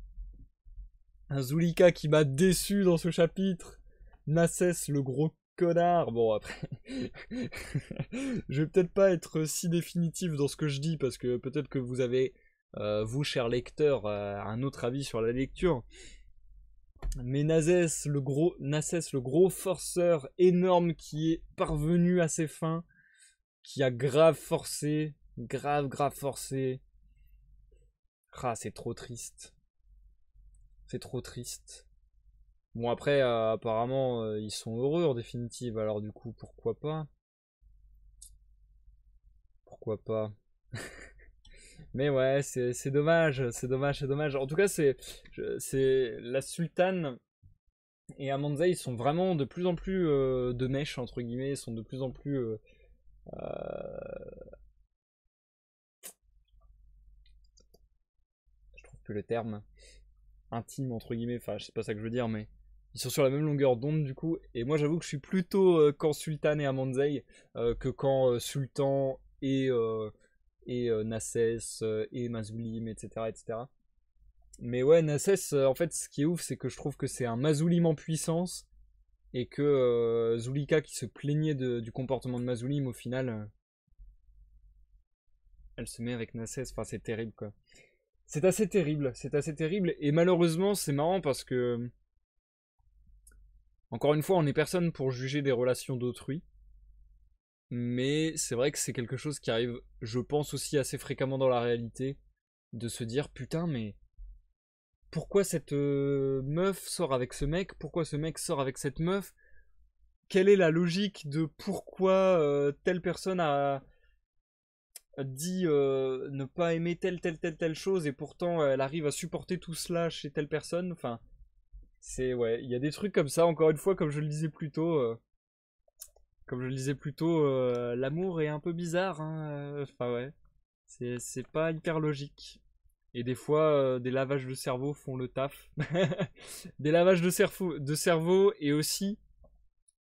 Un Zulika qui m'a déçu dans ce chapitre. Nassès, le gros connard. Bon, après, je vais peut-être pas être si définitif dans ce que je dis, parce que peut-être que vous avez, vous, chers lecteurs, un autre avis sur la lecture. Mais Nassès, le gros forceur énorme qui est parvenu à ses fins, qui a grave forcé, grave forcé. Ah, c'est trop triste. C'est trop triste. Bon, après, apparemment, ils sont heureux en définitive, alors du coup, pourquoi pas? Pourquoi pas? Mais ouais, c'est dommage, c'est dommage, c'est dommage. En tout cas, c'est la sultane et Amanzaï sont vraiment de plus en plus de mèche, entre guillemets, sont de plus en plus je trouve plus le terme, intime, entre guillemets, enfin, c'est pas ça que je veux dire, mais ils sont sur la même longueur d'onde, du coup, et moi, j'avoue que je suis plutôt quand Sultan et Amanzaï que quand Sultan et Nassès et Mazoulim, etc., etc. Mais ouais, Nassès, en fait, ce qui est ouf, c'est que je trouve que c'est un Mazoulim en puissance, et que Zulika, qui se plaignait du comportement de Mazoulim, au final, elle se met avec Nassès. Enfin, c'est terrible, quoi. C'est assez terrible, et malheureusement, c'est marrant parce que, encore une fois, on n'est personne pour juger des relations d'autrui, mais c'est vrai que c'est quelque chose qui arrive, je pense, aussi assez fréquemment dans la réalité, de se dire, putain, mais pourquoi cette meuf sort avec ce mec? Pourquoi ce mec sort avec cette meuf? Quelle est la logique de pourquoi telle personne a dit ne pas aimer telle chose et pourtant elle arrive à supporter tout cela chez telle personne? Enfin, Ouais, il y a des trucs comme ça, encore une fois, l'amour est un peu bizarre, hein, enfin ouais, c'est pas hyper logique. Et des fois, des lavages de cerveau font le taf. Des lavages de cerveau et aussi,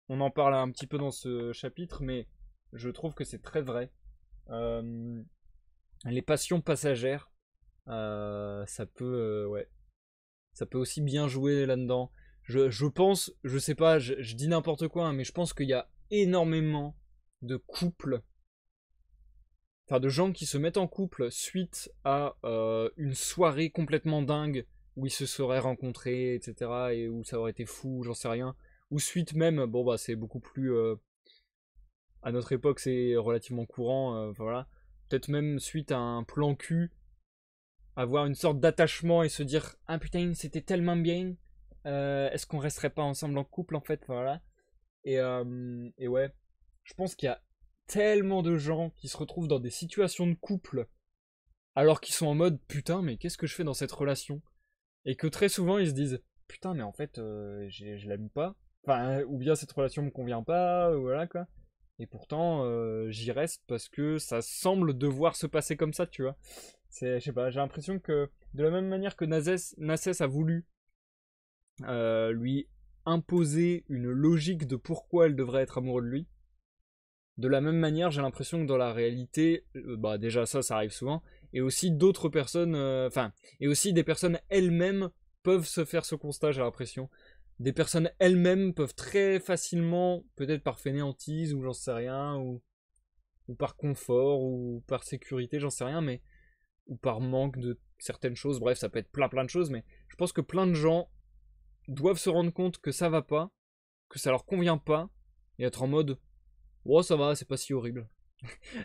on en parle un petit peu dans ce chapitre, mais je trouve que c'est très vrai. Euh, les passions passagères, ouais, ça peut aussi bien jouer là-dedans. Je pense, je sais pas, je dis n'importe quoi, hein, mais je pense qu'il y a énormément de couples, enfin de gens qui se mettent en couple suite à une soirée complètement dingue où ils se seraient rencontrés, etc. et où ça aurait été fou, j'en sais rien. Ou suite même, bon bah c'est beaucoup plus à notre époque c'est relativement courant, voilà. Peut-être même suite à un plan cul, avoir une sorte d'attachement et se dire ah putain c'était tellement bien, est-ce qu'on resterait pas ensemble en couple en fait, voilà. Et ouais, je pense qu'il y a tellement de gens qui se retrouvent dans des situations de couple alors qu'ils sont en mode putain mais qu'est-ce que je fais dans cette relation, et que très souvent ils se disent putain mais en fait je l'aime pas, enfin ou bien cette relation me convient pas, voilà quoi. Et pourtant j'y reste parce que ça semble devoir se passer comme ça, tu vois. Je sais pas, j'ai l'impression que de la même manière que Nassès a voulu lui imposer une logique de pourquoi elle devrait être amoureuse de lui, de la même manière j'ai l'impression que dans la réalité, bah déjà ça arrive souvent, et aussi d'autres personnes, enfin, et aussi des personnes elles-mêmes peuvent se faire ce constat, j'ai l'impression. Des personnes elles-mêmes peuvent très facilement, peut-être par fainéantise ou j'en sais rien, ou par confort, ou par sécurité, j'en sais rien, mais ou par manque de certaines choses, bref, ça peut être plein de choses, mais je pense que plein de gens doivent se rendre compte que ça va pas, que ça leur convient pas, et être en mode oh ça va, c'est pas si horrible.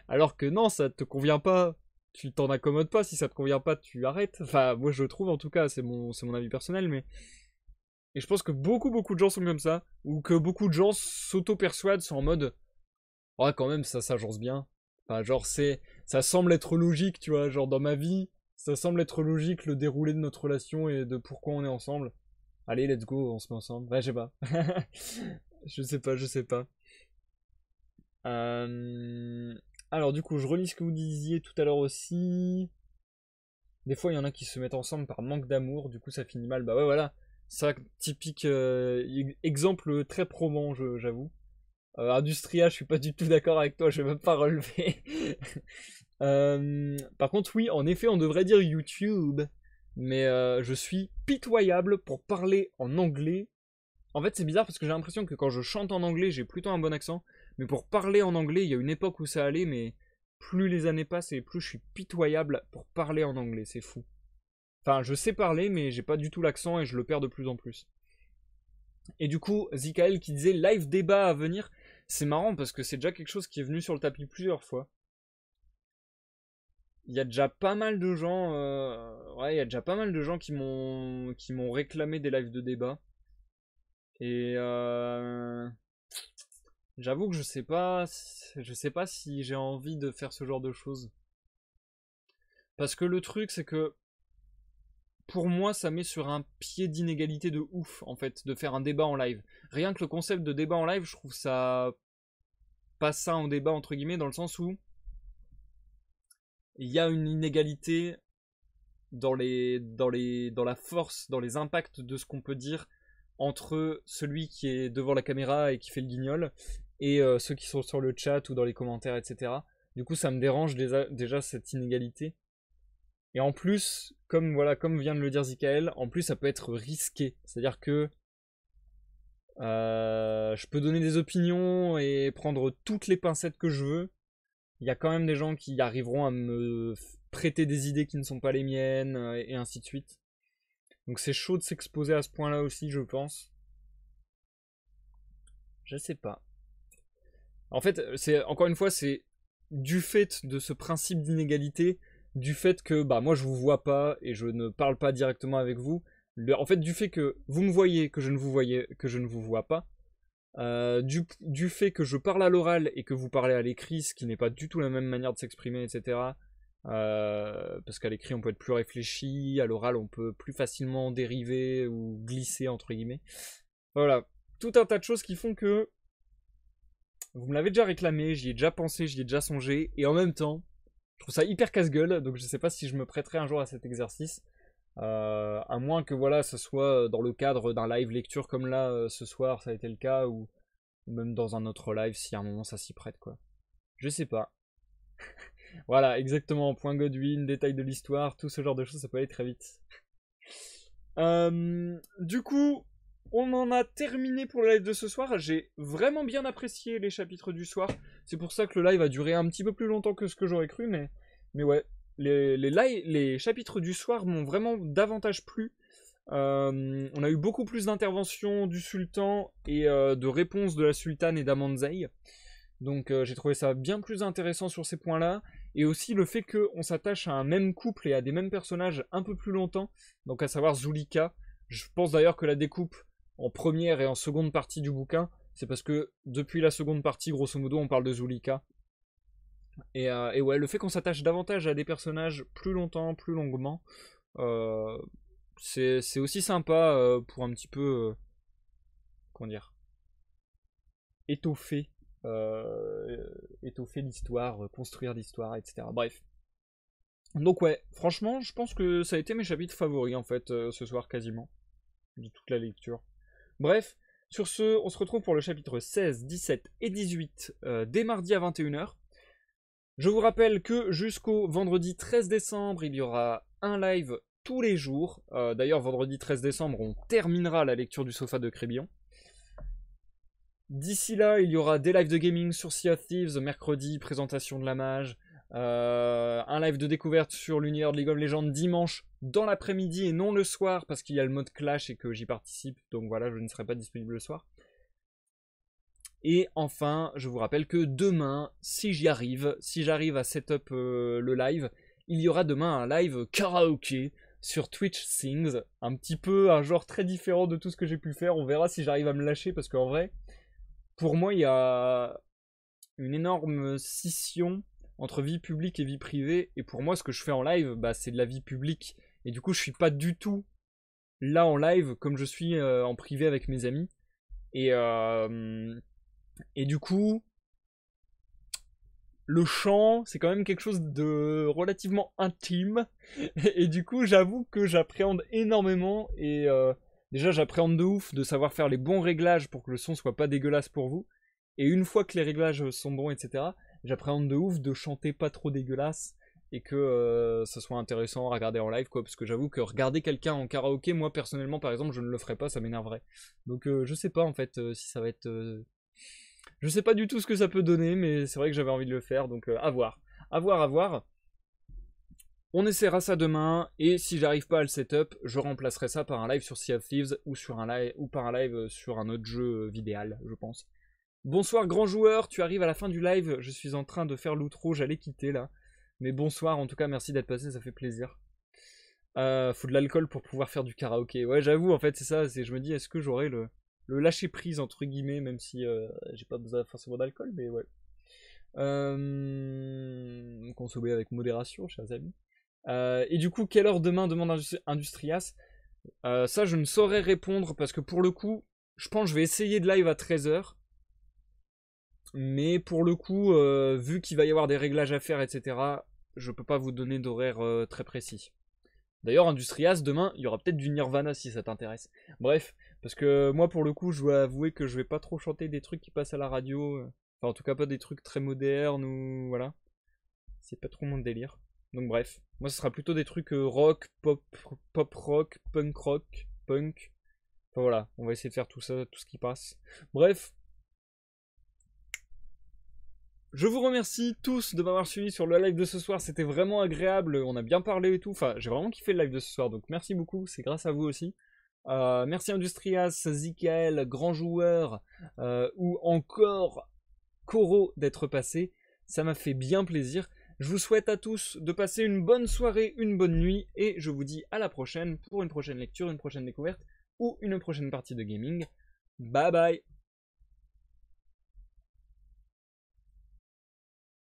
Alors que non, ça te convient pas, tu t'en accommodes pas, si ça te convient pas, tu arrêtes. Enfin, moi je trouve en tout cas, c'est mon avis personnel, mais. Et je pense que beaucoup de gens sont comme ça, ou que beaucoup de gens s'auto-persuadent, sont en mode oh quand même ça s'agence bien. Enfin, genre ça semble être logique, tu vois, genre dans ma vie, ça semble être logique le déroulé de notre relation et de pourquoi on est ensemble. Allez, let's go, on se met ensemble. Ouais, je sais pas. Je sais pas. Euh, Alors du coup, je relis ce que vous disiez tout à l'heure aussi. Des fois, il y en a qui se mettent ensemble par manque d'amour, du coup ça finit mal. Bah ouais, voilà. Ça, typique exemple très probant, j'avoue. Industria, je suis pas du tout d'accord avec toi, je vais même pas relever. Par contre, oui, en effet, on devrait dire YouTube. Mais je suis pitoyable pour parler en anglais. En fait, c'est bizarre parce que j'ai l'impression que quand je chante en anglais, j'ai plutôt un bon accent. Mais pour parler en anglais, il y a une époque où ça allait, mais plus les années passent et plus je suis pitoyable pour parler en anglais. C'est fou. Enfin, je sais parler, mais j'ai pas du tout l'accent et je le perds de plus en plus. Et du coup, Zikael qui disait live débat à venir, c'est marrant parce que c'est déjà quelque chose qui est venu sur le tapis plusieurs fois. Il y a déjà pas mal de gens, ouais, il y a déjà pas mal de gens qui m'ont réclamé des lives de débat. Et j'avoue que je sais pas si j'ai envie de faire ce genre de choses. Parce que le truc, c'est que pour moi, ça met sur un pied d'inégalité de ouf, en fait, de faire un débat en live. Rien que le concept de débat en live, je trouve ça pas ça en débat, entre guillemets, dans le sens où il y a une inégalité dans la force, dans les impacts de ce qu'on peut dire entre celui qui est devant la caméra et qui fait le guignol et ceux qui sont sur le chat ou dans les commentaires, etc. Du coup, ça me dérange déjà cette inégalité. Et en plus, comme vient de le dire Zikael, en plus ça peut être risqué. C'est-à-dire que je peux donner des opinions et prendre toutes les pincettes que je veux. Il y a quand même des gens qui arriveront à me prêter des idées qui ne sont pas les miennes, et ainsi de suite. Donc c'est chaud de s'exposer à ce point-là aussi, je pense. Je sais pas. En fait, encore une fois, c'est du fait de ce principe d'inégalité, du fait que bah moi je vous vois pas et je ne parle pas directement avec vous. En fait, du fait que vous me voyez, que je ne vous vois pas, du fait que je parle à l'oral et que vous parlez à l'écrit, ce qui n'est pas du tout la même manière de s'exprimer, etc. Parce qu'à l'écrit on peut être plus réfléchi, à l'oral on peut plus facilement dériver ou glisser entre guillemets. Voilà, tout un tas de choses qui font que vous me l'avez déjà réclamé, j'y ai déjà pensé, j'y ai déjà songé, et en même temps, je trouve ça hyper casse-gueule, donc je sais pas si je me prêterai un jour à cet exercice. À moins que voilà, ce soit dans le cadre d'un live lecture comme là ce soir, ça a été le cas, ou même dans un autre live si à un moment ça s'y prête quoi. Je sais pas. Voilà, exactement, point Godwin, détail de l'histoire, tout ce genre de choses, ça peut aller très vite. Du coup, on en a terminé pour le live de ce soir. J'ai vraiment bien apprécié les chapitres du soir. C'est pour ça que le live a duré un petit peu plus longtemps que ce que j'aurais cru, mais ouais, les chapitres du soir m'ont vraiment davantage plu. On a eu beaucoup plus d'interventions du sultan et de réponses de la sultane et d'Amanzai. Donc j'ai trouvé ça bien plus intéressant sur ces points-là. Et aussi le fait qu'on s'attache à un même couple et à des mêmes personnages un peu plus longtemps. Donc à savoir Zulika. Je pense d'ailleurs que la découpe en première et en seconde partie du bouquin, c'est parce que depuis la seconde partie, grosso modo, on parle de Zulika. Et ouais, le fait qu'on s'attache davantage à des personnages plus longtemps, plus longuement, c'est aussi sympa pour un petit peu, comment dire, étoffer, étoffer l'histoire, construire l'histoire, etc. Bref. Donc ouais, franchement, je pense que ça a été mes chapitres favoris en fait ce soir quasiment, de toute la lecture. Bref, sur ce, on se retrouve pour le chapitre 16, 17 et 18 dès mardi à 21h. Je vous rappelle que jusqu'au vendredi 13 décembre, il y aura un live tous les jours. D'ailleurs, vendredi 13 décembre, on terminera la lecture du Sofa de Crébillon. D'ici là, il y aura des lives de gaming sur Sea of Thieves, mercredi, présentation de la mage. Un live de découverte sur l'univers de League of Legends dimanche dans l'après-midi et non le soir parce qu'il y a le mode clash et que j'y participe. Donc voilà, je ne serai pas disponible le soir. Et enfin, je vous rappelle que demain, si j'arrive à setup le live, il y aura demain un live karaoké sur Twitch Sings. Un petit peu un genre très différent de tout ce que j'ai pu faire. On verra si j'arrive à me lâcher parce qu'en vrai, pour moi, il y a une énorme scission entre vie publique et vie privée. Et pour moi, ce que je fais en live, bah, c'est de la vie publique. Et du coup, je suis pas du tout là en live comme je suis en privé avec mes amis. Et du coup, le chant, c'est quand même quelque chose de relativement intime. Et du coup, j'avoue que j'appréhende énormément. Et déjà, j'appréhende de ouf de savoir faire les bons réglages pour que le son soit pas dégueulasse pour vous. Et une fois que les réglages sont bons, etc., j'appréhende de ouf de chanter pas trop dégueulasse. Et que ça soit intéressant à regarder en live, quoi. Parce que j'avoue que regarder quelqu'un en karaoké, moi personnellement, par exemple, je ne le ferais pas, ça m'énerverait. Donc je sais pas en fait si ça va être... Je sais pas du tout ce que ça peut donner, mais c'est vrai que j'avais envie de le faire, donc à voir. À voir, à voir. On essaiera ça demain, et si j'arrive pas à le setup, je remplacerai ça par un live sur Sea of Thieves, ou, par un live sur un autre jeu vidéal, je pense. Bonsoir grand joueur, tu arrives à la fin du live, je suis en train de faire l'outro, j'allais quitter là. Mais bonsoir, en tout cas merci d'être passé, ça fait plaisir. Faut de l'alcool pour pouvoir faire du karaoké. Ouais j'avoue, en fait c'est ça, je me dis est-ce que j'aurai le lâcher prise entre guillemets, même si j'ai pas besoin forcément d'alcool, mais ouais. Consommer avec modération, chers amis. Et du coup, quelle heure demain demande Industrias? Ça, je ne saurais répondre parce que pour le coup, je pense que je vais essayer de live à 13h. Mais pour le coup, vu qu'il va y avoir des réglages à faire, etc., je peux pas vous donner d'horaire très précis. D'ailleurs, Industrias, demain, il y aura peut-être du Nirvana si ça t'intéresse. Bref, parce que moi, pour le coup, je dois avouer que je vais pas trop chanter des trucs qui passent à la radio. Enfin, en tout cas, pas des trucs très modernes ou... Voilà. C'est pas trop mon délire. Donc bref, moi, ce sera plutôt des trucs rock, pop rock, punk. Enfin voilà, on va essayer de faire tout ça, tout ce qui passe. Bref. Je vous remercie tous de m'avoir suivi sur le live de ce soir, c'était vraiment agréable, on a bien parlé et tout, enfin j'ai vraiment kiffé le live de ce soir, donc merci beaucoup, c'est grâce à vous aussi. Merci Industrias, Zikael, Grand Joueur, ou encore Koro d'être passé, ça m'a fait bien plaisir. Je vous souhaite à tous de passer une bonne soirée, une bonne nuit, et je vous dis à la prochaine pour une prochaine lecture, une prochaine découverte, ou une prochaine partie de gaming. Bye bye.